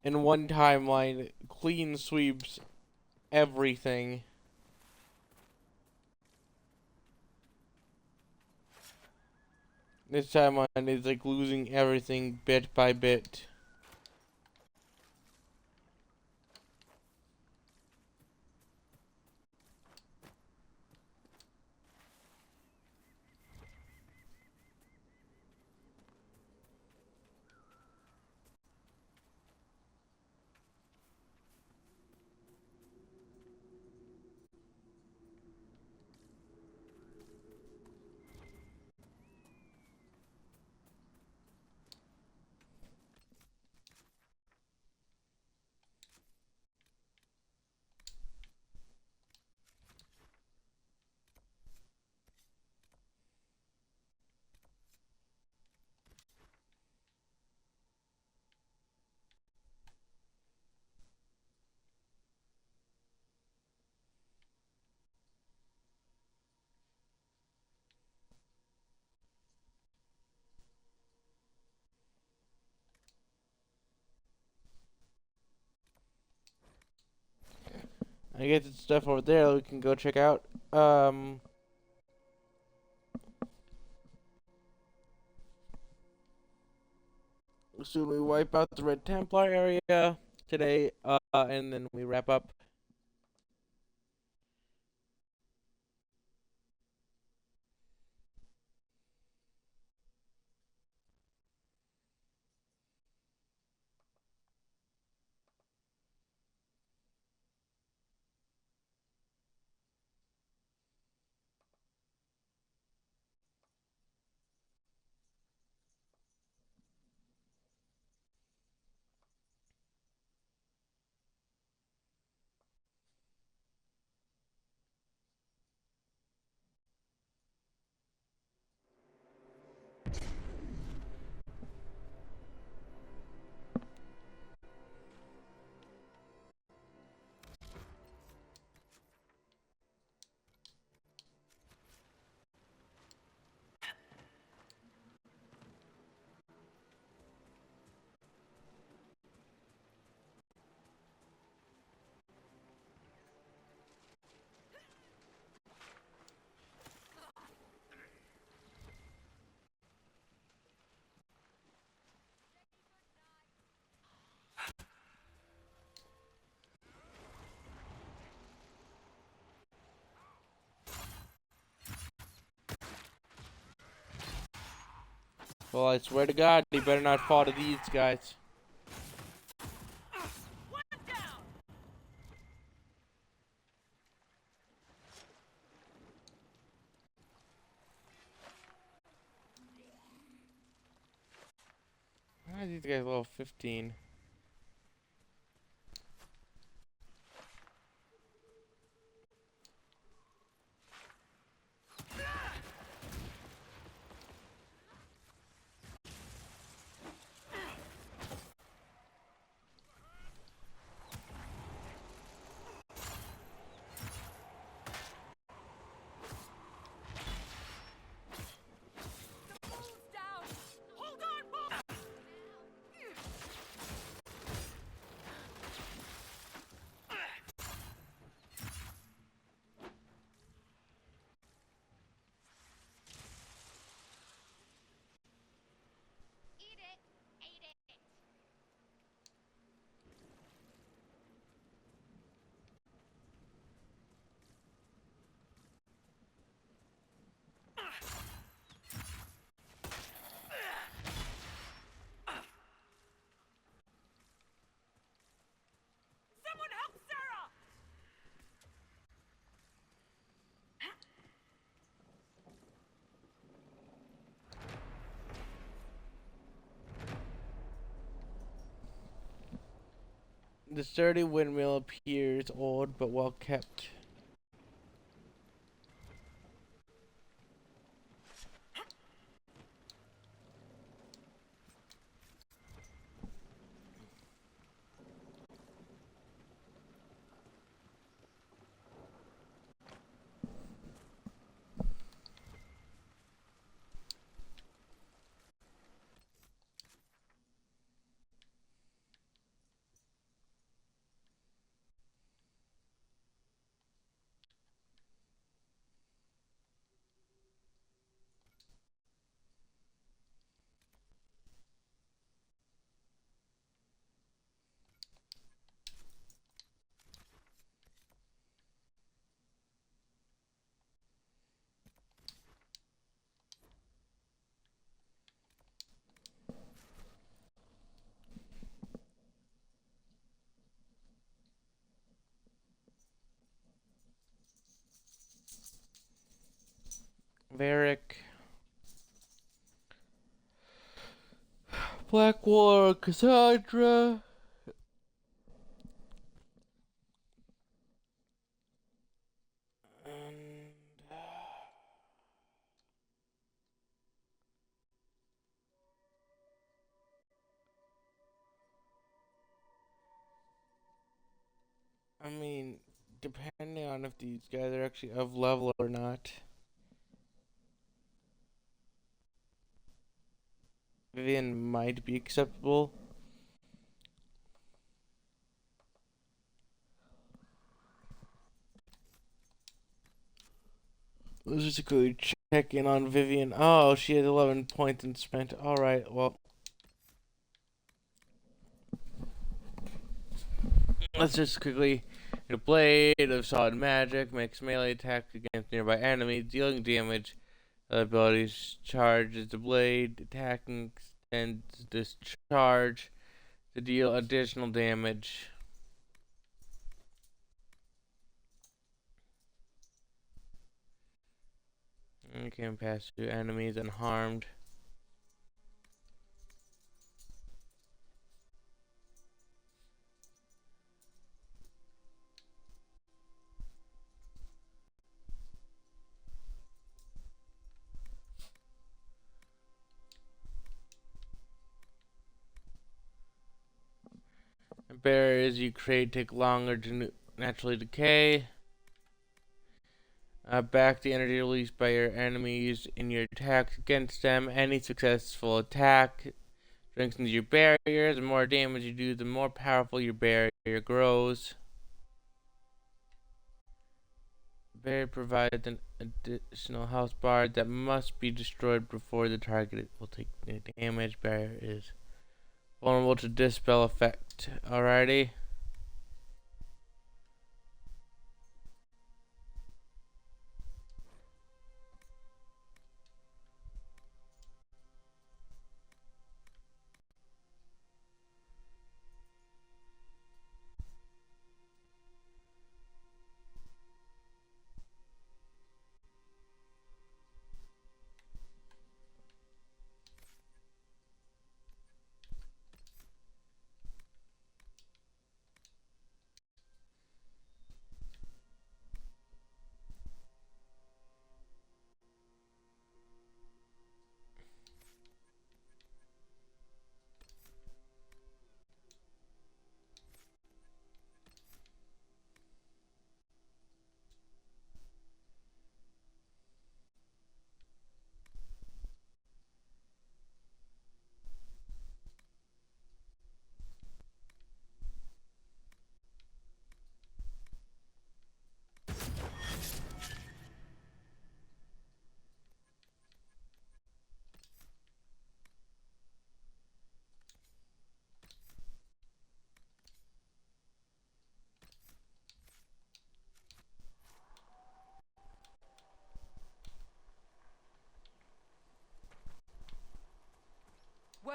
in one timeline clean sweeps everything. This timeline is like losing everything bit by bit. I guess it's stuff over there that we can go check out. Soon we wipe out the Red Templar area today, and then we wrap up. Well, I swear to God, he better not fall to these guys. Why are these guys level 15? Someone help Sarah! The sturdy windmill appears old but well kept. Varric. Blackwater, Cassandra. And I mean, depending on if these guys are actually of level or not. Vivian might be acceptable. Let's just quickly check in on Vivian. Oh, she has 11 points and spent. Alright, well. Let's just quickly. A blade of solid magic makes melee attacks against nearby enemies, dealing damage. Other abilities charges the blade, attacking extends discharge to deal additional damage. And can pass through enemies unharmed. Barriers you create take longer to naturally decay. Back the energy released by your enemies in your attacks against them. Any successful attack strengthens your barrier. The more damage you do, the more powerful your barrier grows. Barrier provides an additional health bar that must be destroyed before the target will take damage. Barrier is vulnerable to dispel effect. Alrighty.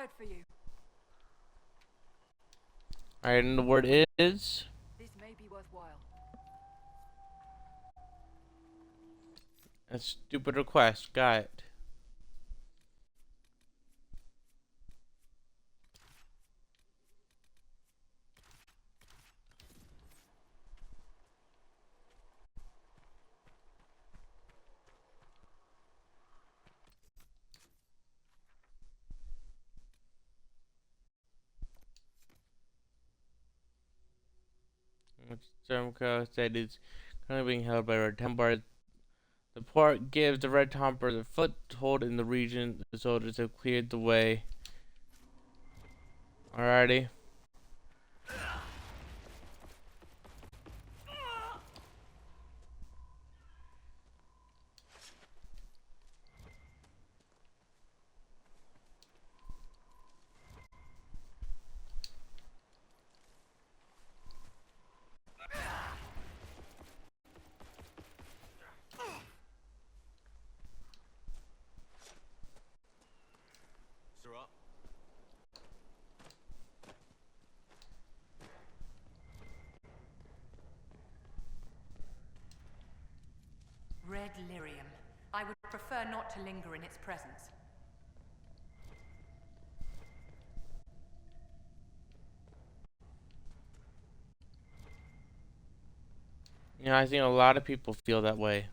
word for you. Alright, and the word is... This may be worthwhile. A stupid request. Got it. Stormcrow said it's currently being held by Red Templars. The port gives the Red Templars a foothold in the region. The soldiers have cleared the way. Alrighty. Sirrah. Red lyrium. I would prefer not to linger in its presence. Yeah, I think a lot of people feel that way.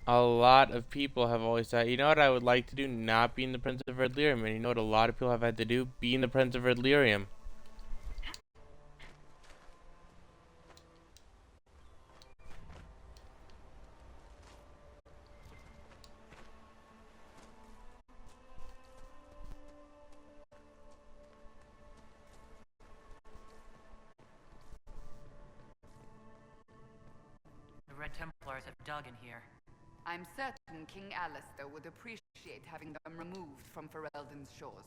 A lot of people have always thought, you know what I would like to do? Not being the Prince of Red Lyrium. And you know what a lot of people have had to do? Being the Prince of Red Lyrium. The Red Templars have dug in here. I'm certain King Alistair would appreciate having them removed from Ferelden's shores.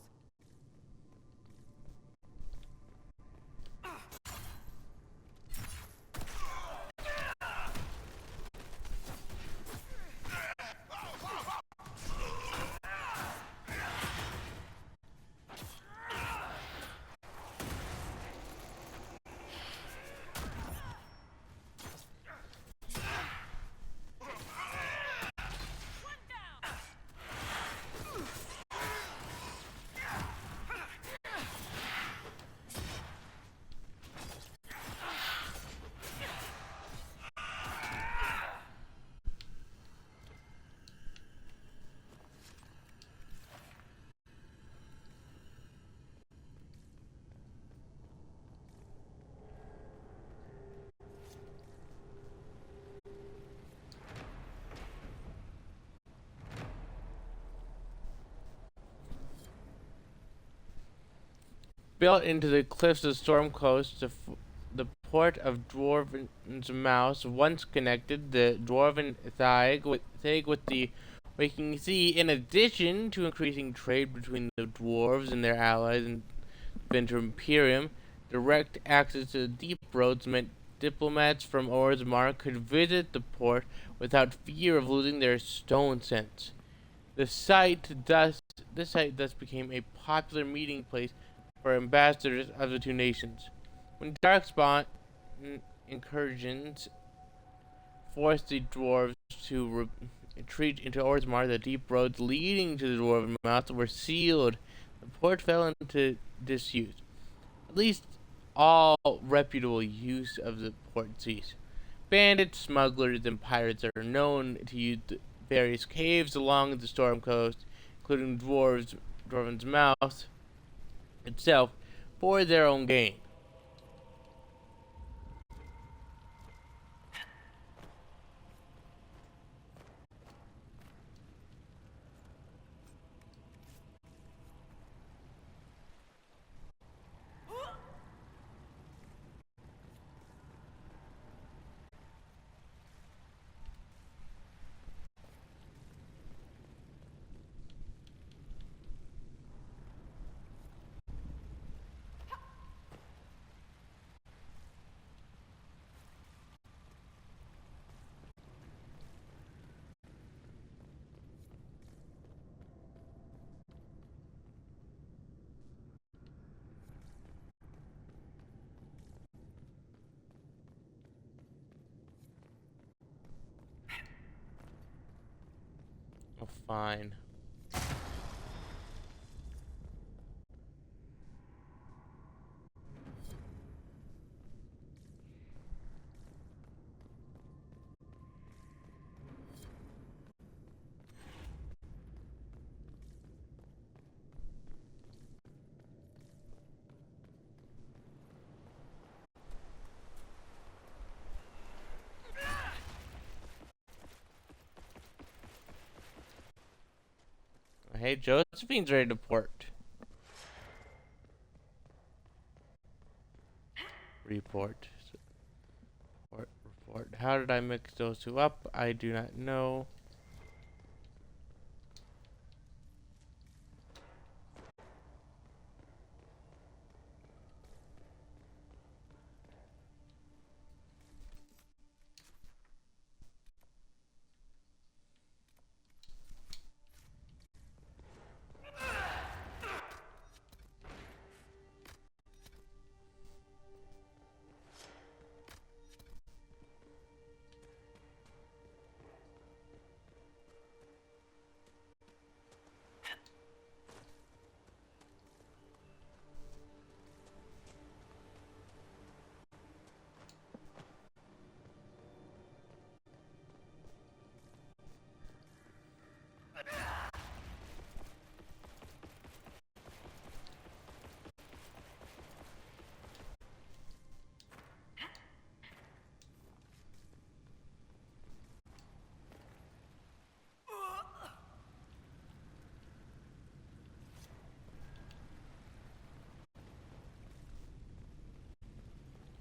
Built into the cliffs of Storm Coast, the port of Dwarven's Mouse once connected the Dwarven Thaig with the Waking Sea, in addition to increasing trade between the dwarves and their allies in Vinter Imperium. Direct access to the deep roads meant diplomats from Orzammar could visit the port without fear of losing their stone sense. This site thus became a popular meeting place for ambassadors of the two nations. When Darkspawn incursions forced the dwarves to retreat into Orzammar, the deep roads leading to the Dwarven Mouth were sealed. The port fell into disuse. At least all reputable use of the port ceased. Bandits, smugglers, and pirates are known to use the various caves along the storm coast, including Dwarven's Mouth itself, for their own gain. Oh, fine. Hey, Josephine's ready to port. Report. Report. How did I mix those two up? I do not know.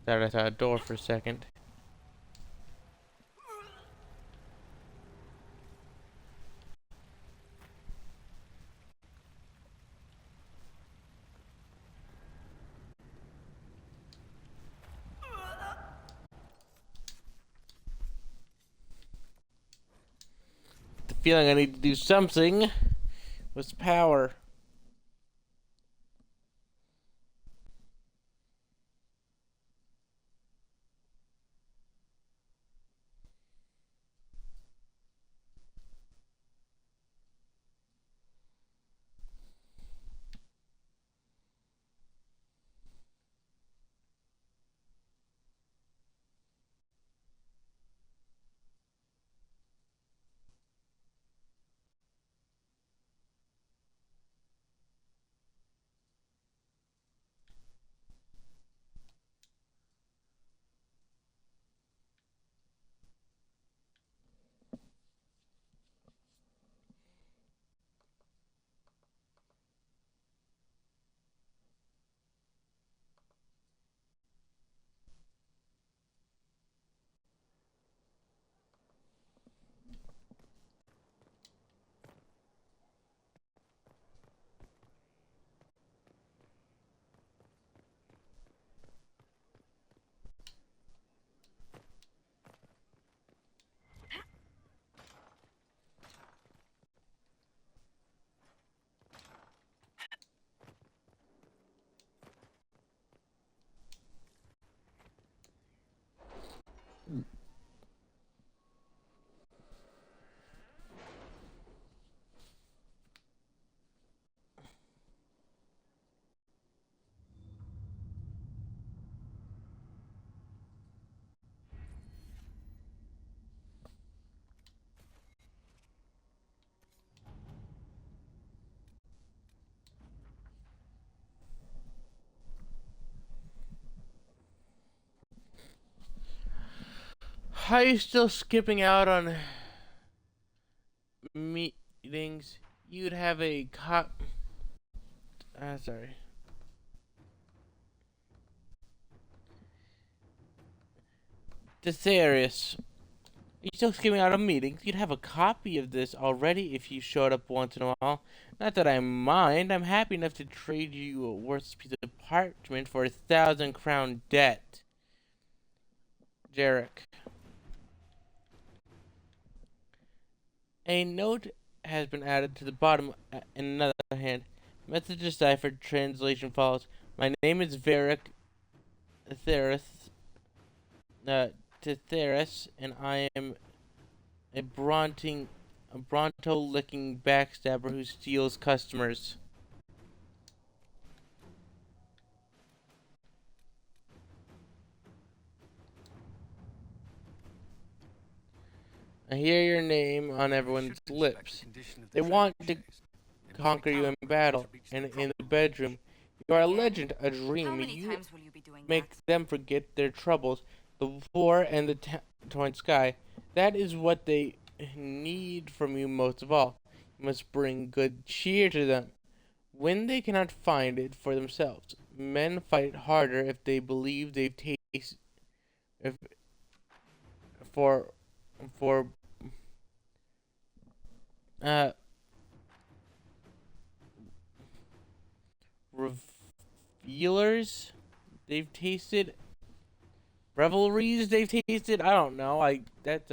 Thought I saw a door for a second. The feeling I need to do something with power. How are you still skipping out on meetings? You'd have a sorry. Desarius. You're still skipping out on meetings. You'd have a copy of this already if you showed up once in a while. Not that I mind. I'm happy enough to trade you a worthless piece of parchment for 1,000 crown debt. Jarek. A note has been added to the bottom in another hand. Message deciphered. Translation follows. My name is Varric Theris, and I am a a Bronto-licking backstabber who steals customers. I hear your name on everyone's lips. They want to conquer you in battle, and in the bedroom. You are a legend, a dream. You make them forget their troubles, the war and the torn sky. That is what they need from you most of all. You must bring good cheer to them when they cannot find it for themselves. Men fight harder if they believe they've tasted if for uh revelers they've tasted revelries they've tasted. I don't know. I that's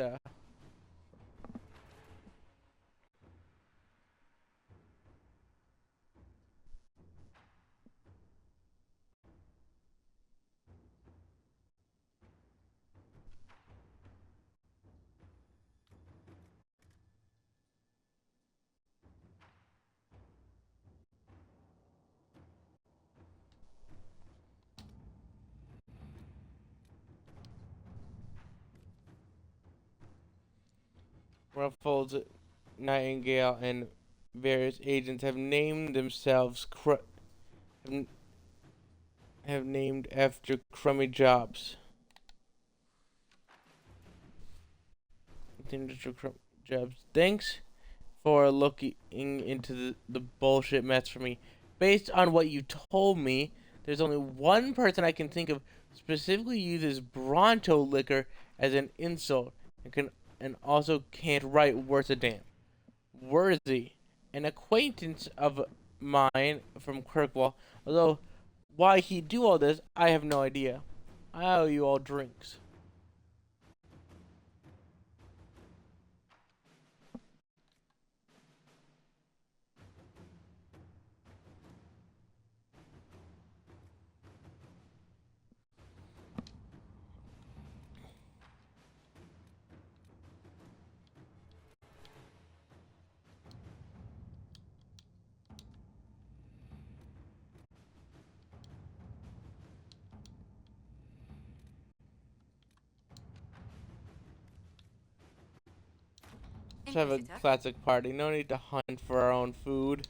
Ruffles, Nightingale, and various agents have named themselves have named after crummy jobs. Jobs. Thanks for looking into the bullshit mess for me. Based on what you told me, there's only one person I can think of specifically uses Bronto liquor as an insult and also can't write worth a damn. Worthy, an acquaintance of mine from Kirkwall, although why he'd do all this, I have no idea. I owe you all drinks. Let's have a classic party. No need to hunt for our own food.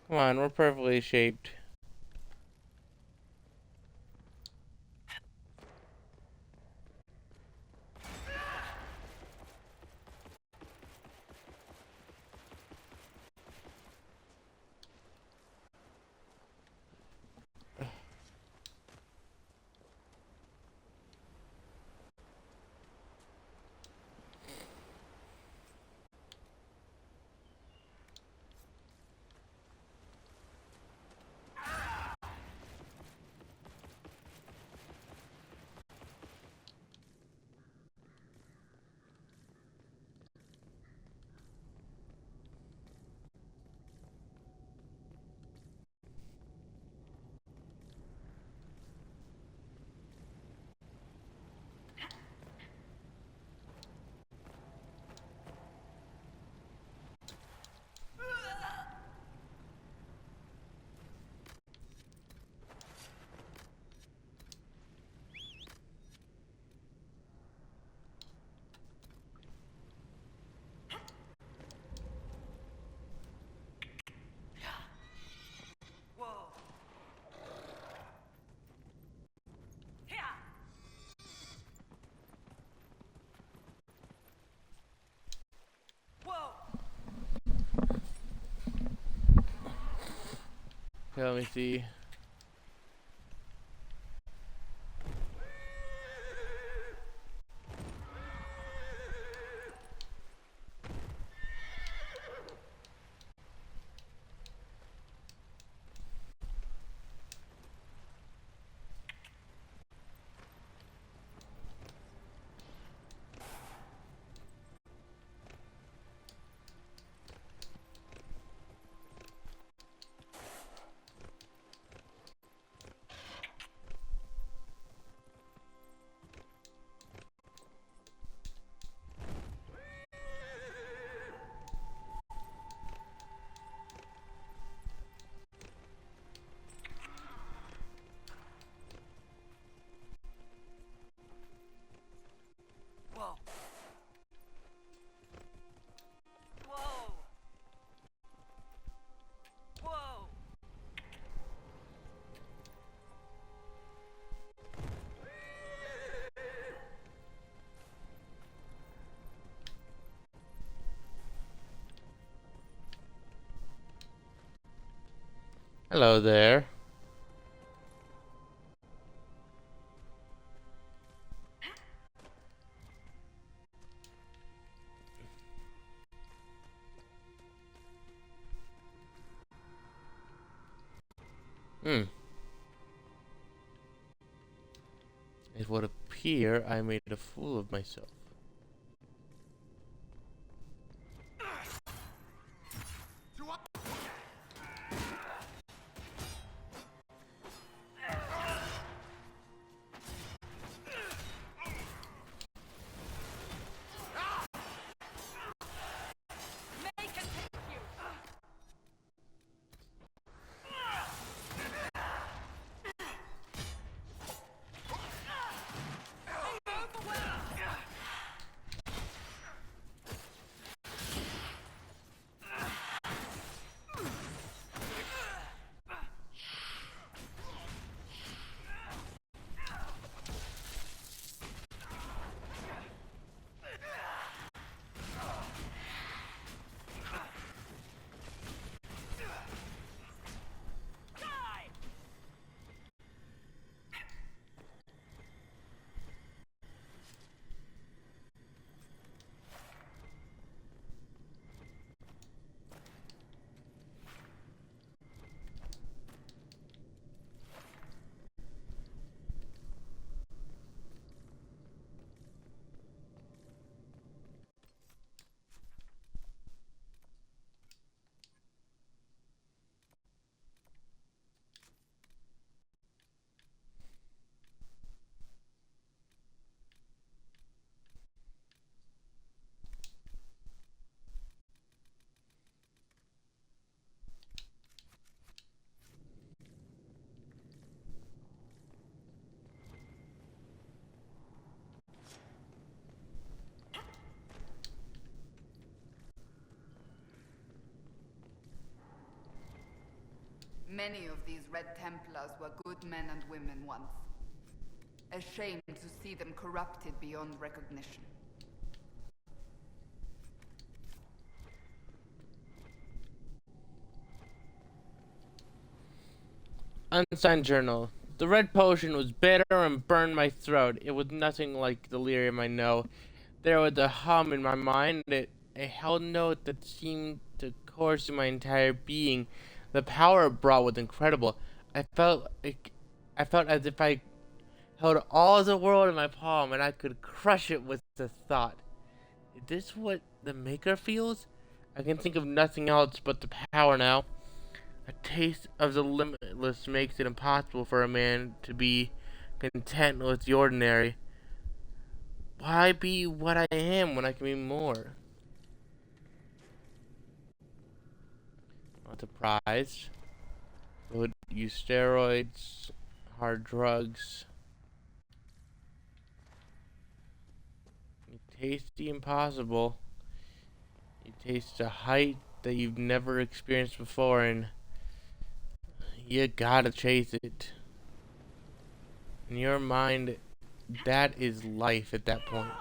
Come on, we're perfectly shaped. Okay, let me see. Whoa. Whoa. Whoa. Hello there. It would appear I made a fool of myself. Many of these Red Templars were good men and women once. A shame to see them corrupted beyond recognition. Unsigned journal. The red potion was bitter and burned my throat. It was nothing like delirium I know. There was a hum in my mind, a held note that seemed to course through my entire being. The power it brought was incredible. I felt as if I held all the world in my palm and I could crush it with the thought. Is this what the Maker feels? I can think of nothing else but the power now. A taste of the limitless makes it impossible for a man to be content with the ordinary. Why be what I am when I can be more? Not a prize. Would use steroids, hard drugs. You taste the impossible. You taste a height that you've never experienced before, and you gotta chase it. In your mind, that is life at that point.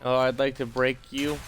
Oh, I'd like to break you.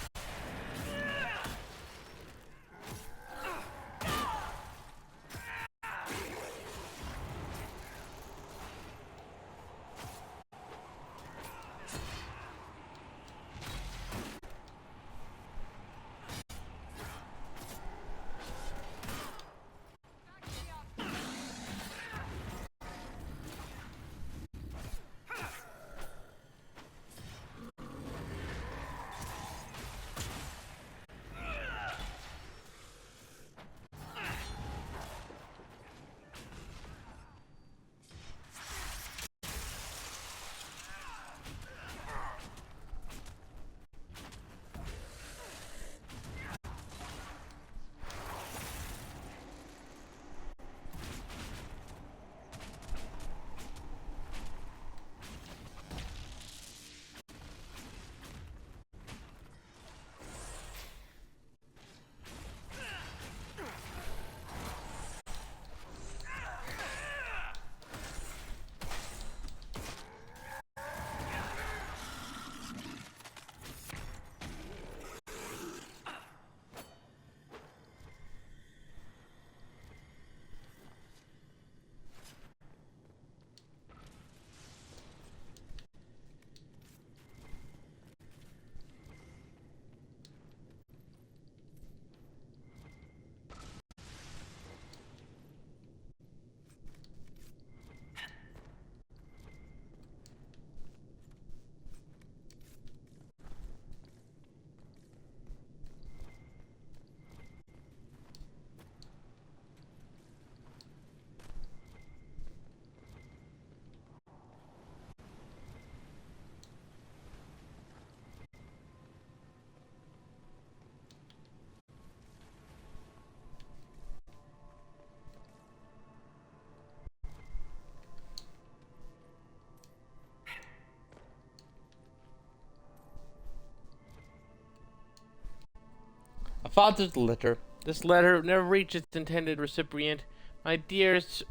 A father's letter. This letter never reached its intended recipient. My dearest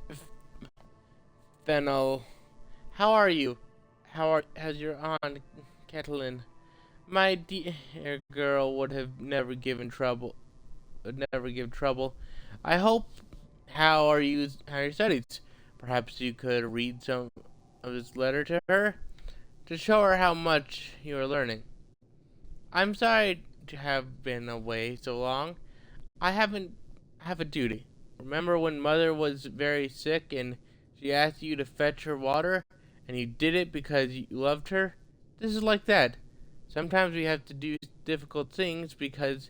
Fennel, how are you? How's your aunt, Catelyn? My dear girl would have never given trouble. Would never give trouble. I hope. How are you? How are your studies? Perhaps you could read some of this letter to her to show her how much you are learning. I'm sorry to have been away so long. I have a duty. Remember when Mother was very sick and she asked you to fetch her water, and you did it because you loved her? This is like that. Sometimes we have to do difficult things because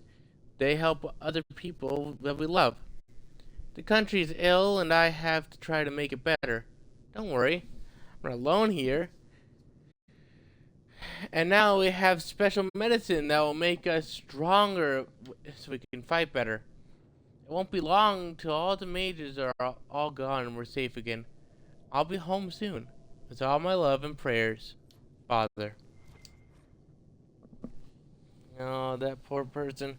they help other people that we love. The country is ill, and I have to try to make it better. Don't worry. I'm not alone here. And now we have special medicine that will make us stronger so we can fight better. It won't be long till all the mages are all gone and we're safe again. I'll be home soon. With all my love and prayers. father. Oh, that poor person.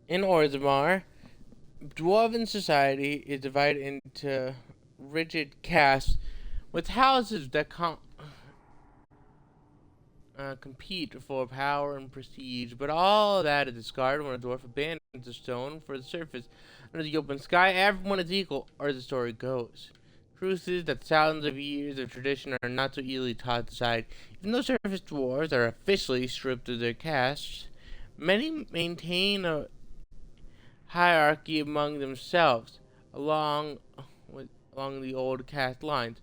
In Orzammar, dwarven society is divided into rigid castes with houses that compete for power and prestige, but all that is discarded when a dwarf abandons the stone for the surface. Under the open sky, everyone is equal, or the story goes. Truth is that thousands of years of tradition are not so easily tossed aside. Even though surface dwarves are officially stripped of their castes, many maintain a hierarchy among themselves along the old caste lines.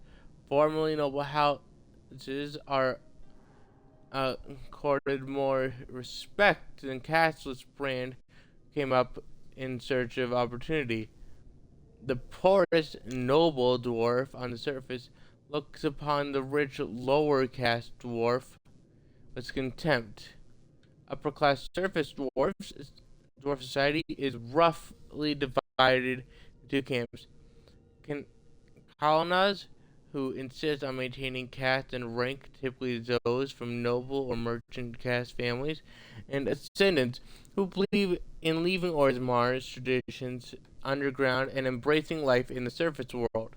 Formerly noble houses are accorded more respect than casteless brand came up in search of opportunity. The poorest noble dwarf on the surface looks upon the rich lower caste dwarf with contempt. Upper class surface dwarf society is roughly divided into camps. Colonnas, who insist on maintaining caste and rank, typically those from noble or merchant caste families, and ascendants, who believe in leaving Orzamar's traditions underground and embracing life in the surface world.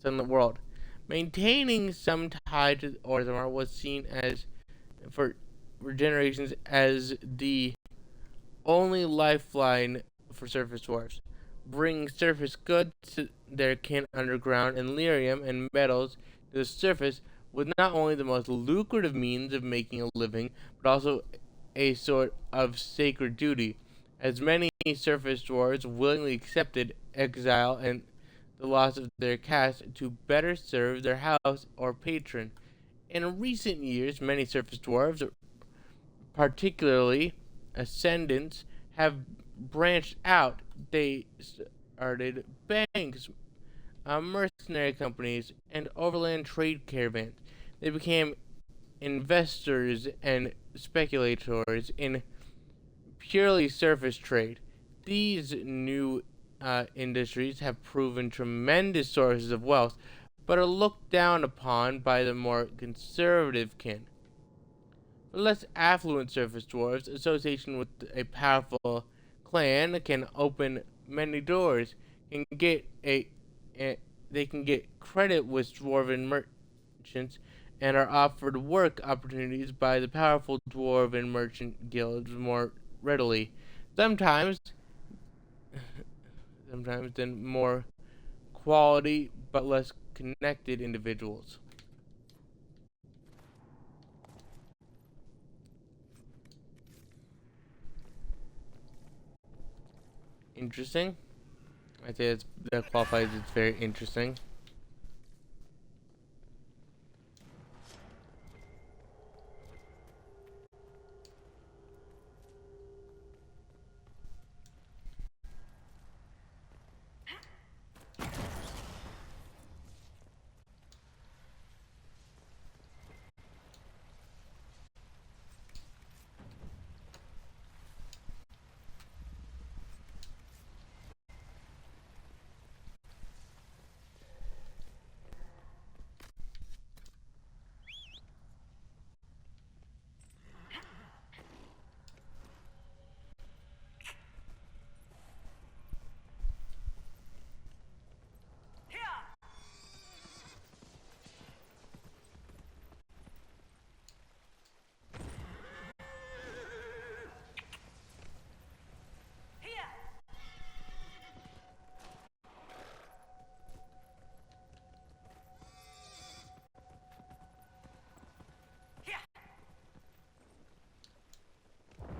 Sunlit world. Maintaining some tie to Orzammar was seen as, for generations, as the only lifeline for surface dwarfs, bringing surface goods to their kin underground, and lyrium and metals to the surface was not only the most lucrative means of making a living, but also a sort of sacred duty, as many surface dwarves willingly accepted exile and the loss of their caste to better serve their house or patron. In recent years, many surface dwarves, particularly ascendants, have branched out. They started banks, mercenary companies, and overland trade caravans. They became investors and speculators in purely surface trade. These new industries have proven tremendous sources of wealth, but are looked down upon by the more conservative kin. For less affluent surface dwarves, association with a powerful clan can open many doors. Can get they can get credit with dwarven merchants and are offered work opportunities by the powerful dwarven merchant guilds more readily. Sometimes, sometimes than more quality but less connected individuals. Interesting. I'd say that qualifies as very interesting.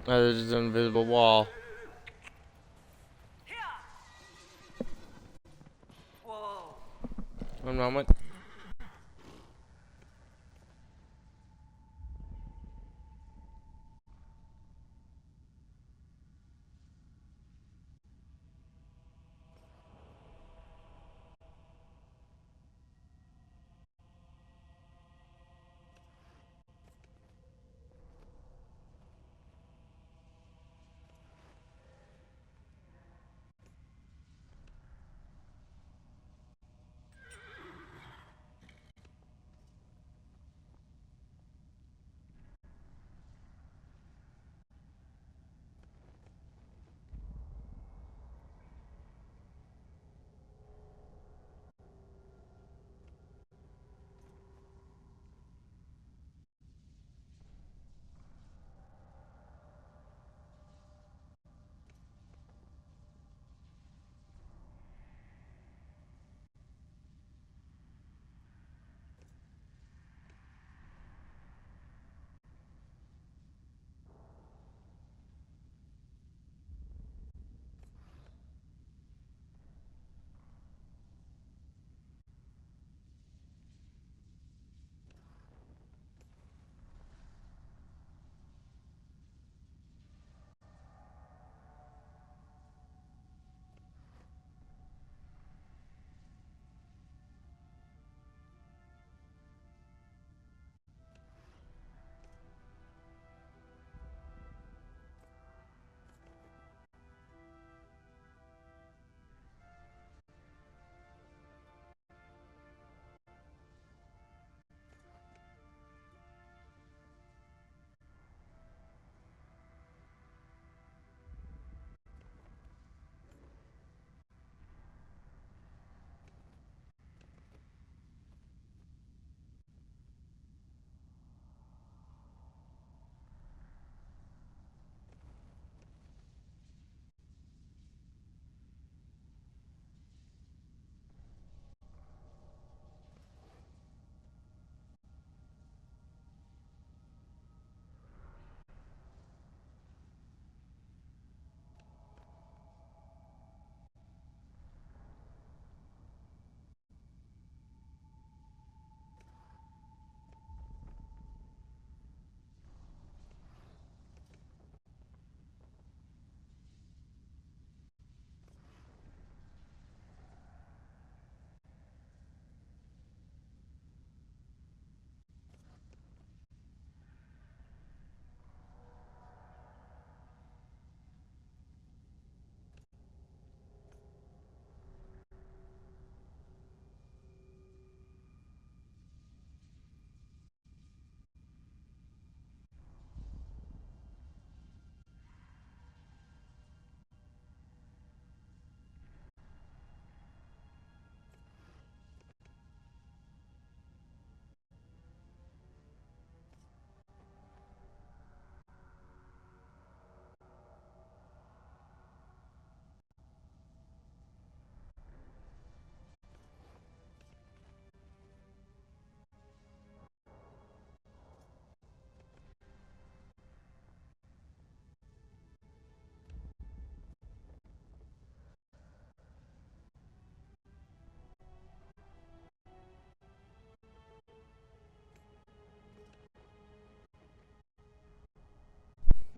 Oh, there's an invisible wall. Whoa. One moment.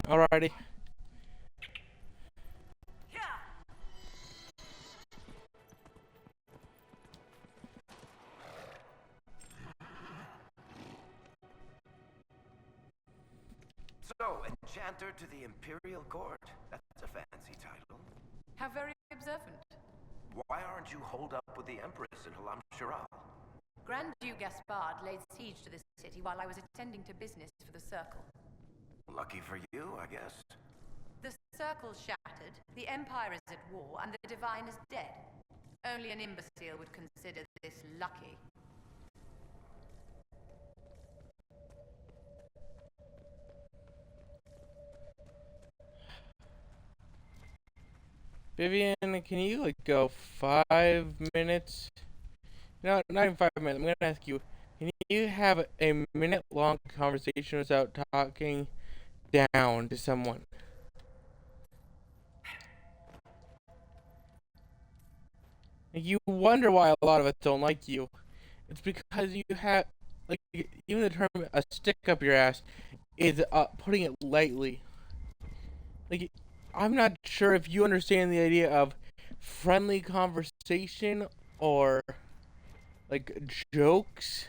Alrighty. So, Enchanter to the Imperial Court. That's a fancy title. How very observant. Why aren't you holed up with the Empress in Halam Shiral? Grand Duke Gaspard laid siege to this city while I was attending to business for the Circle. Lucky for you, I guess. The Circle's shattered, the Empire is at war, and the Divine is dead. Only an imbecile would consider this lucky. Vivian, can you like go 5 minutes? No, not even 5 minutes. I'm gonna ask you. Can you have a minute-long conversation without talking down to someone. You wonder why a lot of us don't like you. It's because you have, like, even the term "a stick up your ass" is putting it lightly. Like, I'm not sure if you understand the idea of friendly conversation or, like, jokes.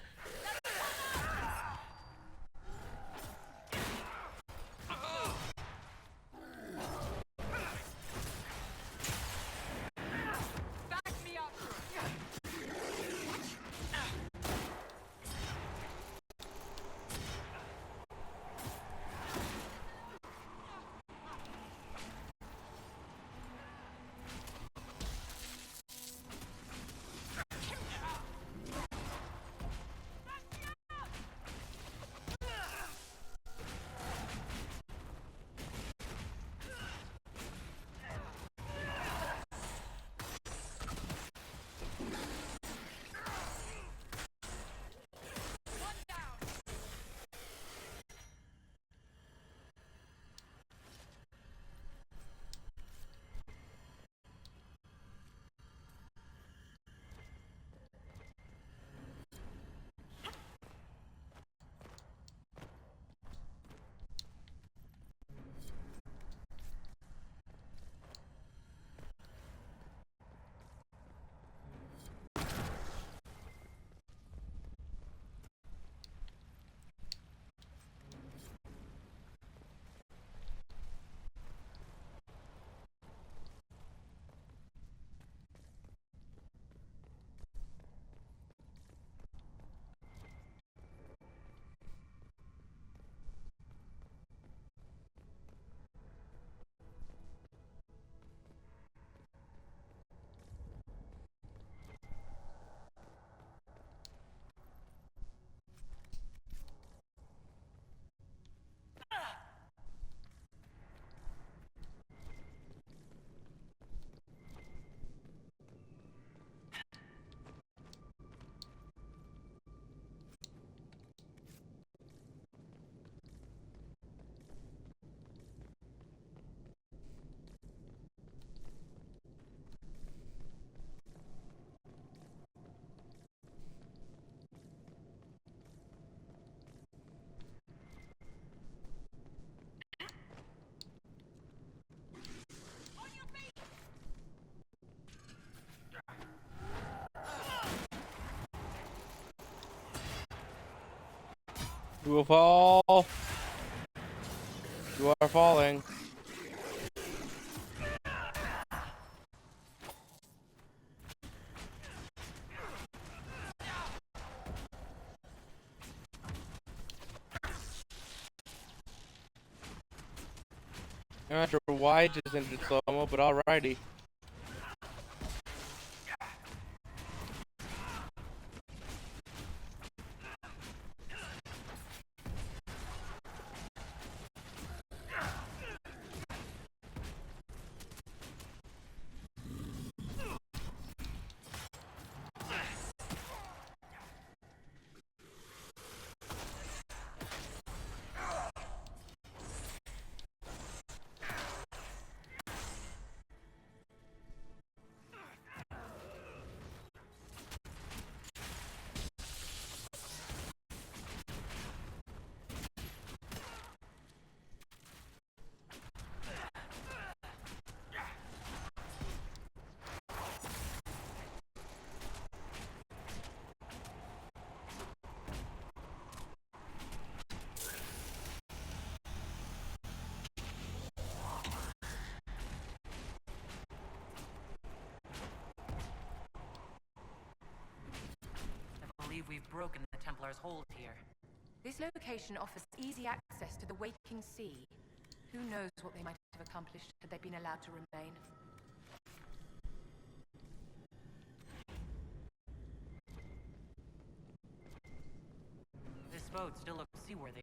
You will fall. You are falling. I'm not sure why it just entered slow-mo, but alrighty. I believe we've broken the Templar's hold here. This location offers easy access to the waking sea. Who knows what they might have accomplished had they been allowed to remain. This boat still looks seaworthy.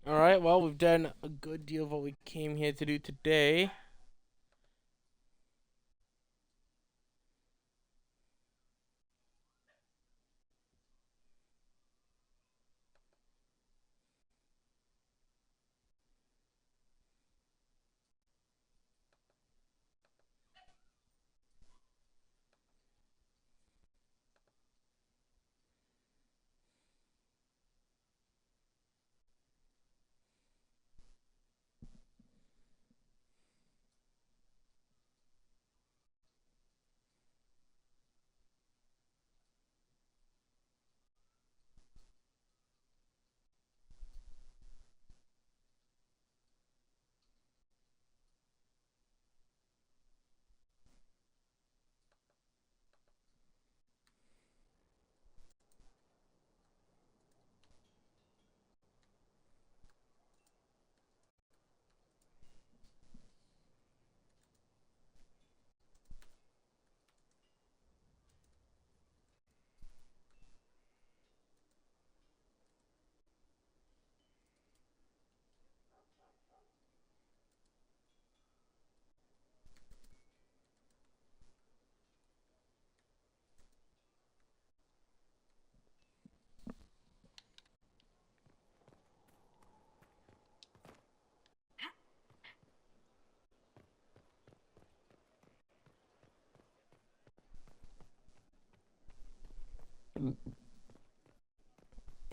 Alright, well, we've done a good deal of what we came here to do today.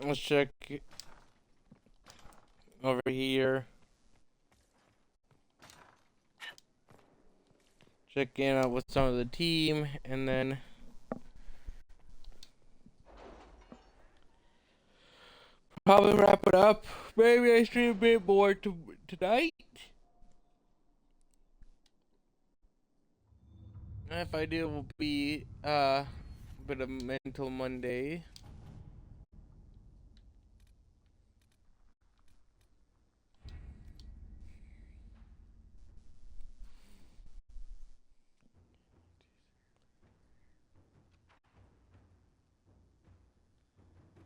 Let's check over here. Check in with some of the team, and then probably wrap it up. Maybe I stream a bit more tonight. If I do, it will be a bit of mental Monday.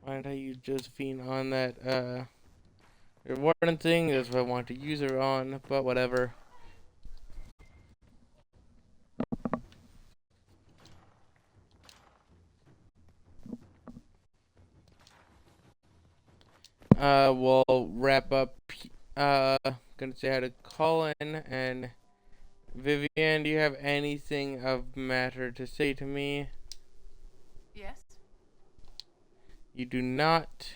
Why did I use Josephine on that rewarding thing? That's what I want to use her on, but whatever. We'll wrap up. Gonna say hi to Colin and Vivian. Do you have anything of matter to say to me? Yes? You do not.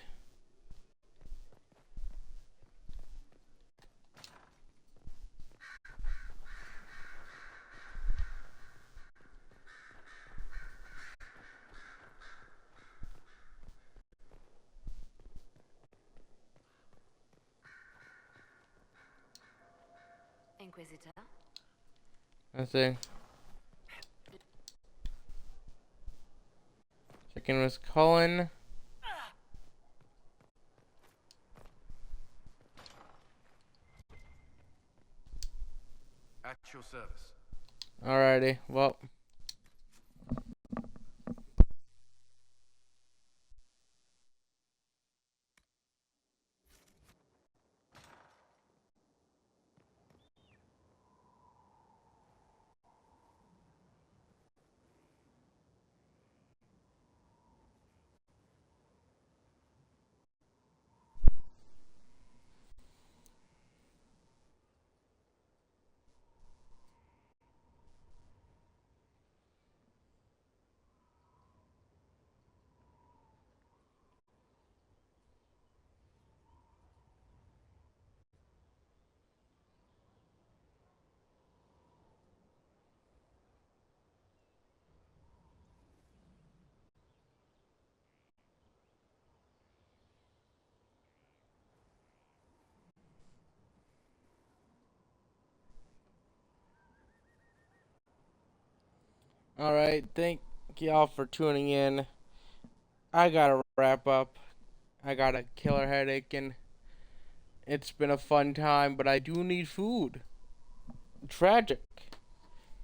Inquisitor? Nothing. Check in with Colin. At your service. Alrighty, well. Alright, thank y'all for tuning in. I gotta wrap up. I got a killer headache and it's been a fun time, but I do need food. Tragic.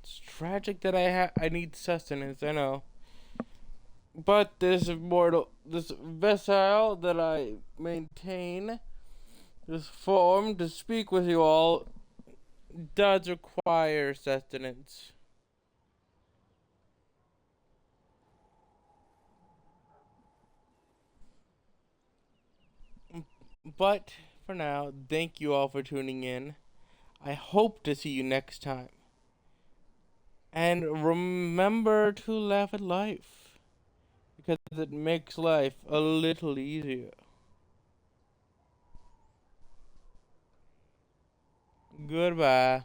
It's tragic that I need sustenance, I know. But this vessel that I maintain This form to speak with you all does require sustenance. But for now, thank you all for tuning in. I hope to see you next time. And remember to laugh at life, because it makes life a little easier. Goodbye.